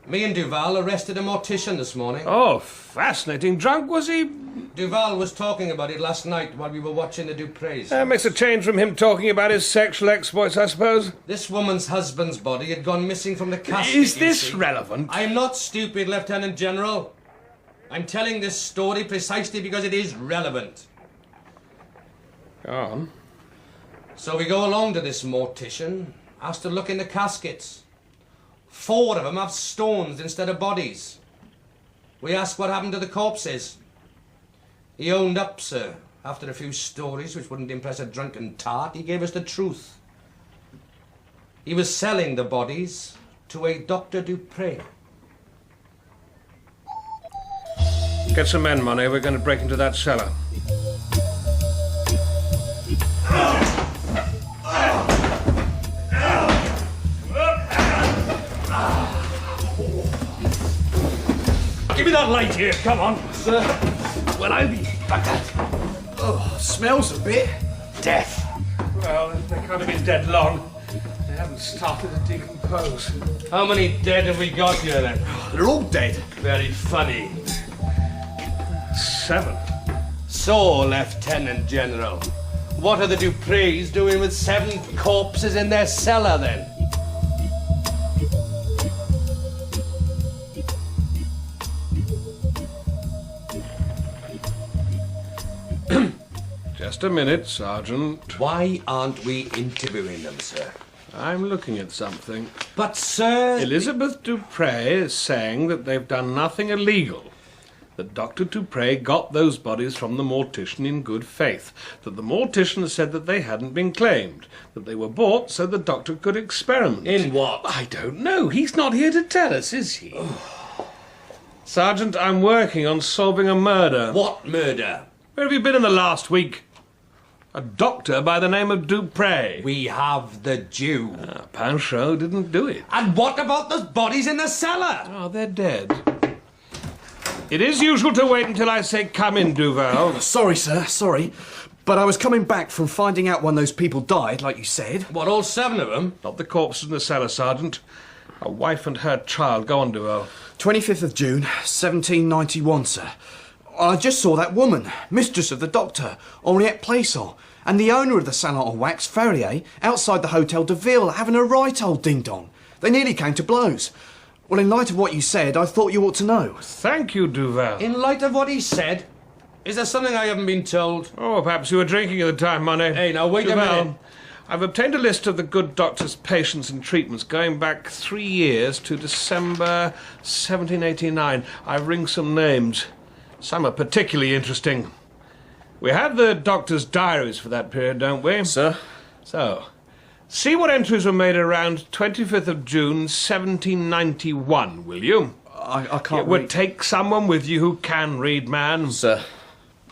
Me and Duval arrested a mortician this morning. Oh, fascinating. Drunk, was he? Duval was talking about it last night while we were watching the Dupreys. That makes a change from him talking about his sexual exploits, I suppose. This woman's husband's body had gone missing from the casket. Is this relevant? I'm not stupid, Lieutenant General. I'm telling this story precisely because it is relevant. Go on. So we go along to this mortician, asked to look in the caskets. 4 of them have stones instead of bodies. We asked what happened to the corpses. He owned up, sir. After a few stories which wouldn't impress a drunken tart, he gave us the truth. He was selling the bodies to a Dr. Duprey. Get some men, Monet. We're going to break into that cellar. Give me that light here, come on. Sir? Well, I'll be back at. Oh, smells a bit. Death. Well, they can't have been dead long. They haven't started to decompose. How many dead have we got here, then? They're all dead. Very funny. 7. So, Lieutenant General, what are the Dupreys doing with 7 corpses in their cellar, then? Just a minute, Sergeant. Why aren't we interviewing them, sir? I'm looking at something. But, sir... Elizabeth Duprey is saying that they've done nothing illegal. That Dr. Duprey got those bodies from the mortician in good faith. That the mortician said that they hadn't been claimed. That they were bought so the doctor could experiment. In what? I don't know. He's not here to tell us, is he? Sergeant, I'm working on solving a murder. What murder? Where have you been in the last week? A doctor by the name of Duprey. We have the Jew. Panchaud didn't do it. And what about those bodies in the cellar? Oh, they're dead. It is usual to wait until I say come in, Duval. Sorry, sir, sorry. But I was coming back from finding out when those people died, like you said. What, all 7 of them? Not the corpses in the cellar, Sergeant. A wife and her child. Go on, Duval. 25th of June, 1791, sir. I just saw that woman, mistress of the doctor, Henriette Plaisant, and the owner of the Salon of Wax, Ferrier, outside the Hotel Duval, having a right old ding-dong. They nearly came to blows. Well, in light of what you said, I thought you ought to know. Thank you, Duval. In light of what he said? Is there something I haven't been told? Oh, perhaps you were drinking at the time, Monet. Hey, now wait Duval, a minute. I've obtained a list of the good doctor's patients and treatments going back 3 years to December 1789. I've ring some names. Some are particularly interesting. We have the doctor's diaries for that period, don't we? Sir? So, see what entries were made around 25th of June, 1791, will you? I can't It would read. take someone with you who can read, man. Sir.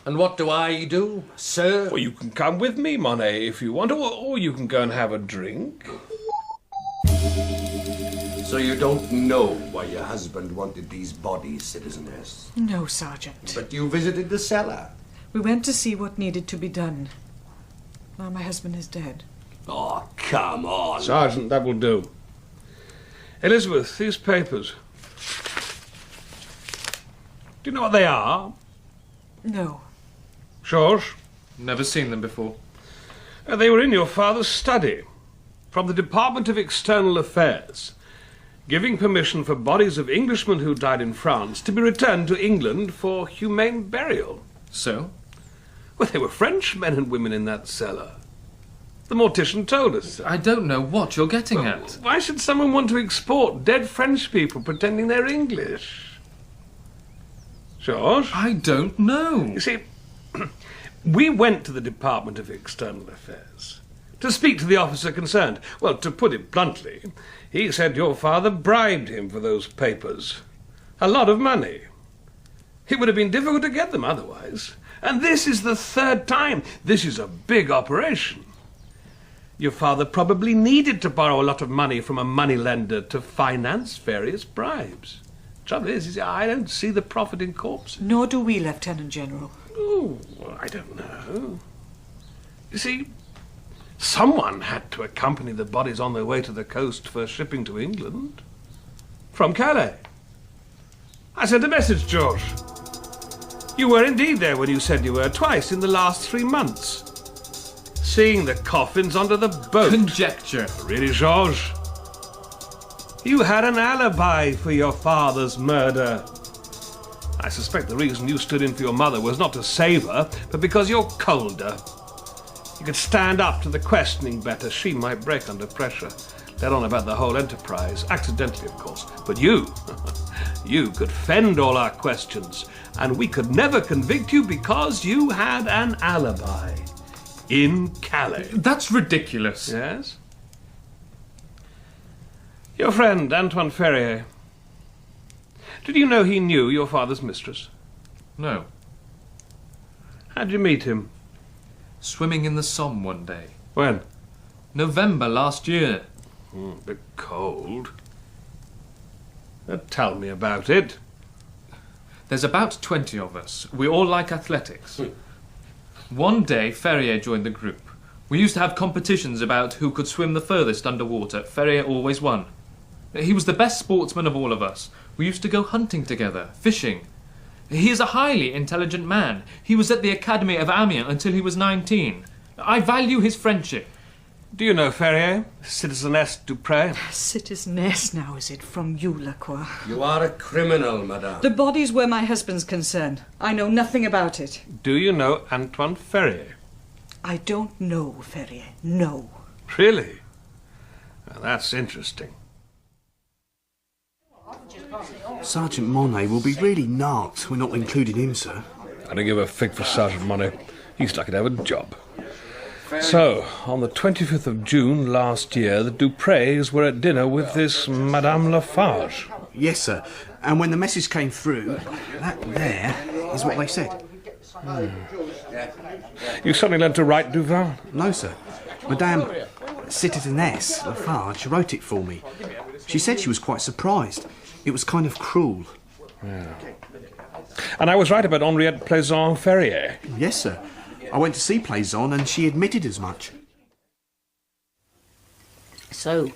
And what do I do, sir? Well, you can come with me, Monet, if you want, or you can go and have a drink. So you don't know why your husband wanted these bodies, Citizeness? No, Sergeant. But you visited the cellar. We went to see what needed to be done. Now my husband is dead. Oh, come on. Sergeant, that will do. Elizabeth, these papers. Do you know what they are? No. Georges? Never seen them before. They were in your father's study. From the Department of External Affairs. Giving permission for bodies of Englishmen who died in France to be returned to England for humane burial. So? Well, there were French men and women in that cellar. The mortician told us. I don't know what you're getting at. Why should someone want to export dead French people pretending they're English? Georges? I don't know. You see, we went to the Department of External Affairs. To speak to the officer concerned. Well, to put it bluntly, he said your father bribed him for those papers. A lot of money. It would have been difficult to get them otherwise. And this is the third time. This is a big operation. Your father probably needed to borrow a lot of money from a moneylender to finance various bribes. Trouble is, I don't see the profit in corpses. Nor do we, Lieutenant General. Oh, I don't know. You see, someone had to accompany the bodies on their way to the coast for shipping to England. From Calais. I sent a message, George. You were indeed there when you said you were, twice in the last 3 months. Seeing the coffins under the boat. Conjecture. Really, Georges? You had an alibi for your father's murder. I suspect the reason you stood in for your mother was not to save her, but because you're colder. You could stand up to the questioning better. She might break under pressure. Let on about the whole enterprise, accidentally, of course. But you, you could fend all our questions, and we could never convict you because you had an alibi. In Calais. That's ridiculous. Yes? Your friend, Antoine Ferrier. Did you know he knew your father's mistress? No. How'd you meet him? Swimming in the Somme one day. When? November last year. A bit cold. Tell me about it. There's about 20 of us. We all like athletics. One day, Ferrier joined the group. We used to have competitions about who could swim the furthest underwater. Ferrier always won. He was the best sportsman of all of us. We used to go hunting together, fishing. He is a highly intelligent man. He was at the Academy of Amiens until he was 19. I value his friendship. Do you know Ferrier, Citizeness Dupré? Citizeness now, is it, from you, Lacroix? You are a criminal, madame. The bodies were my husband's concern. I know nothing about it. Do you know Antoine Ferrier? I don't know Ferrier, no. Really? Well, that's interesting. Sergeant Monet will be really narked we're not including him, sir. I don't give a fig for Sergeant Monet. He's lucky to have a job. So, on the 25th of June last year, the Duprés were at dinner with this Madame Lafarge. Yes, sir. And when the message came through, that there is what they said. You suddenly learned to write, Duval? No, sir. Madame Citizeness Lafarge wrote it for me. She said she was quite surprised. It was kind of cruel. Yeah. And I was right about Henriette Plaisant-Ferrier. Yes, sir. I went to see Plaisant and she admitted as much. So,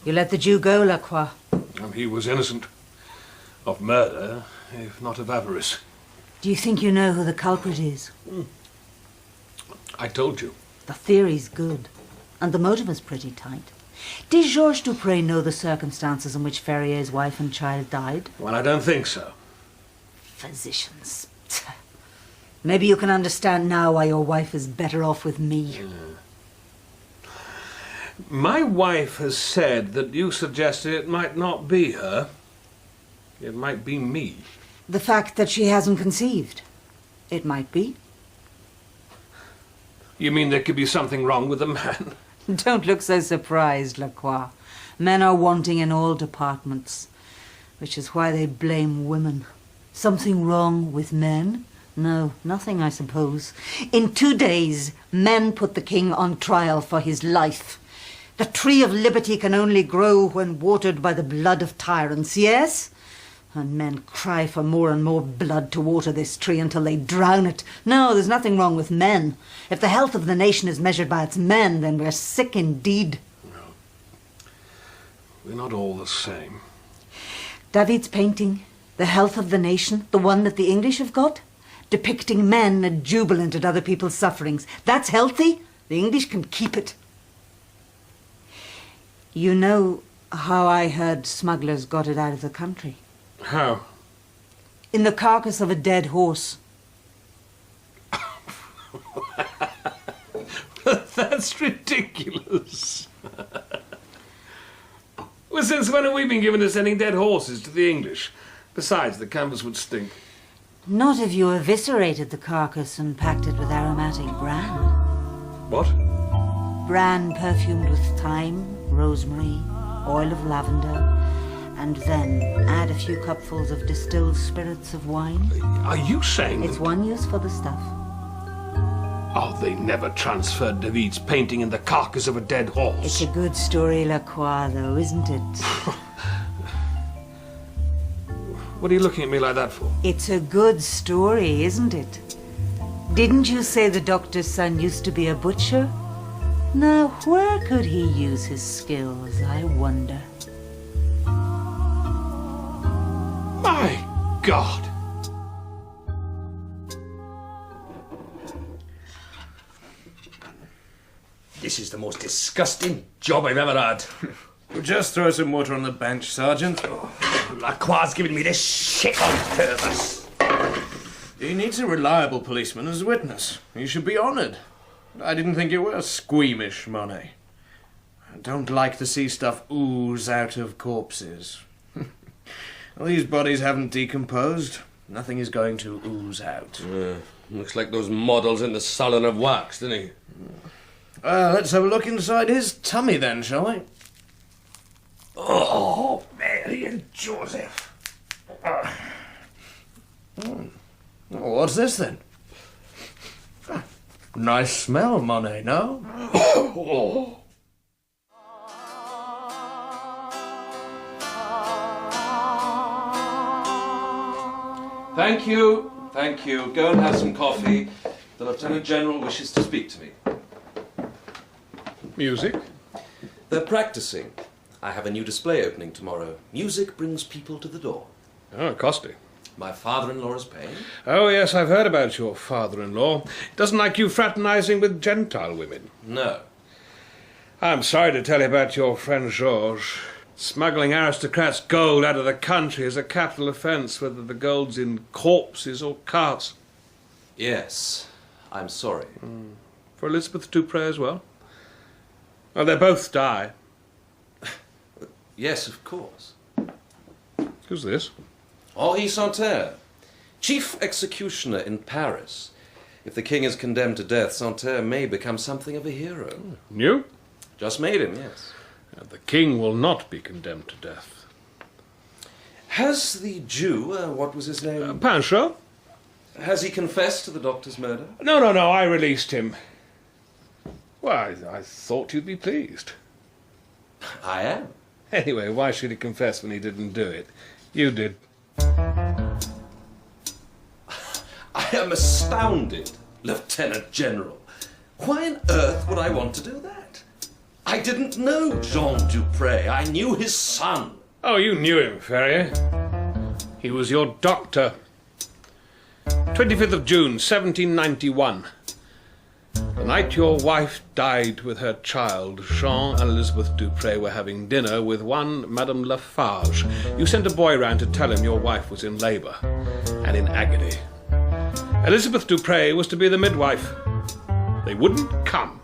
you let the Jew go, Lacroix? He was innocent of murder, if not of avarice. Do you think you know who the culprit is? I told you. The theory's good, and the motive is pretty tight. Did Georges Dupré know the circumstances in which Ferrier's wife and child died? Well, I don't think so. Physicians. Maybe you can understand now why your wife is better off with me. My wife has said that you suggested it might not be her. It might be me. The fact that she hasn't conceived. It might be. You mean there could be something wrong with the man? Don't look so surprised, Lacroix. Men are wanting in all departments, which is why they blame women. Something wrong with men? No, nothing, I suppose. In 2 days, men put the king on trial for his life. The tree of liberty can only grow when watered by the blood of tyrants, yes? And men cry for more and more blood to water this tree until they drown it. No, there's nothing wrong with men. If the health of the nation is measured by its men, then we're sick indeed. No. We're not all the same. David's painting, The Health of the Nation, the one that the English have got, depicting men jubilant at other people's sufferings. That's healthy. The English can keep it. You know how I heard smugglers got it out of the country? How? In the carcass of a dead horse. That's ridiculous. Well, since when have we been given to sending dead horses to the English? Besides, the canvas would stink. Not if you eviscerated the carcass and packed it with aromatic bran. What? bran perfumed with thyme, rosemary, oil of lavender, and then add a few cupfuls of distilled spirits of wine. Are you saying... It's one use for the stuff. Oh, they never transferred David's painting in the carcass of a dead horse. It's a good story, Lacroix, though, isn't it? What are you looking at me like that for? It's a good story, isn't it? Didn't you say the doctor's son used to be a butcher? Now, where could he use his skills, I wonder? My God! This is the most disgusting job I've ever had. Just throw some water on the bench, Sergeant. Lacroix's giving me this shit on purpose. He needs a reliable policeman as a witness. You should be honoured. I didn't think you were squeamish, Monet. I don't like to see stuff ooze out of corpses. Well, these bodies haven't decomposed. Nothing is going to ooze out. Looks like those models in the salon of wax, doesn't he? Let's have a look inside his tummy then, shall we? Oh, Mary and Joseph. What's this then? Nice smell, Monet, no? Oh. Thank you. Thank you. Go and have some coffee. The Lieutenant General wishes to speak to me. Music? They're practicing. I have a new display opening tomorrow. Music brings people to the door. Oh, costly. My father-in-law is paying. Oh, yes, I've heard about your father-in-law. Doesn't like you fraternizing with Gentile women. No. I'm sorry to tell you about your friend Georges. Smuggling aristocrats' gold out of the country is a capital offence, whether the gold's in corpses or carts. Yes, I'm sorry. For Elizabeth Dupré as well? Oh, they both die. Yes, of course. Who's this? Henri Santerre, chief executioner in Paris. If the king is condemned to death, Santerre may become something of a hero. New? Just made him, yes. The king will not be condemned to death. Has the Jew, what was his name? Pancho? Has he confessed to the doctor's murder? No, I released him. Well, I thought you'd be pleased. I am. Anyway, why should he confess when he didn't do it? You did. I am astounded, Lieutenant General. Why on earth would I want to do that? I didn't know Jean Dupré. I knew his son. Oh, you knew him, Ferrier. He was your doctor. 25th of June, 1791. The night your wife died with her child, Jean and Elizabeth Dupré were having dinner with one Madame Lafarge. You sent a boy round to tell him your wife was in labour and in agony. Elizabeth Dupré was to be the midwife. They wouldn't come.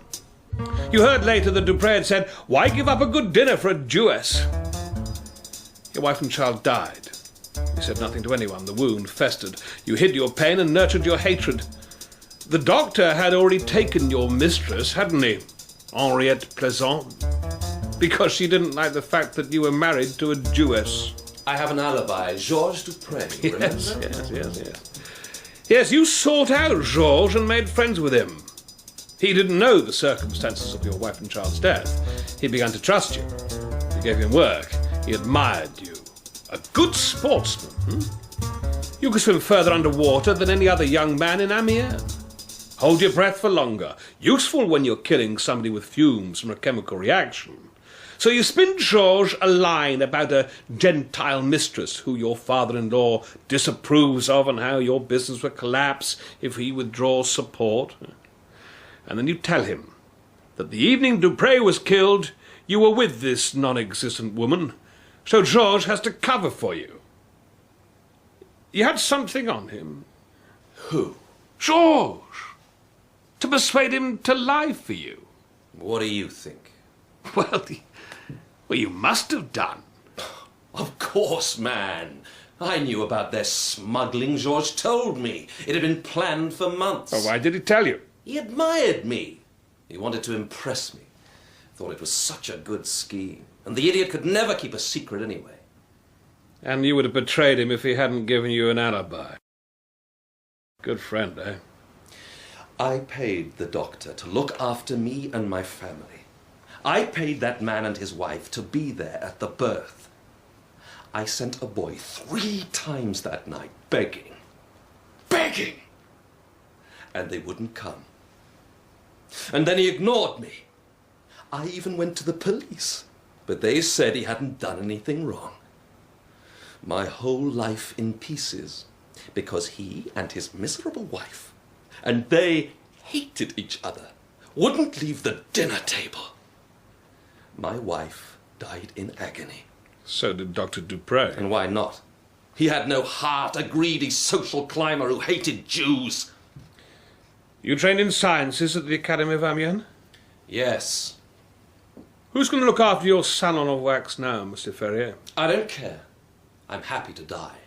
You heard later that Dupré had said, "Why give up a good dinner for a Jewess?" Your wife and child died. You said nothing to anyone. The wound festered. You hid your pain and nurtured your hatred. The doctor had already taken your mistress, hadn't he? Henriette Plaisant. Because she didn't like the fact that you were married to a Jewess. I have an alibi. Georges Dupré, Yes. Yes, you sought out Georges and made friends with him. He didn't know the circumstances of your wife and child's death. He began to trust you. You gave him work. He admired you. A good sportsman, You could swim further underwater than any other young man in Amiens. Hold your breath for longer. Useful when you're killing somebody with fumes from a chemical reaction. So you spin Georges a line about a Gentile mistress who your father-in-law disapproves of and how your business will collapse if he withdraws support. And then you tell him that the evening Dupré was killed, you were with this non-existent woman, so Georges has to cover for you. You had something on him. Who? Georges! To persuade him to lie for you. What do you think? Well, you must have done. Of course, man. I knew about their smuggling. Georges told me. It had been planned for months. Oh, why did he tell you? He admired me. He wanted to impress me. Thought it was such a good scheme. And the idiot could never keep a secret anyway. And you would have betrayed him if he hadn't given you an alibi. Good friend, eh? I paid the doctor to look after me and my family. I paid that man and his wife to be there at the birth. I sent a boy 3 times that night, begging. And they wouldn't come. And then he ignored me. I even went to the police, but they said he hadn't done anything wrong. My whole life in pieces, because he and his miserable wife, and they hated each other, wouldn't leave the dinner table. My wife died in agony. So did Dr. Dupre. And why not? He had no heart, a greedy social climber who hated Jews. You trained in sciences at the Academy of Amiens? Yes. Who's going to look after your salon of wax now, Monsieur Ferrier? I don't care. I'm happy to die.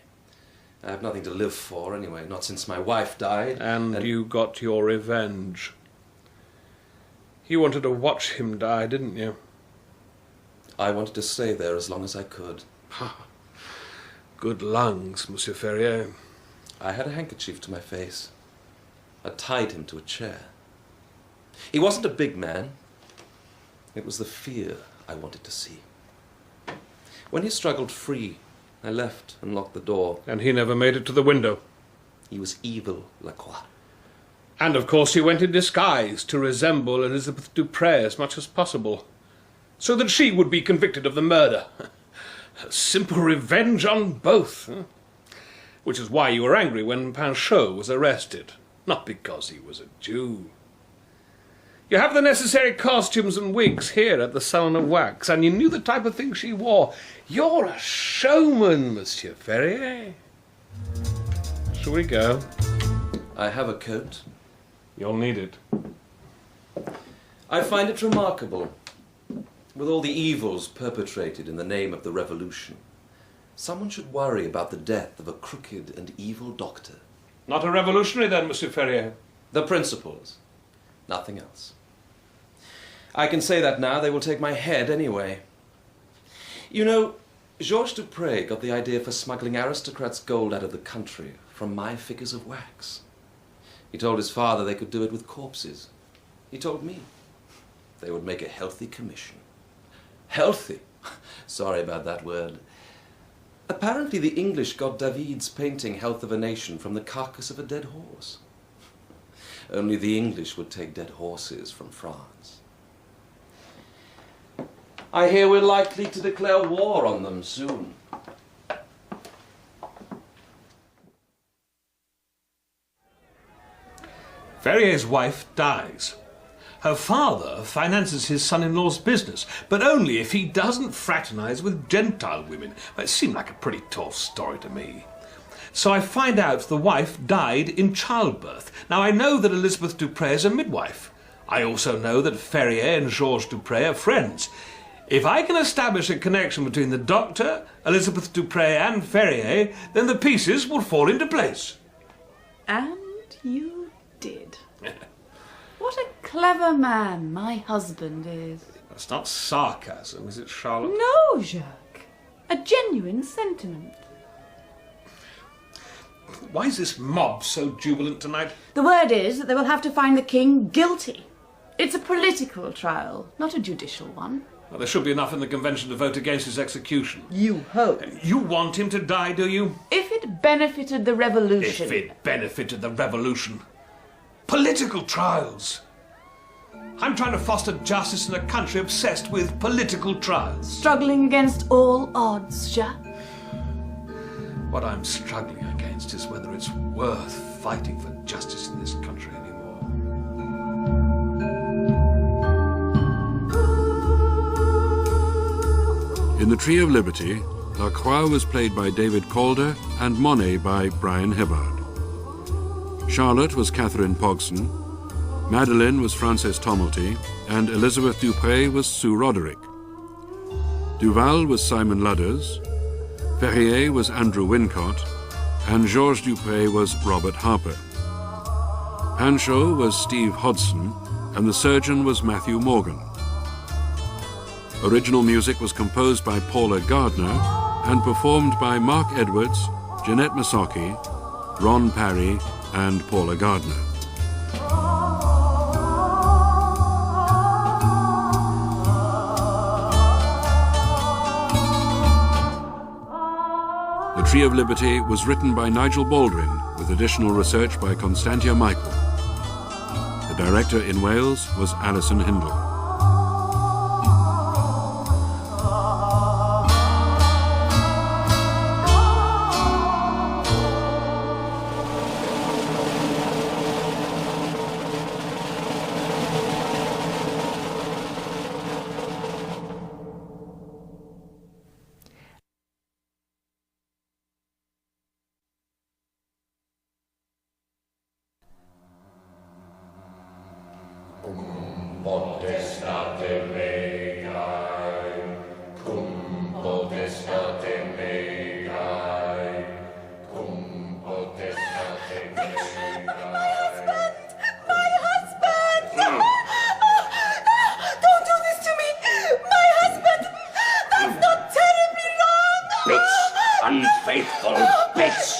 I have nothing to live for anyway, not since my wife died. And you got your revenge. You wanted to watch him die, didn't you? I wanted to stay there as long as I could. Good lungs, Monsieur Ferrier. I had a handkerchief to my face. I tied him to a chair. He wasn't a big man. It was the fear I wanted to see. When he struggled free, I left and locked the door. And he never made it to the window. He was evil, Lacroix. And of course he went in disguise to resemble Elizabeth Dupre as much as possible, so that she would be convicted of the murder. A simple revenge on both. Which is why you were angry when Panchaud was arrested, not because he was a Jew. You have the necessary costumes and wigs here at the Salon of Wax, and you knew the type of thing she wore. You're a showman, Monsieur Ferrier. Shall we go? I have a coat. You'll need it. I find it remarkable. With all the evils perpetrated in the name of the revolution, someone should worry about the death of a crooked and evil doctor. Not a revolutionary then, Monsieur Ferrier? The principles. Nothing else. I can say that now. They will take my head anyway. You know, Georges Dupre got the idea for smuggling aristocrats' gold out of the country from my figures of wax. He told his father they could do it with corpses. He told me they would make a healthy commission. Healthy? Sorry about that word. Apparently the English got David's painting Health of a Nation from the carcass of a dead horse. Only the English would take dead horses from France. I hear we're likely to declare war on them soon. Ferrier's wife dies. Her father finances his son-in-law's business, but only if he doesn't fraternize with Gentile women. It seemed like a pretty tall story to me. So I find out the wife died in childbirth. Now I know that Elizabeth Dupre is a midwife. I also know that Ferrier and Georges Dupre are friends. If I can establish a connection between the doctor, Elizabeth Dupre and Ferrier, then the pieces will fall into place. And you did. What a clever man my husband is. That's not sarcasm, is it, Charlotte? No, Jacques. A genuine sentiment. Why is this mob so jubilant tonight? The word is that they will have to find the king guilty. It's a political trial, not a judicial one. Well, there should be enough in the convention to vote against his execution. You hope. You want him to die, do you? If it benefited the revolution. If it benefited the revolution. Political trials. I'm trying to foster justice in a country obsessed with political trials. Struggling against all odds, Jacques. What I'm struggling against is whether it's worth fighting for justice in this country anymore. In The Tree of Liberty, Lacroix was played by David Calder and Monet by Brian Hibbard. Charlotte was Catherine Pogson, Madeleine was Frances Tomelty, and Elizabeth Dupre was Sue Roderick. Duval was Simon Ludders, Ferrier was Andrew Wincott, and Georges Dupre was Robert Harper. Panchaud was Steve Hodson, and the surgeon was Matthew Morgan. Original music was composed by Paula Gardner and performed by Mark Edwards, Jeanette Masocki, Ron Parry, and Paula Gardner. The Tree of Liberty was written by Nigel Baldwin, with additional research by Constantia Michael. The director in Wales was Alison Hindle. Unfaithful bitch!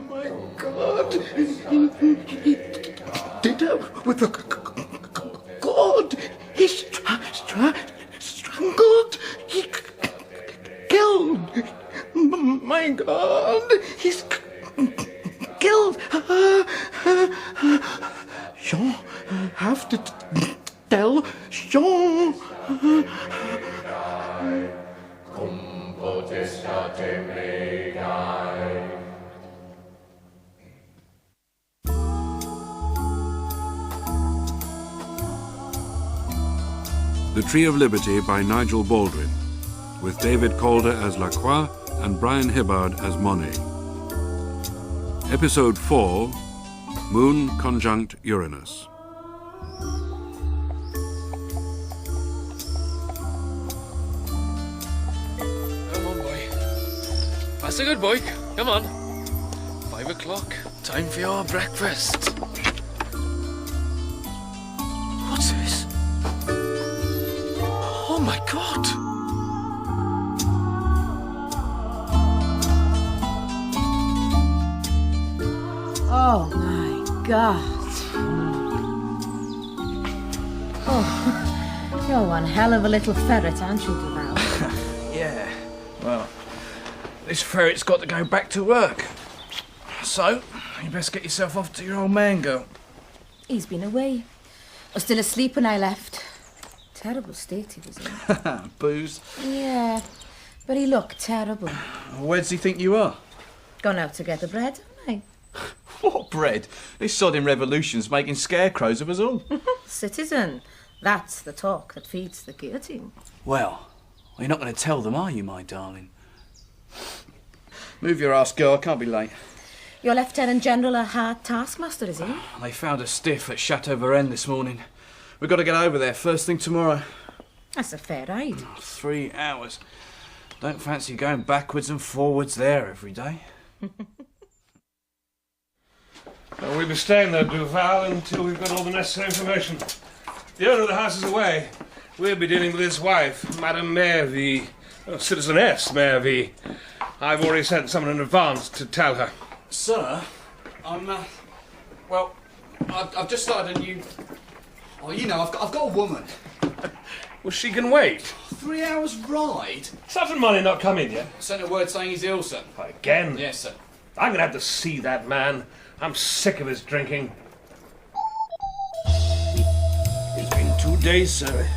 My God! He did it with a God! He strangled! He killed! My God! He's killed! Jean, I have to tell Jean! The Tree of Liberty by Nigel Baldwin, with David Calder as Lacroix and Brian Hibbard as Monet. Episode 4, Moon Conjunct Uranus. Come on, boy. That's a good boy. Come on. 5 o'clock. Time for your breakfast. What's this? Oh my God! Oh my God. Oh, you're one hell of a little ferret, aren't you, Duval? Yeah, well, this ferret's got to go back to work. So, you best get yourself off to your old man, girl. He's been away. I was still asleep when I left. Terrible state he was in. Booze. Yeah, but he looked terrible. Where does he think you are? Gone out to get the bread, haven't What bread? This sodding revolution's making scarecrows of us all. I? Citizen, that's the talk that feeds the guillotine. Well, you're not going to tell them, are you, my darling? Move your ass, girl. I can't be late. Your Lieutenant General a hard taskmaster, is he? They found a stiff at Chateau Varenne this morning. We've got to get over there first thing tomorrow. That's a fair ride. 3 hours. Don't fancy going backwards and forwards there every day. We'll be staying there, Duval, until we've got all the necessary information. The owner of the house is away. We'll be dealing with his wife, Madame Mervy, Citizeness Mervy. I've already sent someone in advance to tell her. Sir, well, I've just started a new... Oh, you know, I've got a woman. Well, she can wait. 3 hours ride? Sergeant Monet not come in yet? Sent a word saying he's ill, sir. Again? Yes, sir. I'm going to have to see that man. I'm sick of his drinking. It's been 2 days, sir.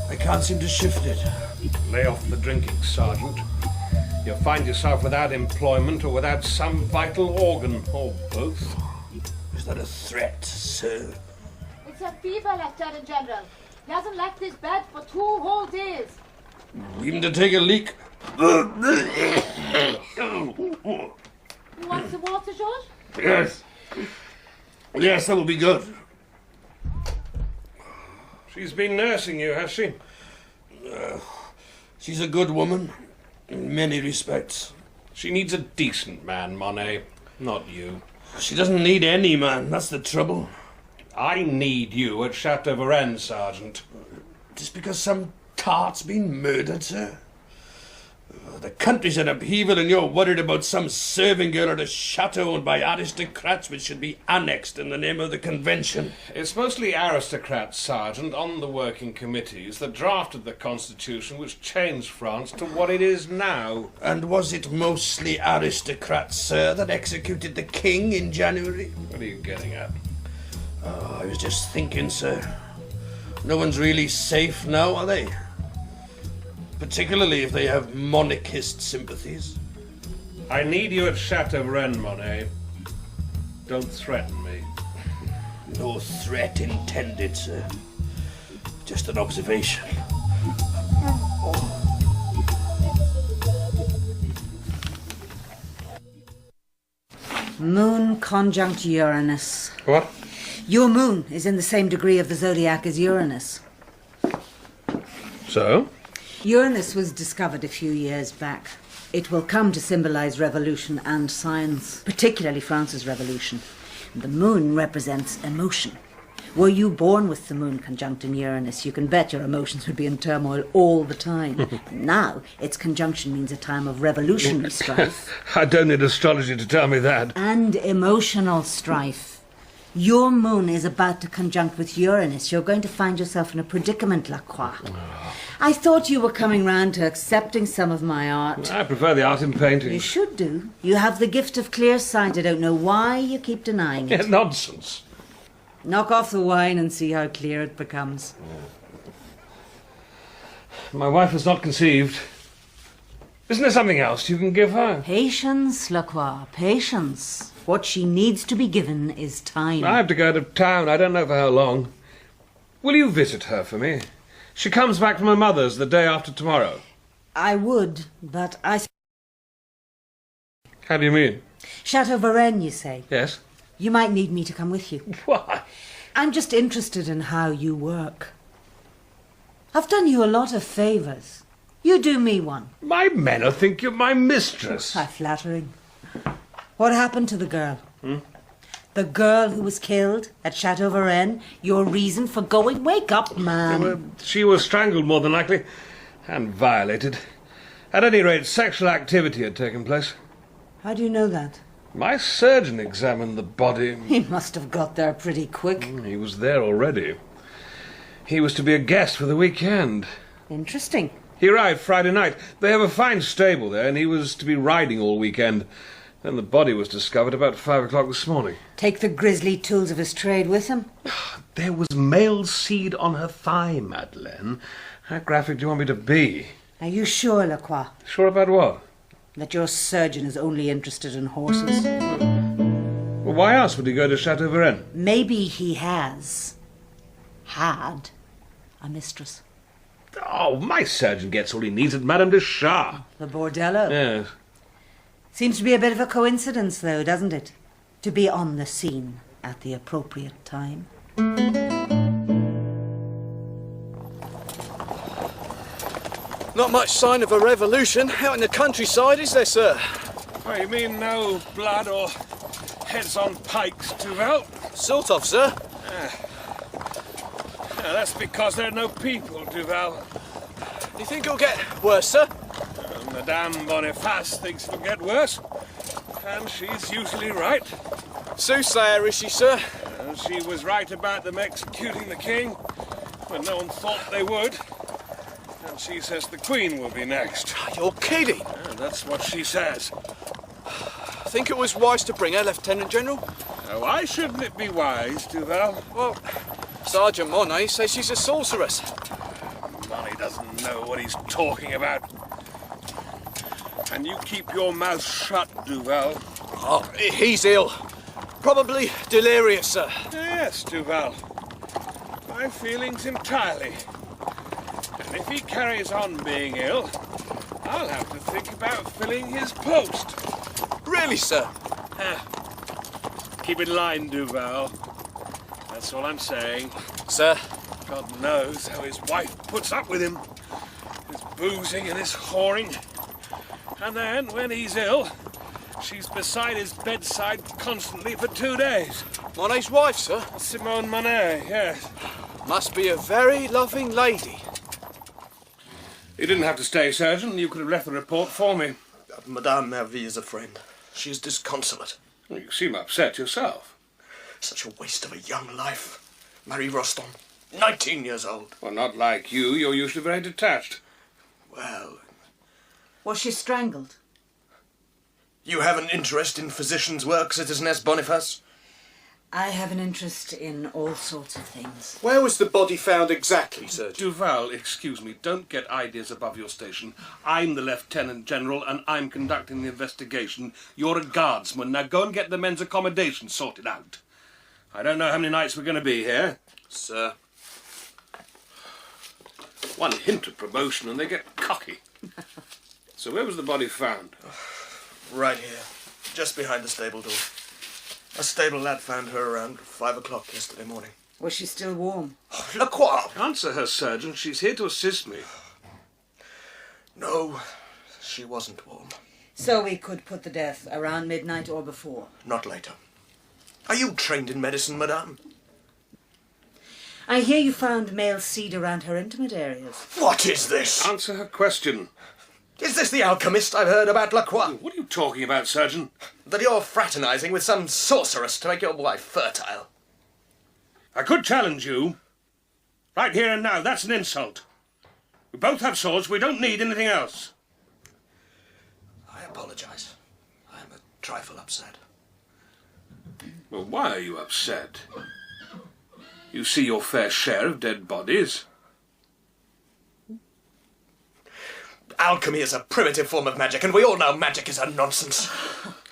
I can't seem to shift it. Lay off the drinking, Sergeant. You'll find yourself without employment or without some vital organ, or both. Is that a threat, sir? It's a fever, Lieutenant General. He hasn't left his bed for 2 whole days. Even to take a leak. You want some water, George? Yes. Yes, that will be good. She's been nursing you, has she? She's a good woman, in many respects. She needs a decent man, Monet, not you. She doesn't need any man, that's the trouble. I need you at Chateau Varennes, Sergeant. Just because some tart's been murdered, sir? The country's in upheaval and you're worried about some serving girl at a chateau owned by aristocrats which should be annexed in the name of the convention. It's mostly aristocrats, Sergeant, on the working committees that drafted the Constitution which changed France to what it is now. And was it mostly aristocrats, sir, that executed the king in January? What are you getting at? Oh, I was just thinking, sir. No one's really safe now, are they? Particularly if they have monarchist sympathies. I need you at Chateau Varennes, Monet. Don't threaten me. No threat intended, sir. Just an observation. Moon conjunct Uranus. What? Your moon is in the same degree of the zodiac as Uranus. So? Uranus was discovered a few years back. It will come to symbolize revolution and science, particularly France's revolution. The moon represents emotion. Were you born with the moon conjunct in Uranus, you can bet your emotions would be in turmoil all the time. Now, its conjunction means a time of revolutionary strife. I don't need astrology to tell me that. And emotional strife. Your moon is about to conjunct with Uranus. You're going to find yourself in a predicament, Lacroix. I thought you were coming round to accepting some of my art. I prefer the art in painting. You should do. You have the gift of clear sight. I don't know why you keep denying it. Nonsense. Knock off the wine and see how clear it becomes. My wife was not conceived. Isn't there something else you can give her? Patience, Lacroix, patience. What she needs to be given is time. I have to go out of town. I don't know for how long. Will you visit her for me? She comes back from her mother's the day after tomorrow. I would, but I... How do you mean? Chateau Varennes, you say? Yes. You might need me to come with you. Why? I'm just interested in how you work. I've done you a lot of favours. You do me one. My men will think you're my mistress. How flattering. What happened to the girl? Hmm? The girl who was killed at Chateau Varennes? Your reason for going? Wake up, man. She was strangled, more than likely, and violated. At any rate, sexual activity had taken place. How do you know that? My surgeon examined the body. He must have got there pretty quick. He was there already. He was to be a guest for the weekend. Interesting. He arrived Friday night. They have a fine stable there, and he was to be riding all weekend. Then the body was discovered about 5 o'clock this morning. Take the grisly tools of his trade with him? There was male seed on her thigh, Madeleine. How graphic do you want me to be? Are you sure, Lacroix? Sure about what? That your surgeon is only interested in horses? Well, why else would he go to Chateau Varennes? Maybe he had a mistress. Oh, my surgeon gets all he needs at Madame de Chartres. The bordello? Yes. Seems to be a bit of a coincidence, though, doesn't it? To be on the scene at the appropriate time. Not much sign of a revolution out in the countryside, is there, sir? Oh, you mean no blood or heads on pikes, Duval? Sort of, sir. That's because there are no people, Duval. Do you think it'll get worse, sir? Madame Boniface thinks it'll get worse, and she's usually right. Soothsayer, is she, sir? She was right about them executing the king, when no one thought they would. And she says the Queen will be next. You're kidding. That's what she says. Think it was wise to bring her, Lieutenant General? Why shouldn't it be wise, Duval? Well, Sergeant Monet says she's a sorceress. Monet doesn't know what he's talking about. And you keep your mouth shut, Duval. Oh, he's ill. Probably delirious, sir. Yes, Duval. My feelings entirely. And if he carries on being ill, I'll have to think about filling his post. Really, sir? Keep in line, Duval. That's all I'm saying. Sir? God knows how his wife puts up with him. His boozing and his whoring. And then, when he's ill, she's beside his bedside constantly for 2 days. Monet's wife, sir? Simone Monet, yes. Must be a very loving lady. You didn't have to stay, Surgeon. You could have left the report for me. Madame Merville is a friend. She is disconsolate. Well, you seem upset yourself. Such a waste of a young life. Marie Rostand, 19 years old. Well, not like you. You're usually very detached. Well... Was she strangled? You have an interest in physician's work, Citizeness Boniface? I have an interest in all sorts of things. Where was the body found exactly, Surgeon? Duval, excuse me, don't get ideas above your station. I'm the Lieutenant General and I'm conducting the investigation. You're a guardsman. Now go and get the men's accommodation sorted out. I don't know how many nights we're going to be here. Sir. One hint of promotion and they get cocky. So where was the body found? Right here, just behind the stable door. A stable lad found her around 5 o'clock yesterday morning. Was she still warm? Oh, Lacroix! Answer her, Surgeon. She's here to assist me. No, she wasn't warm. So we could put the death around midnight or before? Not later. Are you trained in medicine, madame? I hear you found male seed around her intimate areas. What is this? Answer her question. Is this the alchemist I've heard about, Lacroix? What are you talking about, Surgeon? That you're fraternizing with some sorceress to make your wife fertile. I could challenge you. Right here and now, that's an insult. We both have swords, we don't need anything else. I apologize. I'm a trifle upset. Well, why are you upset? You see your fair share of dead bodies. Alchemy is a primitive form of magic, and we all know magic is a nonsense.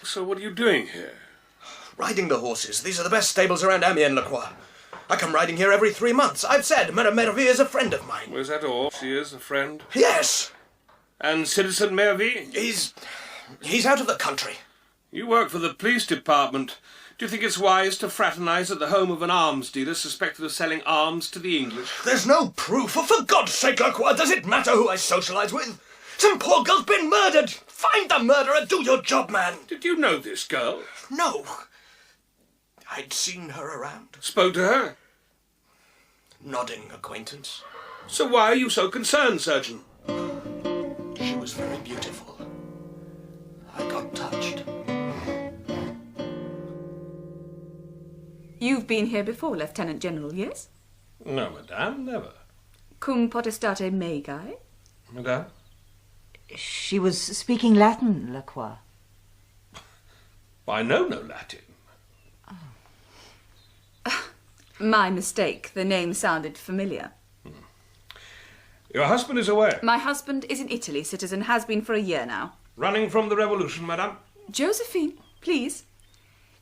So what are you doing here? Riding the horses. These are the best stables around Amiens, Lacroix. I come riding here every 3 months. I've said Madame Merville is a friend of mine. Was that all? She is a friend? Yes. And Citizen Merville? He's out of the country. You work for the police department. Do you think it's wise to fraternize at the home of an arms dealer suspected of selling arms to the English? There's no proof. For God's sake, Lacroix, does it matter who I socialize with? Some poor girl's been murdered. Find the murderer. Do your job, man. Did you know this girl? No. I'd seen her around. Spoke to her? Nodding acquaintance. So why are you so concerned, Surgeon? She was very beautiful. I got touched. You've been here before, Lieutenant General, yes? No, madame, never. Cum potestate megi? Madame? She was speaking Latin, Lacroix. I know no Latin. My mistake. The name sounded familiar. Your husband is away. My husband is in Italy, citizen, has been for a year now. Running from the revolution, madame? Josephine, please.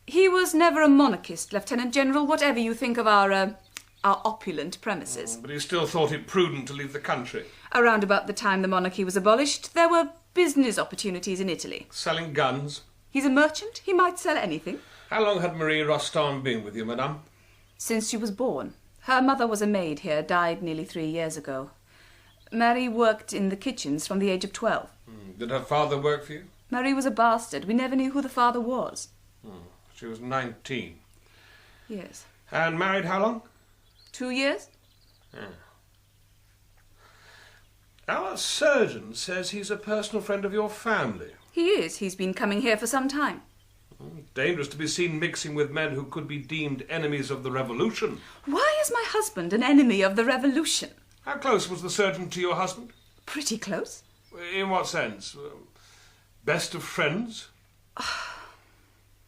He was never a monarchist, Lieutenant General, whatever you think of our opulent premises. But he still thought it prudent to leave the country. Around about the time the monarchy was abolished, there were business opportunities in Italy. Selling guns? He's a merchant. He might sell anything. How long had Marie Rostand been with you, madame? Since she was born. Her mother was a maid here, died nearly 3 years ago. Marie worked in the kitchens from the age of 12. Did her father work for you? Marie was a bastard. We never knew who the father was. She was 19. Yes. And married how long? 2 years? Our surgeon says he's a personal friend of your family. He is. He's been coming here for some time. Dangerous to be seen mixing with men who could be deemed enemies of the revolution. Why is my husband an enemy of the revolution? How close was the surgeon to your husband? Pretty close. In what sense? Best of friends?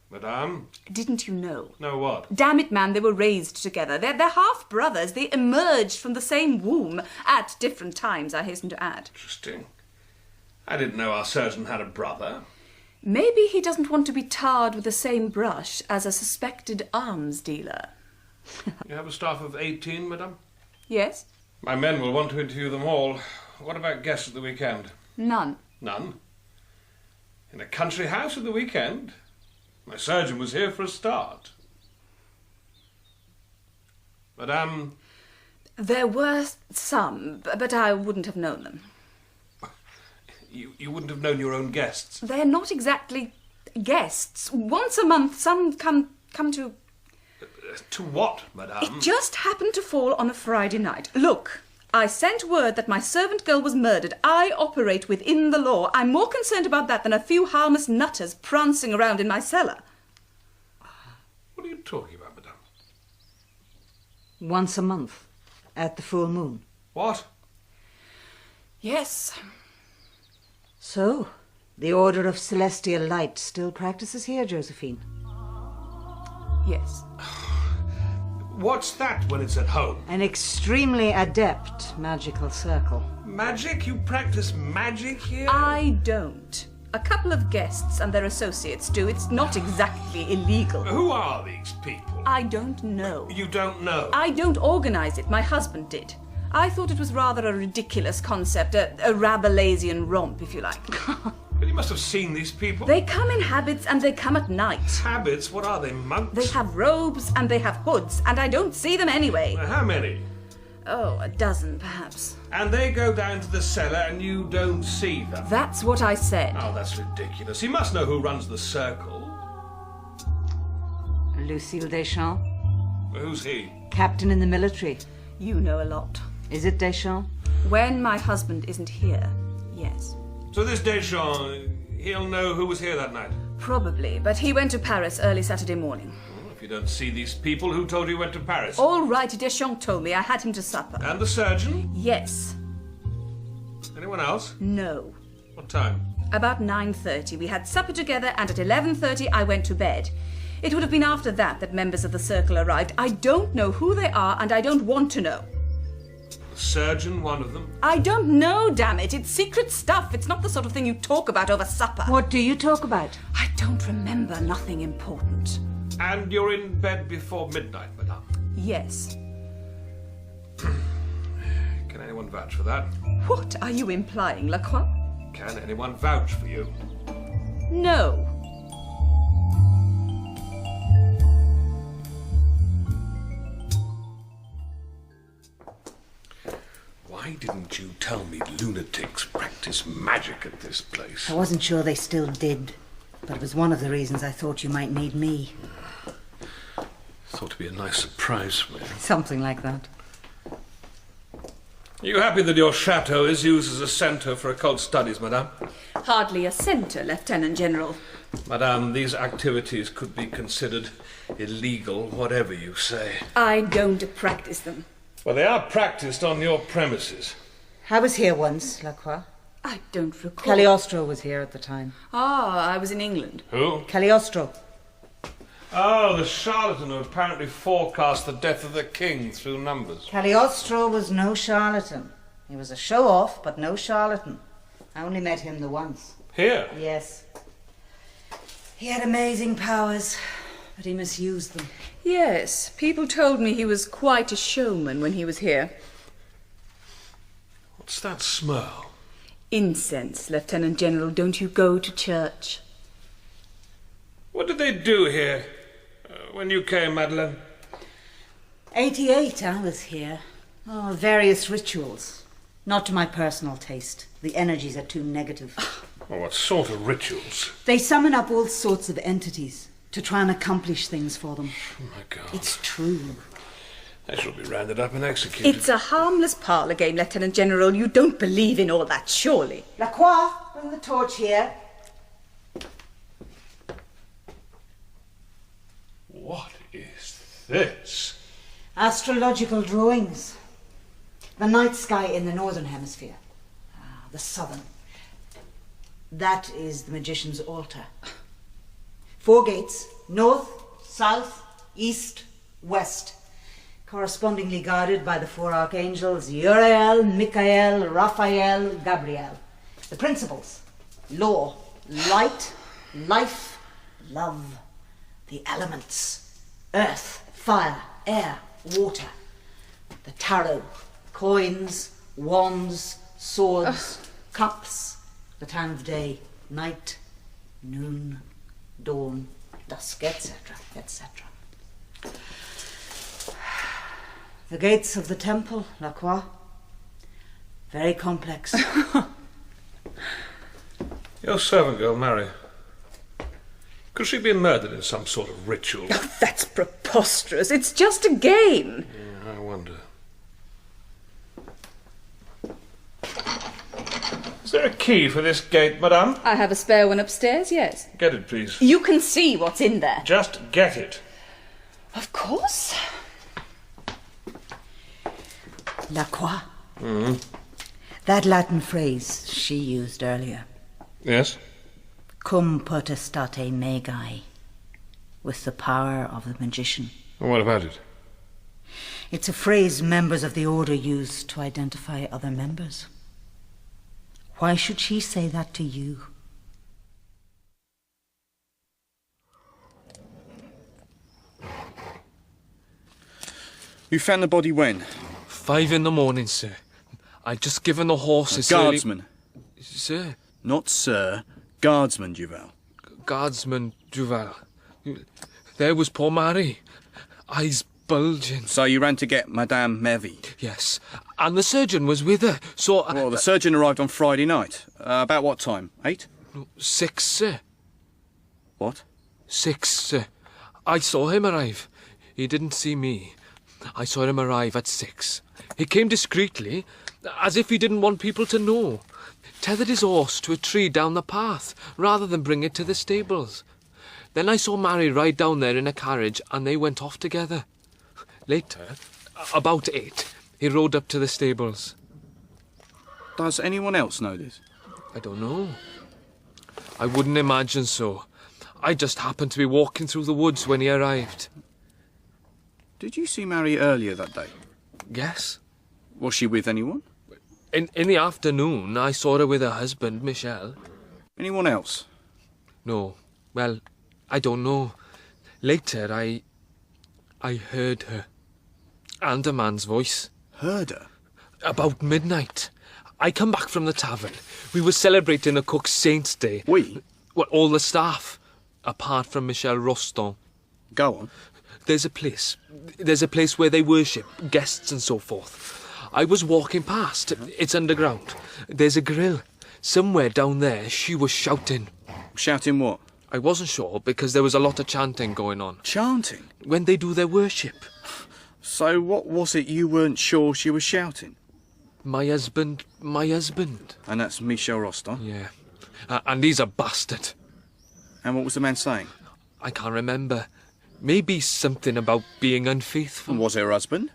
Madame? Didn't you know? Know what? Damn it, man, they were raised together. They're half-brothers. They emerged from the same womb at different times, I hasten to add. Interesting. I didn't know our surgeon had a brother. Maybe he doesn't want to be tarred with the same brush as a suspected arms dealer. You have a staff of 18, madame? Yes? My men will want to interview them all. What about guests at the weekend? None. None? In a country house at the weekend? My surgeon was here for a start. Madame? There were some, but I wouldn't have known them. You wouldn't have known your own guests. They're not exactly guests. Once a month, some come to... To what, madame? It just happened to fall on a Friday night. Look, I sent word that my servant girl was murdered. I operate within the law. I'm more concerned about that than a few harmless nutters prancing around in my cellar. What are you talking about, madame? Once a month, at the full moon. What? Yes. So, the Order of Celestial Light still practices here, Josephine? Yes. What's that when it's at home? An extremely adept magical circle. Magic? You practice magic here? I don't. A couple of guests and their associates do. It's not exactly illegal. Who are these people? I don't know. You don't know? I don't organise it. My husband did. I thought it was rather a ridiculous concept, a Rabelaisian romp, if you like. But you must have seen these people. They come in habits and they come at night. Habits? What are they, monks? They have robes and they have hoods, and I don't see them anyway. How many? Oh, a dozen, perhaps. And they go down to the cellar and you don't see them? That's what I said. Oh, that's ridiculous. He must know who runs the circle. Lucille Deschamps. Who's he? Captain in the military. You know a lot. Is it Deschamps? When my husband isn't here, yes. So this Deschamps, he'll know who was here that night? Probably, but he went to Paris early Saturday morning. Well, if you don't see these people, who told you he went to Paris? All right, Deschamps told me. I had him to supper. And the surgeon? Yes. Anyone else? No. What time? About 9:30. We had supper together, and at 11:30 I went to bed. It would have been after that members of the circle arrived. I don't know who they are, and I don't want to know. The surgeon, one of them? I don't know, damn it. It's secret stuff. It's not the sort of thing you talk about over supper. What do you talk about? I don't remember. Nothing important. And you're in bed before midnight, madame? Yes. Can anyone vouch for that? What are you implying, Lacroix? Can anyone vouch for you? No. Why didn't you tell me lunatics practice magic at this place? I wasn't sure they still did, but it was one of the reasons I thought you might need me. Thought it'd be a nice surprise for me. Something like that. Are you happy that your chateau is used as a centre for occult studies, madame? Hardly a centre, Lieutenant General. Madame, these activities could be considered illegal, whatever you say. I don't practice them. Well, they are practiced on your premises. I was here once, Lacroix. I don't recall. Cagliostro was here at the time. Ah, I was in England. Who? Cagliostro. Oh, the charlatan who apparently forecast the death of the king through numbers. Cagliostro was no charlatan. He was a show-off, but no charlatan. I only met him the once. Here? Yes. He had amazing powers, but he misused them. Yes, people told me he was quite a showman when he was here. What's that smell? Incense, Lieutenant General. Don't you go to church? What did they do here when you came, Madeleine? 88, I was here. Oh, various rituals. Not to my personal taste. The energies are too negative. Well, what sort of rituals? They summon up all sorts of entities to try and accomplish things for them. Oh, my God. It's true. They shall be rounded up and executed. It's a harmless parlour game, Lieutenant General. You don't believe in all that, surely. Lacroix, bring the torch here. What is this? Astrological drawings. The night sky in the northern hemisphere. The southern. That is the magician's altar. 4 gates, north, south, east, west, correspondingly guarded by the 4 archangels Uriel, Michael, Raphael, Gabriel. The principles: law, light, life, love. The elements: earth, fire, air, water. The tarot: coins, wands, swords, cups. The time of day: night, noon, dawn, dusk, etc., etc. The gates of the temple, Lacroix. Very complex. Your servant girl, Mary. Could she be murdered in some sort of ritual? Oh, that's preposterous. It's just a game. Yeah, I wonder. Is there a key for this gate, madame? I have a spare one upstairs, yes. Get it, please. You can see what's in there. Just get it. Of course. Lacroix. Mm-hmm. That Latin phrase she used earlier. Yes? Cum potestate magi. With the power of the magician. Well, what about it? It's a phrase members of the order use to identify other members. Why should she say that to you? You found the body when? 5 in the morning, sir. I'd just given the horses... Guardsman. Sir? Not sir. Guardsman, Duval. Guardsman, Duval. There was poor Marie. Eyes bulging. So you ran to get Madame Mevy? Yes. And the surgeon was with her, so... Well, the surgeon arrived on Friday night. About what time? 8? 6, sir. What? 6, sir. I saw him arrive. He didn't see me. I saw him arrive at 6. He came discreetly, as if he didn't want people to know. Tethered his horse to a tree down the path, rather than bring it to the stables. Then I saw Mary ride down there in a carriage, and they went off together. Later, about 8, he rode up to the stables. Does anyone else know this? I don't know. I wouldn't imagine so. I just happened to be walking through the woods when he arrived. Did you see Mary earlier that day? Yes. Was she with anyone? In the afternoon, I saw her with her husband, Michel. Anyone else? No. Well, I don't know. Later, I heard her. And a man's voice. Heard her? About midnight. I come back from the tavern. We were celebrating the cook's Saint's Day. We? Well, all the staff. Apart from Michel Rostand. Go on. There's a place where they worship, guests and so forth. I was walking past. It's underground. There's a grill. Somewhere down there, she was shouting. Shouting what? I wasn't sure, because there was a lot of chanting going on. Chanting? When they do their worship. So what was it you weren't sure she was shouting? My husband. And that's Michel Rostand? Yeah. And he's a bastard. And what was the man saying? I can't remember. Maybe something about being unfaithful. And was it her husband?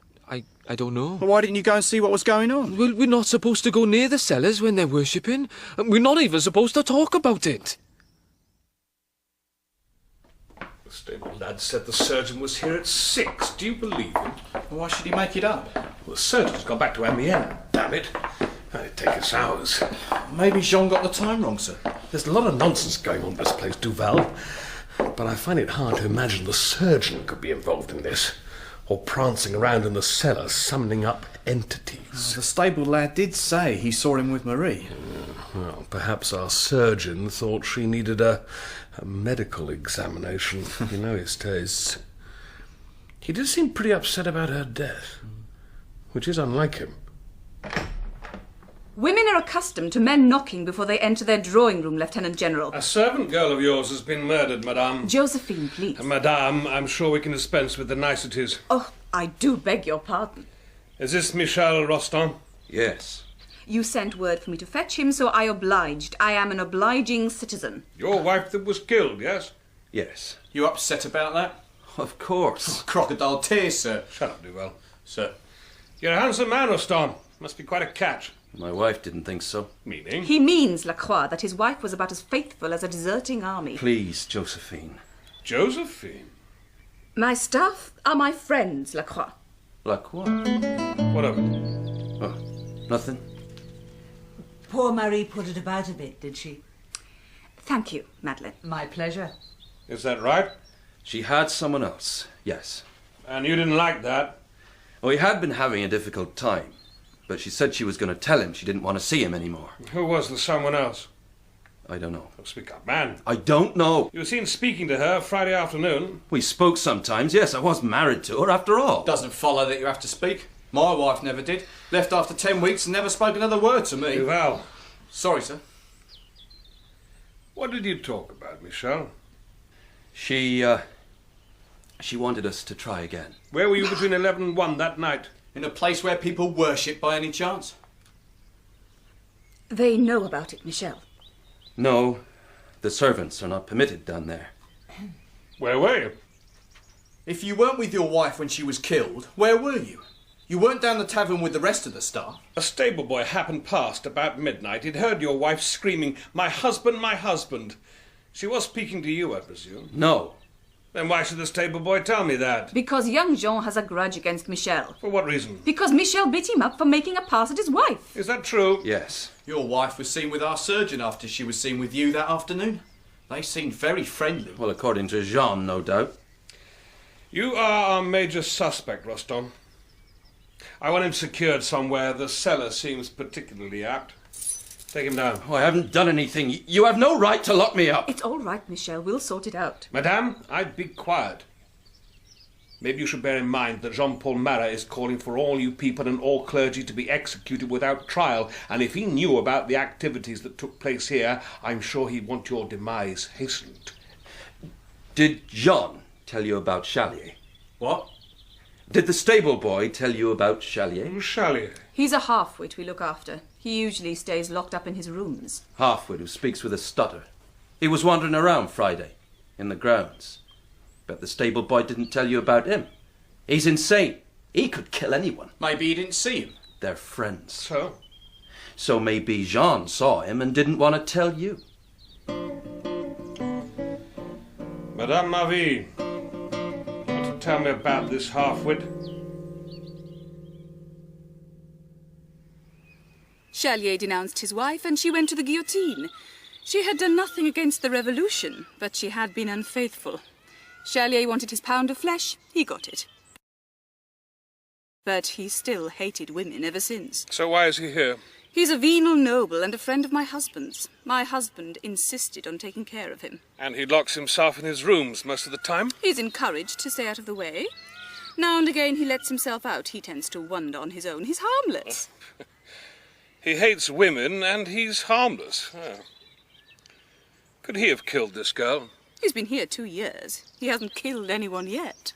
I don't know. Well, why didn't you go and see what was going on? Well, we're not supposed to go near the cellars when they're worshipping. We're not even supposed to talk about it. The stable lad said the surgeon was here at 6. Do you believe him? Why should he make it up? Well, the surgeon's gone back to Amiens. Damn it. It'd take us hours. Maybe Jean got the time wrong, sir. There's a lot of nonsense going on in this place, Duval. But I find it hard to imagine the surgeon could be involved in this. Or prancing around in the cellar, summoning up entities. The stable lad did say he saw him with Marie. Well, perhaps our surgeon thought she needed a medical examination. You know his tastes. He did seem pretty upset about her death, which is unlike him. Women are accustomed to men knocking before they enter their drawing room, Lieutenant General. A servant girl of yours has been murdered, madame. Josephine, please. Madame, I'm sure we can dispense with the niceties. Oh, I do beg your pardon. Is this Michel Rostand? Yes. You sent word for me to fetch him, so I obliged. I am an obliging citizen. Your wife that was killed, yes? Yes. You upset about that? Of course. Crocodile tears, sir. Shut up, Duval. Sir. You're a handsome man, Rostand. Must be quite a catch. My wife didn't think so. Meaning? He means, Lacroix, that his wife was about as faithful as a deserting army. Please, Josephine. Josephine? My staff are my friends, Lacroix. Lacroix? What of it? Oh, nothing. Poor Marie put it about a bit, did she? Thank you, Madeleine. My pleasure. Is that right? She had someone else, yes. And you didn't like that? Oh, he had been having a difficult time. But she said she was going to tell him she didn't want to see him anymore. Who was the someone else? I don't know. Speak up, man. I don't know. You were seen speaking to her Friday afternoon. We spoke sometimes, yes. I was married to her after all. Doesn't follow that you have to speak. My wife never did. Left after 10 weeks and never spoke another word to me. Duval. Sorry, sir. What did you talk about, Michel? She wanted us to try again. Where were you between 11 and 1 that night? In a place where people worship by any chance? They know about it, Michel. No, the servants are not permitted down there. Where were you? If you weren't with your wife when she was killed, where were you? You weren't down the tavern with the rest of the staff. A stable boy happened past about midnight. He'd heard your wife screaming, "My husband, my husband." She was speaking to you, I presume. No. Then why should the stable boy tell me that? Because young Jean has a grudge against Michel. For what reason? Because Michel beat him up for making a pass at his wife. Is that true? Yes. Your wife was seen with our surgeon after she was seen with you that afternoon. They seemed very friendly. Well, according to Jean, no doubt. You are our major suspect, Roston. I want him secured somewhere. The cellar seems particularly apt. Take him down. Oh, I haven't done anything. You have no right to lock me up. It's all right, Michel. We'll sort it out. Madame, I'd be quiet. Maybe you should bear in mind that Jean-Paul Marat is calling for all you people and all clergy to be executed without trial, and if he knew about the activities that took place here, I'm sure he'd want your demise hastened. Did Jean tell you about Chalier? What? Did the stable boy tell you about Chalier? Chalier? He's a half-wit we look after. He usually stays locked up in his rooms. Half-wit who speaks with a stutter. He was wandering around Friday, in the grounds. Bet the stable boy didn't tell you about him. He's insane. He could kill anyone. Maybe you didn't see him. They're friends. So? So maybe Jean saw him and didn't want to tell you. Madame Marie, want to tell me about this half-wit? Chalier denounced his wife and she went to the guillotine. She had done nothing against the revolution, but she had been unfaithful. Chalier wanted his pound of flesh, he got it. But he still hated women ever since. So why is he here? He's a venal noble and a friend of my husband's. My husband insisted on taking care of him. And he locks himself in his rooms most of the time? He's encouraged to stay out of the way. Now and again he lets himself out. He tends to wander on his own. He's harmless. He hates women and he's harmless. Oh. Could he have killed this girl? He's been here 2 years. He hasn't killed anyone yet.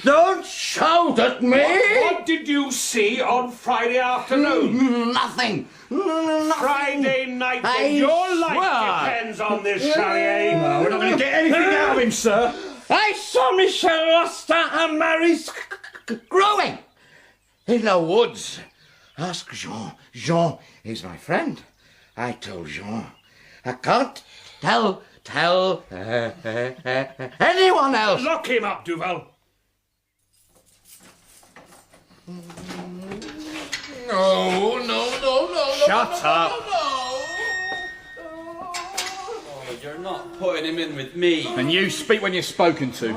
Don't shout at me! What did you see on Friday afternoon? Nothing. Friday night, when your life depends on this, Chalier. No, we're not going to get anything out of him, sir. I saw Michel Rosta and Marie growing in the woods. Ask Jean. Jean is my friend. I told Jean. I can't tell anyone else. Lock him up, Duval. No. Shut up. Oh, you're not putting him in with me. And you speak when you're spoken to.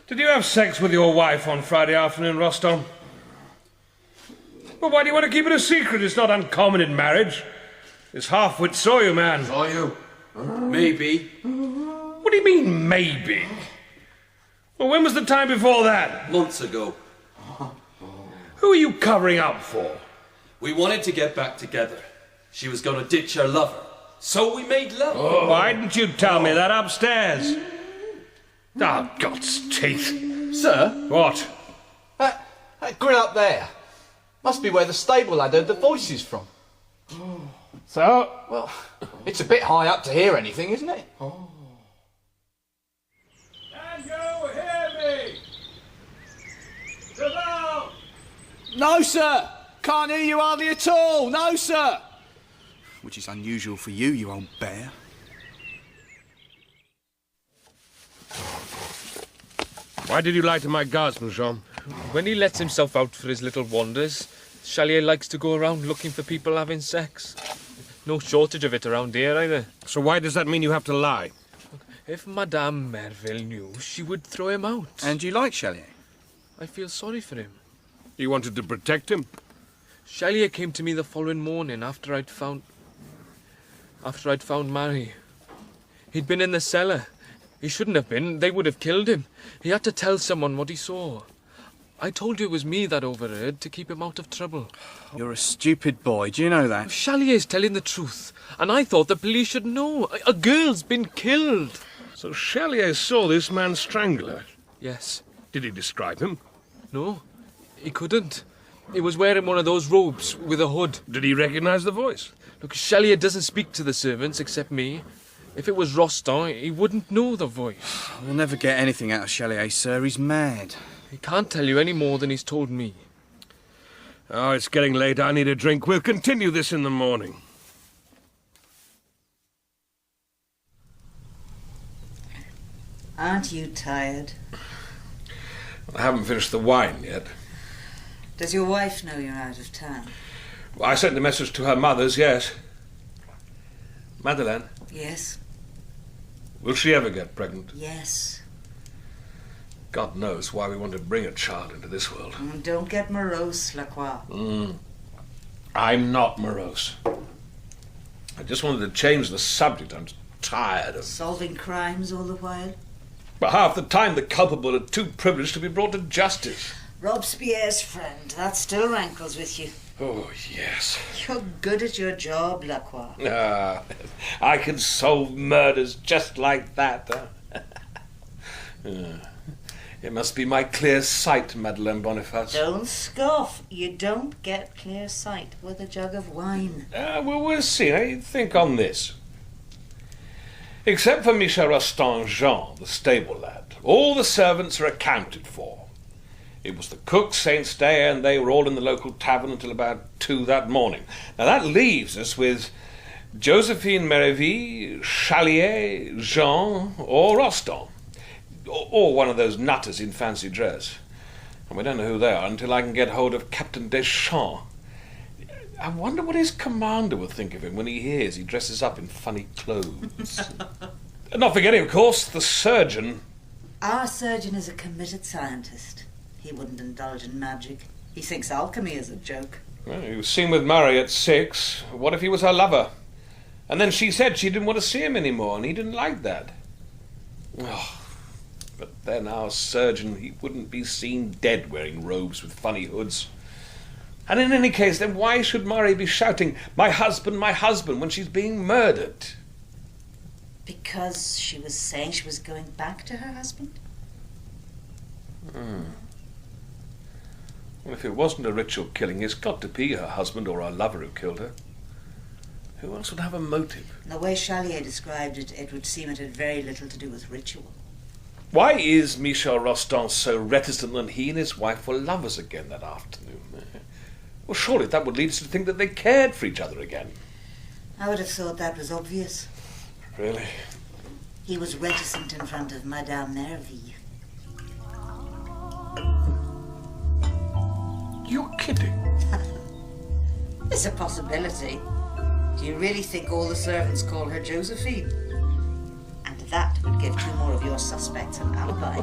Did you have sex with your wife on Friday afternoon, Roston? Well, why do you want to keep it a secret? It's not uncommon in marriage. This half-wit saw you, man. Saw you? Maybe. What do you mean, maybe? Well, when was the time before that? Months ago. Who are you covering up for? We wanted to get back together. She was going to ditch her lover. So we made love. Oh. Why didn't you tell me that upstairs? Oh, God's teeth. Sir? What? That grill up there must be where the stable lad heard the voices from. So? Well, it's a bit high up to hear anything, isn't it? Can you hear me? Duval! No, sir. Can't hear you hardly at all. No, sir. Which is unusual for you, you old bear. Why did you lie to my guardsman, Jean? When he lets himself out for his little wanders, Chalier likes to go around looking for people having sex. No shortage of it around here either. So why does that mean you have to lie? If Madame Merville knew, she would throw him out. And you like Chalier? I feel sorry for him. You wanted to protect him? Chalier came to me the following morning after I'd found Marie. He'd been in the cellar. He shouldn't have been. They would have killed him. He had to tell someone what he saw. I told you it was me that overheard to keep him out of trouble. You're a stupid boy, do you know that? Chalier's telling the truth, and I thought the police should know. A girl's been killed. So Chalier saw this man strangle her? Yes. Did he describe him? No, he couldn't. He was wearing one of those robes with a hood. Did he recognise the voice? Look, Chalier doesn't speak to the servants except me. If it was Rostand, he wouldn't know the voice. We'll never get anything out of Chalier, sir. He's mad. He can't tell you any more than he's told me. Oh, it's getting late. I need a drink. We'll continue this in the morning. Aren't you tired? I haven't finished the wine yet. Does your wife know you're out of town? Well, I sent a message to her mother's, yes. Madeleine, Yes. will she ever get pregnant? Yes. God knows why we want to bring a child into this world. Don't get morose, Lacroix. I'm not morose. I just wanted to change the subject. I'm tired of... Solving crimes all the while? But half the time the culpable are too privileged to be brought to justice. Robespierre's friend. That still rankles with you. Oh, yes. You're good at your job, Lacroix. Ah, I can solve murders just like that. It must be my clear sight, Madeleine Boniface. Don't scoff. You don't get clear sight with a jug of wine. Well, we'll see. I think on this. Except for Michel Rostand Jean, the stable lad, all the servants are accounted for. It was the cook, Saint's Day, and they were all in the local tavern until about 2 that morning. Now that leaves us with Josephine Mereville, Chalier, Jean, or Rostand. Or one of those nutters in fancy dress. And we don't know who they are until I can get hold of Captain Deschamps. I wonder what his commander will think of him when he hears he dresses up in funny clothes. Not forgetting, of course, the surgeon. Our surgeon is a committed scientist. He wouldn't indulge in magic. He thinks alchemy is a joke. Well, he was seen with Marie at 6. What if he was her lover? And then she said she didn't want to see him anymore, and he didn't like that. Oh, but then our surgeon, he wouldn't be seen dead wearing robes with funny hoods. And in any case, then why should Marie be shouting, my husband, when she's being murdered? Because she was saying she was going back to her husband? Well, if it wasn't a ritual killing, it's got to be her husband or her lover who killed her. Who else would have a motive? The way Chalier described it, it would seem it had very little to do with ritual. Why is Michel Rostand so reticent that he and his wife were lovers again that afternoon? Well, surely that would lead us to think that they cared for each other again. I would have thought that was obvious. Really? He was reticent in front of Madame Mereville. You're kidding. It's a possibility. Do you really think all the servants call her Josephine? And that would give 2 more of your suspects an alibi.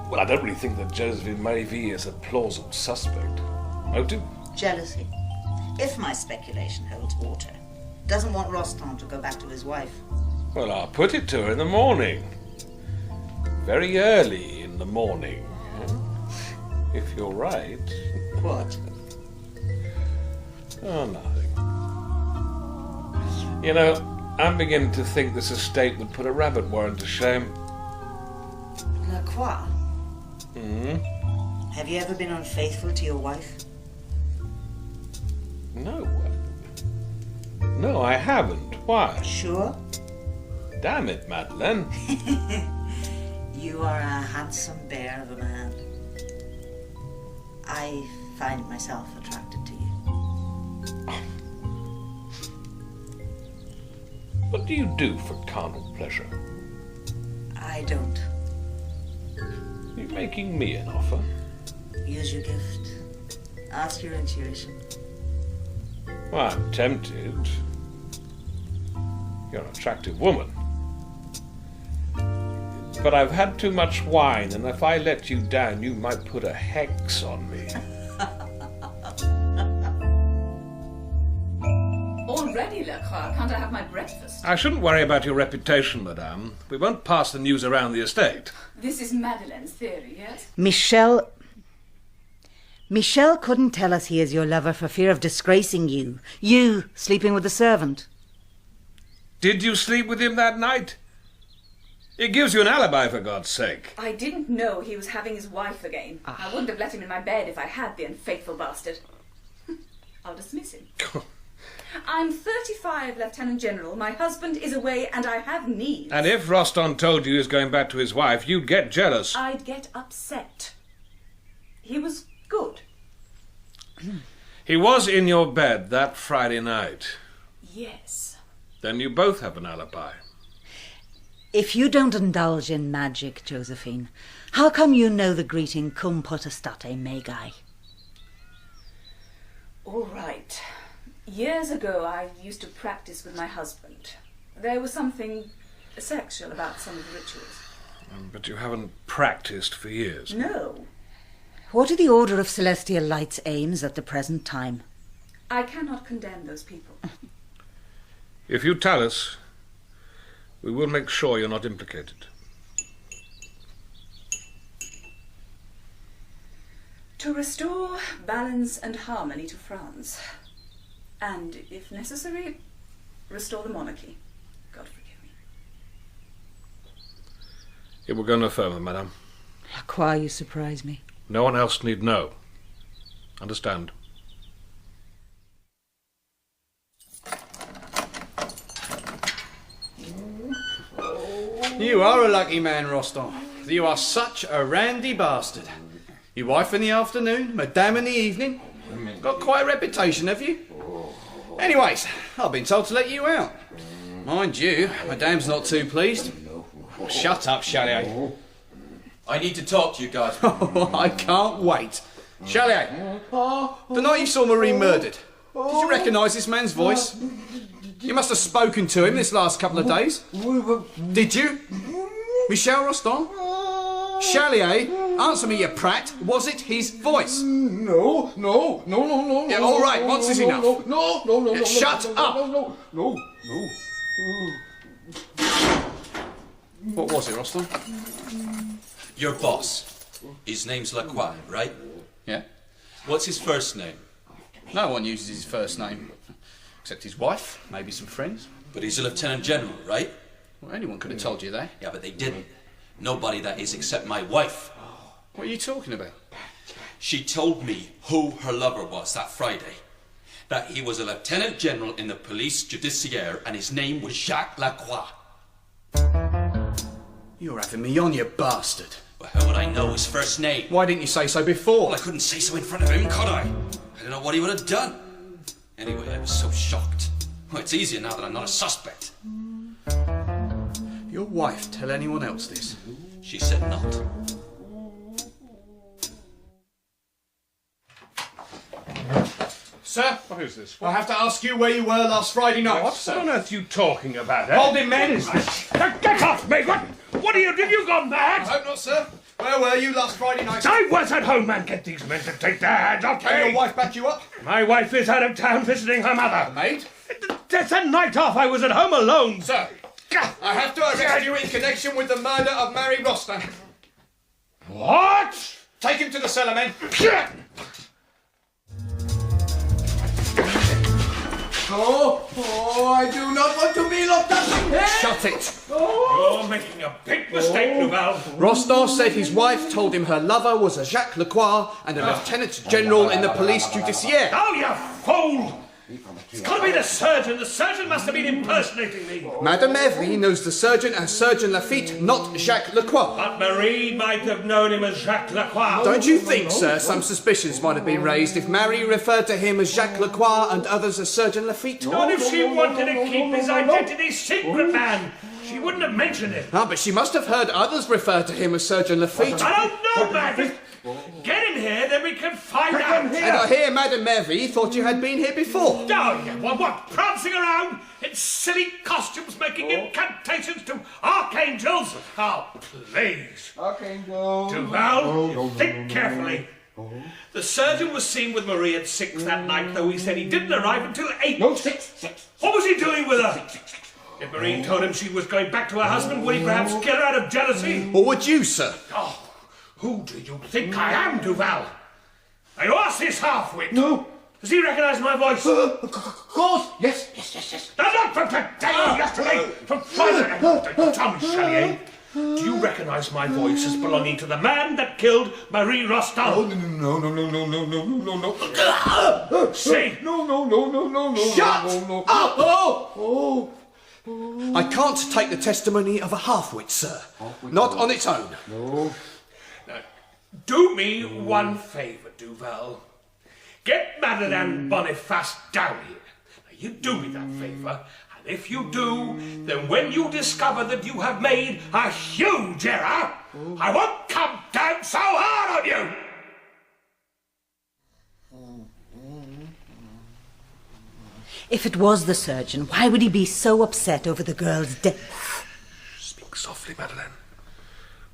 Well, I don't really think that Josephine Mereville is a plausible suspect. Motive? Jealousy. If my speculation holds water. Doesn't want Rostand to go back to his wife. Well, I'll put it to her in the morning. Very early in the morning. If you're right. What? Oh, nothing. You know, I'm beginning to think this estate would put a rabbit warren to shame. Lacroix? Have you ever been unfaithful to your wife? No. No, I haven't. Why? Sure? Damn it, Madeleine. You are a handsome bear of a man. I find myself attracted to you. What do you do for carnal pleasure? I don't. You're making me an offer. Use your gift. Ask your intuition. Well, I'm tempted. You're an attractive woman. But I've had too much wine, and if I let you down, you might put a hex on me. Lacroix. Can't I have my breakfast? I shouldn't worry about your reputation, madame. We won't pass the news around the estate. This is Madeleine's theory, yes? Michel couldn't tell us he is your lover for fear of disgracing you. You sleeping with the servant. Did you sleep with him that night? It gives you an alibi, for God's sake. I didn't know he was having his wife again. I wouldn't have let him in my bed if I had, the unfaithful bastard. I'll dismiss him. I'm 35, Lieutenant General. My husband is away and I have needs. And if Roston told you he was going back to his wife, you'd get jealous. I'd get upset. He was good. He was in your bed that Friday night. Yes. Then you both have an alibi. If you don't indulge in magic, Josephine, how come you know the greeting cum potestate magi? All right. Years ago, I used to practice with my husband. There was something sexual about some of the rituals. But you haven't practiced for years. No. What are the Order of Celestial Light's aims at the present time? I cannot condemn those people. If you tell us, we will make sure you're not implicated. To restore balance and harmony to France. And, if necessary, restore the monarchy. God forgive me. It will go no further, madame. Lacroix, you surprise me. No one else need know. Understand? You are a lucky man, Roston. You are such a randy bastard. Your wife in the afternoon, madame in the evening. Got quite a reputation, have you? Anyways, I've been told to let you out. Mind you, madame's not too pleased. Shut up, Chalier. I need to talk to you, Guardsman. I can't wait. Chalier, the night you saw Marie murdered, did you recognise this man's voice? You must have spoken to him this last couple of days. Did you? Michel Roston? Chalier, answer me, you prat. Was it his voice? No. Yeah, all right, once is enough. No. Yeah, shut up. No. What was it, Roston? Your boss. His name's Lacroix, right? Yeah. What's his first name? No one uses his first name. Except his wife, maybe some friends. But he's a Lieutenant General, right? Well, anyone could have told you that. Yeah, but they didn't. Nobody, that is, except my wife. What are you talking about? She told me who her lover was that Friday. That he was a Lieutenant General in the Police Judiciere and his name was Jacques LaCroix. You're having me on, you bastard. Well, how would I know his first name? Why didn't you say so before? Well, I couldn't say so in front of him, could I? I don't know what he would have done. Anyway, I was so shocked. Well, it's easier now that I'm not a suspect. Your wife tell anyone else this? She said not. Sir? What is this? I have to ask you where you were last Friday night. What on earth are you talking about, eh? Hold him, men! Get off me! What are you? Have you gone mad? I hope not, sir. Where were you last Friday night? I was at home, man. Get these men to take their hands off me. Can your wife back you up? My wife is out of town visiting her mother. Maid? That's a night off. I was at home alone. Sir, I have to arrest you in connection with the murder of Mary Roston. What? Take him to the cellar, men. Oh, I do not want to be locked up in here! Shut it! You're making a big mistake, Duval. Roston said his wife told him her lover was a Jacques LaCroix and a Lieutenant General in the Police Judiciere. Oh, you fool! It's got to be the surgeon. The surgeon must have been impersonating me. Madame Evry knows the surgeon as Surgeon Lafitte, not Jacques LaCroix. But Marie might have known him as Jacques LaCroix. Don't you think, sir, some suspicions might have been raised if Marie referred to him as Jacques LaCroix and others as Surgeon Lafitte? Not if she wanted to keep his identity secret, man. She wouldn't have mentioned it. Ah, but she must have heard others refer to him as Surgeon Lafitte. I don't know, man. Get him here, then we can find out. And I hear Madame Evry thought you had been here before. Oh, yeah. What? Prancing around in silly costumes, making incantations to archangels? Oh, please. Archangel. Duval, think carefully. The surgeon was seen with Marie at 6 that night, though he said he didn't arrive until 8. No, 6. What was he doing with her? If Marie told him she was going back to her husband, would he perhaps kill her out of jealousy? Or would you, sir? Oh, who do you think I am, Duval? Now you ask this half-wit. No. Does he recognise my voice? Of course. Yes. Now not from today or yesterday, from Friday. Tell me, Chalier, do you recognise my voice as belonging to the man that killed Marie Rostand? Oh, no. Say. No. Shut up! Oh. I can't take the testimony of a half-wit, sir. Not on its own. No. Now, do me one favour, Duval. Get Madeleine Boniface down here. Now, you do me that favour, and if you do, then when you discover that you have made a huge error, I won't come down so hard on you! If it was the surgeon, why would he be so upset over the girl's death? Speak softly, Madeleine.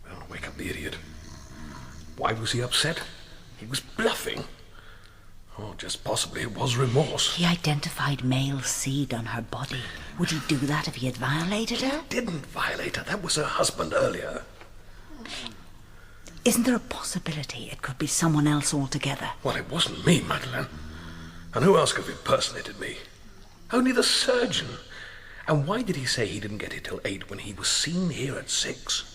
We don't wake up the idiot. Why was he upset? He was bluffing. Oh, just possibly it was remorse. He identified male seed on her body. Would he do that if he had violated her? He didn't violate her. That was her husband earlier. Isn't there a possibility it could be someone else altogether? Well, it wasn't me, Madeleine. And who else could have impersonated me? Only the surgeon. And why did he say he didn't get here till 8 when he was seen here at 6?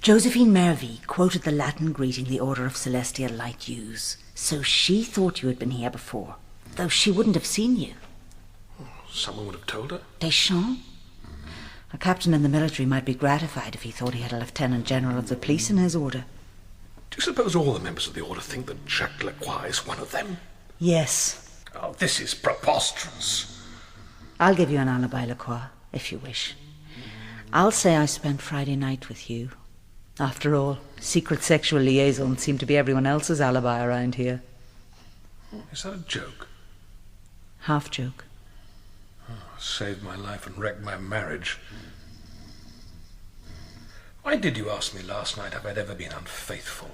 Josephine Merville quoted the Latin greeting the Order of Celestial Light use. So she thought you had been here before, though she wouldn't have seen you. Someone would have told her? Deschamps? A captain in the military might be gratified if he thought he had a Lieutenant General of the police in his order. Do you suppose all the members of the order think that Jacques LaCroix is one of them? Yes. Oh, this is preposterous. I'll give you an alibi, Lacroix, if you wish. I'll say I spent Friday night with you. After all, secret sexual liaisons seem to be everyone else's alibi around here. Is that a joke? Half joke. Oh, saved my life and wrecked my marriage. Why did you ask me last night if I'd ever been unfaithful?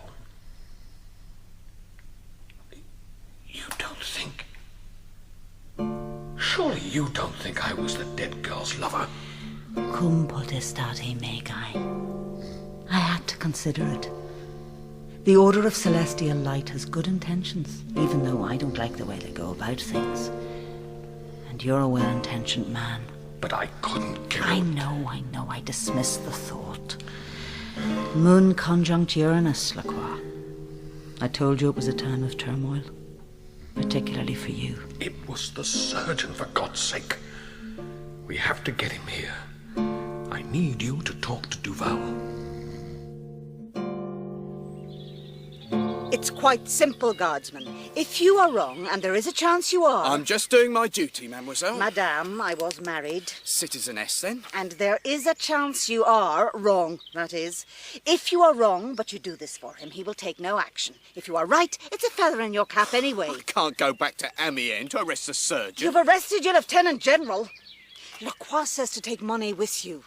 You don't think... Surely you don't think I was the dead girl's lover? Cum potestate megae. I had to consider it. The Order of Celestial Light has good intentions, even though I don't like the way they go about things. And you're a well-intentioned man. But I couldn't kill I know. I dismiss the thought. Moon conjunct Uranus, Lacroix. I told you it was a time of turmoil. Particularly for you. It was the surgeon, for God's sake. We have to get him here. I need you to talk to Duval. It's quite simple, Guardsman. If you are wrong, and there is a chance you are... I'm just doing my duty, mademoiselle. Madame, I was married. Citizeness, then? And there is a chance you are wrong, that is. If you are wrong, but you do this for him, he will take no action. If you are right, it's a feather in your cap anyway. I can't go back to Amiens to arrest the surgeon. You've arrested your Lieutenant General. Lacroix says to take money with you.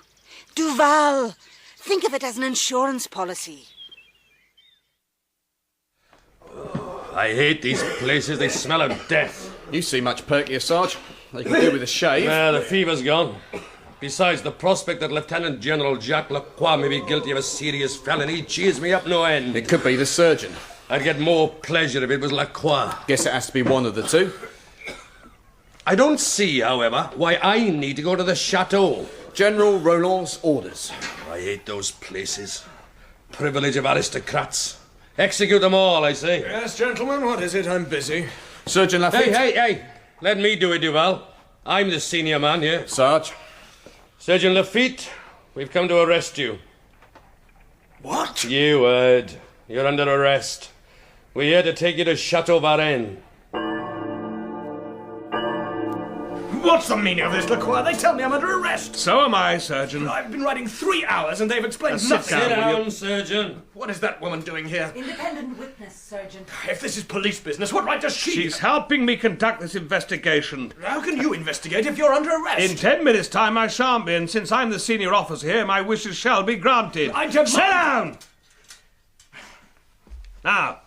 Duval! Think of it as an insurance policy. I hate these places. They smell of death. You seem much perkier, Sarge. They can do with a shave. Well, the fever's gone. Besides, the prospect that Lieutenant General Jacques LaCroix may be guilty of a serious felony cheers me up no end. It could be the surgeon. I'd get more pleasure if it was LaCroix. Guess it has to be one of the two. I don't see, however, why I need to go to the chateau. General Roland's orders. I hate those places. Privilege of aristocrats. Execute them all, I say. Yes, gentlemen, what is it? I'm busy. Surgeon Lafitte. Hey! Let me do it, Duval. I'm the senior man here. Sarge. Surgeon Lafitte, we've come to arrest you. What? You heard. You're under arrest. We're here to take you to Chateau Varennes. What's the meaning of this, Lacroix? They tell me I'm under arrest. So am I, Surgeon. I've been writing 3 hours and they've explained Sit nothing. Sit down, Surgeon. What is that woman doing here? Independent witness, Surgeon. If this is police business, what right does she... She's helping me conduct this investigation. How can you investigate if you're under arrest? In 10 minutes' time, I shan't be, and since I'm the senior officer here, my wishes shall be granted. I demand... Sit down! Now,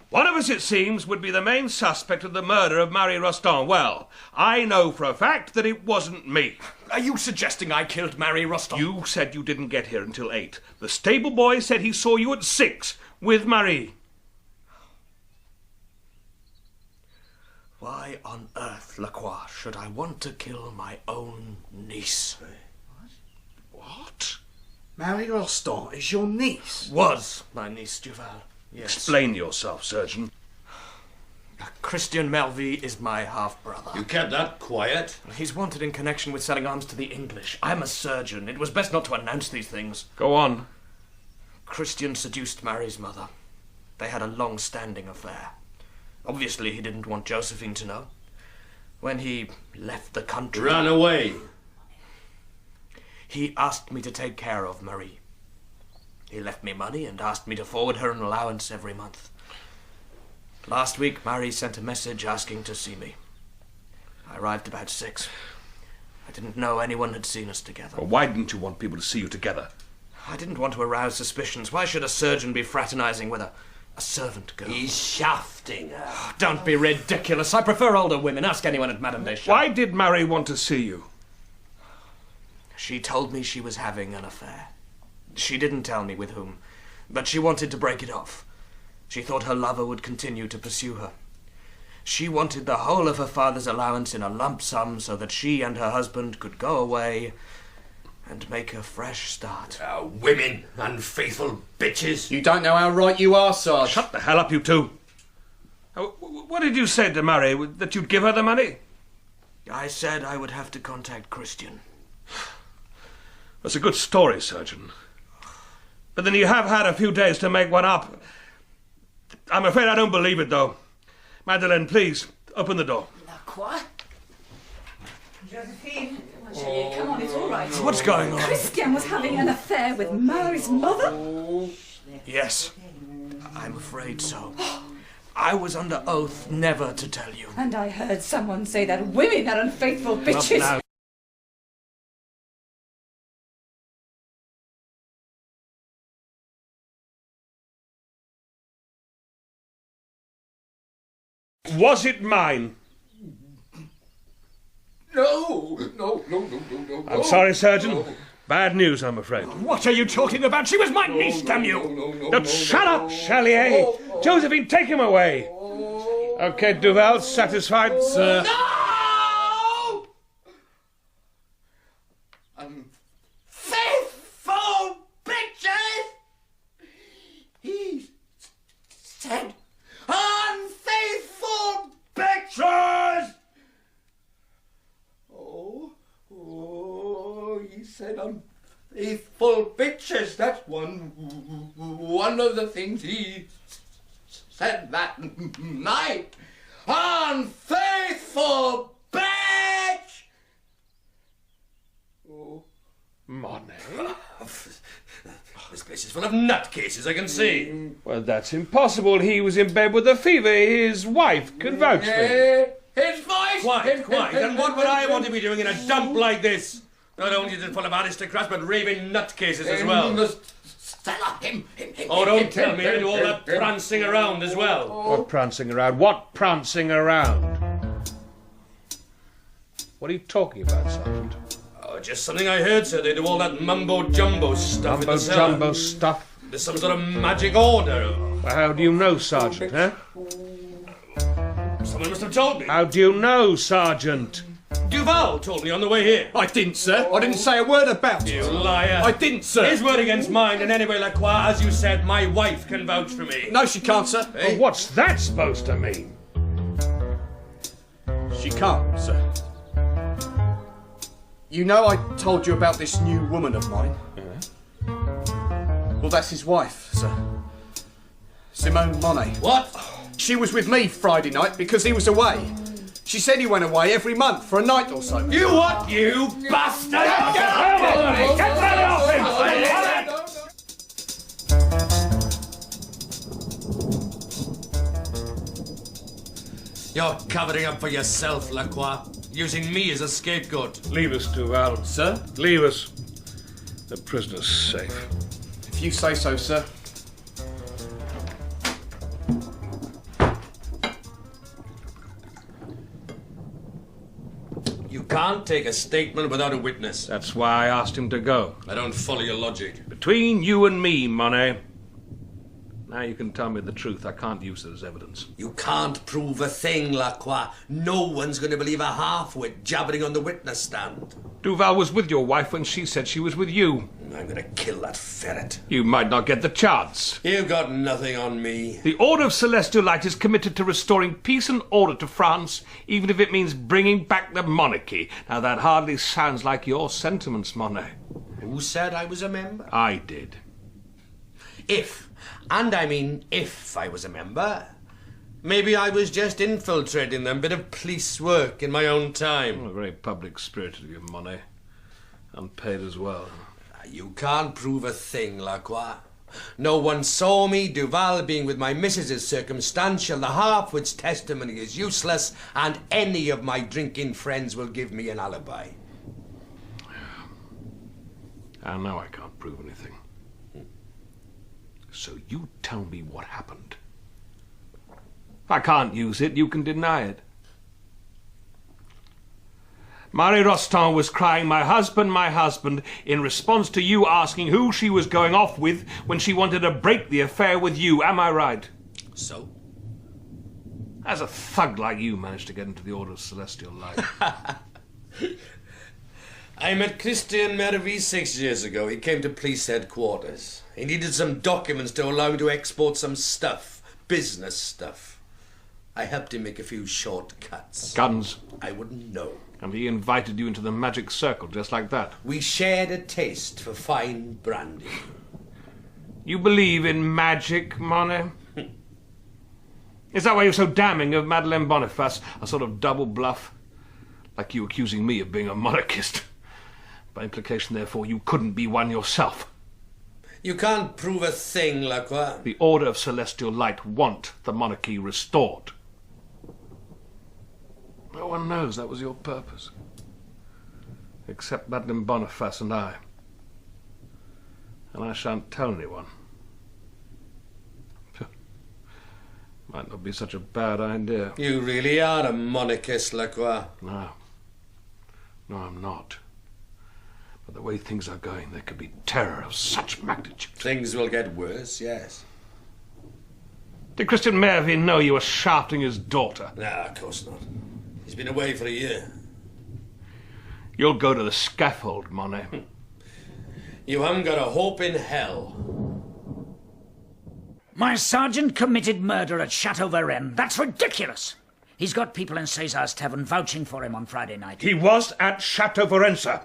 One of us, it seems, would be the main suspect of the murder of Marie Rostand. Well, I know for a fact that it wasn't me. Are you suggesting I killed Marie Rostand? You said you didn't get here until 8. The stable boy said he saw you at 6 with Marie. Why on earth, Lacroix, should I want to kill my own niece? What? Marie Rostand is your niece? Was my niece, Duval. Yes. Explain yourself, Surgeon. Christian Melville is my half-brother. You kept that quiet? He's wanted in connection with selling arms to the English. I'm a surgeon. It was best not to announce these things. Go on. Christian seduced Marie's mother. They had a long-standing affair. Obviously, he didn't want Josephine to know. When he left the country... Ran away. He asked me to take care of Marie. He left me money and asked me to forward her an allowance every month. Last week, Marie sent a message asking to see me. I arrived about 6. I didn't know anyone had seen us together. Well, why didn't you want people to see you together? I didn't want to arouse suspicions. Why should a surgeon be fraternizing with a servant girl? He's shafting her. Don't be ridiculous. I prefer older women. Ask anyone at Madame Deschamps. Why did Marie want to see you? She told me she was having an affair. She didn't tell me with whom, but she wanted to break it off. She thought her lover would continue to pursue her. She wanted the whole of her father's allowance in a lump sum so that she and her husband could go away and make a fresh start. Women, unfaithful bitches. You don't know how right you are, Sarge. Shut the hell up, you two. What did you say to Marie? That you'd give her the money? I said I would have to contact Christian. That's a good story, Surgeon. But then you have had a few days to make one up. I'm afraid I don't believe it, though. Madeleine, please, open the door. Lacroix? Josephine? Come on, it's all right. What's going on? Christian was having an affair with Marie's mother? Yes, I'm afraid so. I was under oath never to tell you. And I heard someone say that women are unfaithful bitches. Not now. Was it mine? No. I'm sorry, Surgeon. Bad news, I'm afraid. What are you talking about? She was my niece, damn you! Now, shut up, Chalier! Josephine, take him away! Okay, Duval, satisfied, sir? No! Unfaithful bitches! He said unfaithful bitches! Oh, he said unfaithful bitches. That's one of the things he said that night. Unfaithful bitch! Oh. Monet? This place is full of nutcases, I can see. Well, that's impossible. He was in bed with a fever. His wife can vouch for him. His voice! Quite. And what would I want to be doing in a dump like this? Not only is it full of aristocrats, but raving nutcases as well. Him. Oh, don't tell me I do all that prancing around as well. What prancing around? What prancing around? What are you talking about, Sergeant? Oh, just something I heard, sir. They do all that mumbo-jumbo stuff in the cellar. Mumbo-jumbo stuff? There's some sort of magic order. Well, how do you know, Sergeant, huh? Someone must have told me. How do you know, Sergeant? Duval told me on the way here. I didn't, sir. I didn't say a word about You it. liar. I didn't, sir. His word against mine, and anyway, Lacroix, as you said, my wife can vouch for me. No, she can't, sir. Well, what's that supposed to mean? She can't, sir. You know I told you about this new woman of mine? Well, that's his wife, sir. Simone Monet. What? She was with me Friday night because he was away. She said he went away every month for a night or so. You what, you bastard? Get that off him! You're covering up for yourself, Lacroix. Using me as a scapegoat. Leave us, Duval. Sir? Leave us. The prisoner's safe. If you say so, sir. can't take a statement without a witness. That's why I asked him to go. I don't follow your logic. Between you and me, Monet. Now you can tell me the truth. I can't use it as evidence. You can't prove a thing, Lacroix. No one's going to believe a half-wit jabbering on the witness stand. Duval was with your wife when she said she was with you. I'm going to kill that ferret. You might not get the chance. You've got nothing on me. The Order of Celestial Light is committed to restoring peace and order to France, even if it means bringing back the monarchy. Now that hardly sounds like your sentiments, Monet. Who said I was a member? I did. If, and I mean if I was a member, maybe I was just infiltrating them, bit of police work in my own time. Well, very public-spirited of you, Monet. Unpaid as well. You can't prove a thing, Lacroix. No one saw me. Duval being with my missus is circumstantial. The half-wit's testimony is useless, and any of my drinking friends will give me an alibi. I know I can't prove anything. So you tell me what happened. If I can't use it, you can deny it. Marie Rostand was crying, my husband, in response to you asking who she was going off with when she wanted to break the affair with you. Am I right? So? As a thug like you managed to get into the Order of Celestial Light. I met Christian Mervy 6 years ago. He came to police headquarters. He needed some documents to allow him to export some stuff. Business stuff. I helped him make a few shortcuts. Guns? I wouldn't know. And he invited you into the magic circle, just like that. We shared a taste for fine brandy. You believe in magic, Monet? Is that why you're so damning of Madeleine Boniface? A sort of double bluff? Like you accusing me of being a monarchist. By implication, therefore, you couldn't be one yourself. You can't prove a thing, Lacroix. The Order of Celestial Light want the monarchy restored. No one knows that was your purpose. Except Madeleine Boniface and I. And I shan't tell anyone. Might not be such a bad idea. You really are a monarchist, Lacroix. No. No, I'm not. But the way things are going, there could be terror of such magnitude. Things will get worse, yes. Did Christian Mervyn know you were shafting his daughter? No, of course not. He's been away for a year. You'll go to the scaffold, Monet. You haven't got a hope in hell. My sergeant committed murder at Chateau Varenne. That's ridiculous. He's got people in César's tavern vouching for him on Friday night. He was at Chateau Varenne, sir.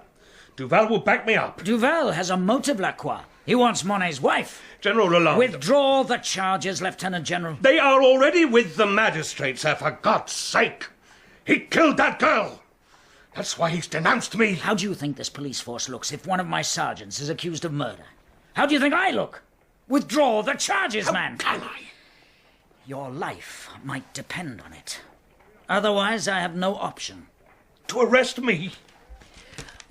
Duval will back me up. Duval has a motive, Lacroix. He wants Monet's wife. General Roland. Withdraw the charges, Lieutenant General. They are already with the magistrate, sir, for God's sake. He killed that girl. That's why he's denounced me. How do you think this police force looks if one of my sergeants is accused of murder? How do you think I look? Withdraw the charges, man. How can I? Your life might depend on it. Otherwise, I have no option. To arrest me?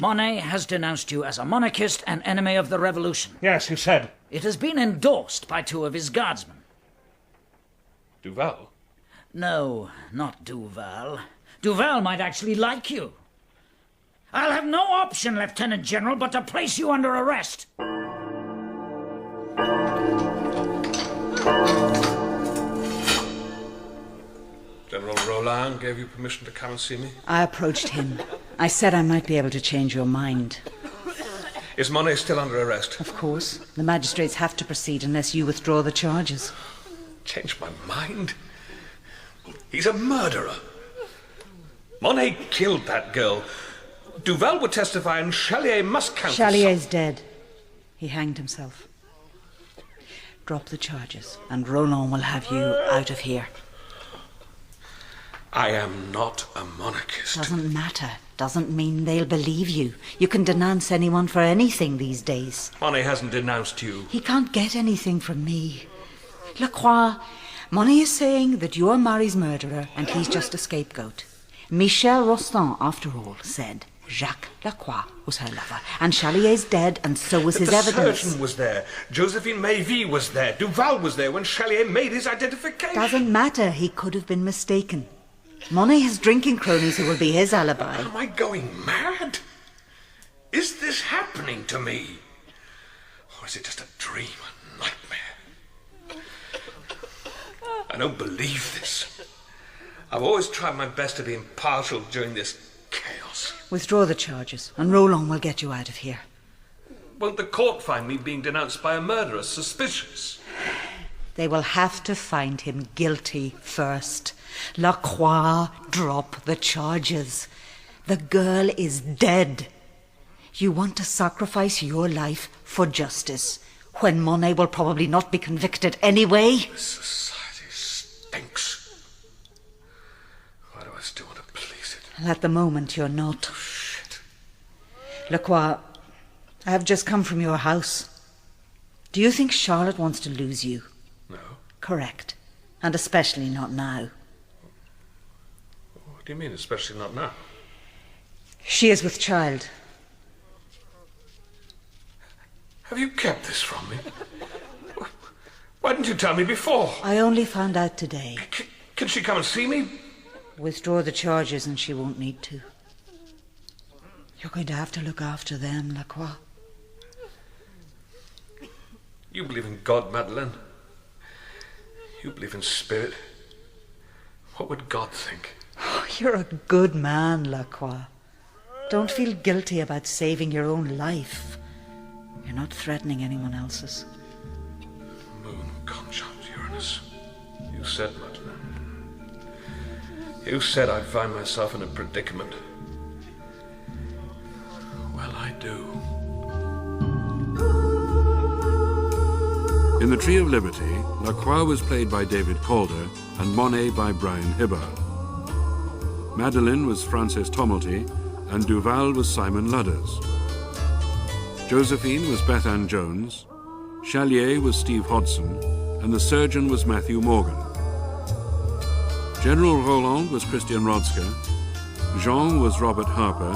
Monet has denounced you as a monarchist and enemy of the revolution. Yes, you said. It has been endorsed by 2 of his guardsmen. Duval? No, not Duval. Duval might actually like you. I'll have no option, Lieutenant General, but to place you under arrest. General Roland gave you permission to come and see me? I approached him. I said I might be able to change your mind. Is Monet still under arrest? Of course. The magistrates have to proceed unless you withdraw the charges. Change my mind? He's a murderer. Monet killed that girl. Duval would testify and Chalier must count. Chalier's dead. He hanged himself. Drop the charges and Roland will have you out of here. I am not a monarchist. Doesn't matter. Doesn't mean they'll believe you. You can denounce anyone for anything these days. Monet hasn't denounced you. He can't get anything from me. Lacroix, Monet is saying that you're Marie's murderer and he's just a scapegoat. Michel Rostand, after all, said Jacques LaCroix was her lover, and Chalier's dead, and so was his evidence. The surgeon was there. Josephine Mayvie was there. Duval was there when Chalier made his identification. Doesn't matter. He could have been mistaken. Monet has drinking cronies who will be his alibi. Am I going mad? Is this happening to me? Or is it just a dream, a nightmare? I don't believe this. I've always tried my best to be impartial during this chaos. Withdraw the charges, and Roland will get you out of here. Won't the court find me being denounced by a murderer suspicious? They will have to find him guilty first. Lacroix, drop the charges. The girl is dead. You want to sacrifice your life for justice, when Monet will probably not be convicted anyway? This society stinks. Why do I still want to please it? And at the moment, you're not. Oh, shit. Lacroix, I have just come from your house. Do you think Charlotte wants to lose you? No. Correct. And especially not now. What do you mean, especially not now? She is with child. Have you kept this from me? Why didn't you tell me before? I only found out today. Can she come and see me? Withdraw the charges and she won't need to. You're going to have to look after them, Lacroix. You believe in God, Madeleine. You believe in spirit. What would God think? Oh, you're a good man, Lacroix. Don't feel guilty about saving your own life. You're not threatening anyone else's. Moon, conjunct Uranus. You said, Madeleine. You said I'd find myself in a predicament. Well, I do. In The Tree of Liberty, Lacroix was played by David Calder and Monet by Brian Hibbard. Madeleine was Frances Tomelty and Duval was Simon Ludders. Josephine was Beth Ann Jones, Chalier was Steve Hodson, and the surgeon was Matthew Morgan. General Roland was Christian Rodska, Jean was Robert Harper,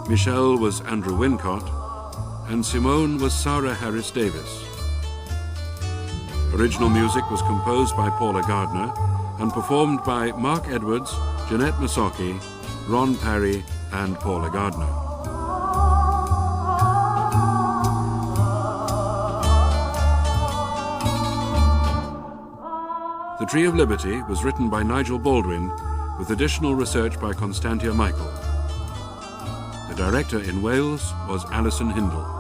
Michel was Andrew Wincott, and Simone was Sarah Harris Davis. Original music was composed by Paula Gardner and performed by Mark Edwards, Jeanette Masocki, Ron Parry, and Paula Gardner. The Tree of Liberty was written by Nigel Baldwin with additional research by Constantia Michael. The director in Wales was Alison Hindle.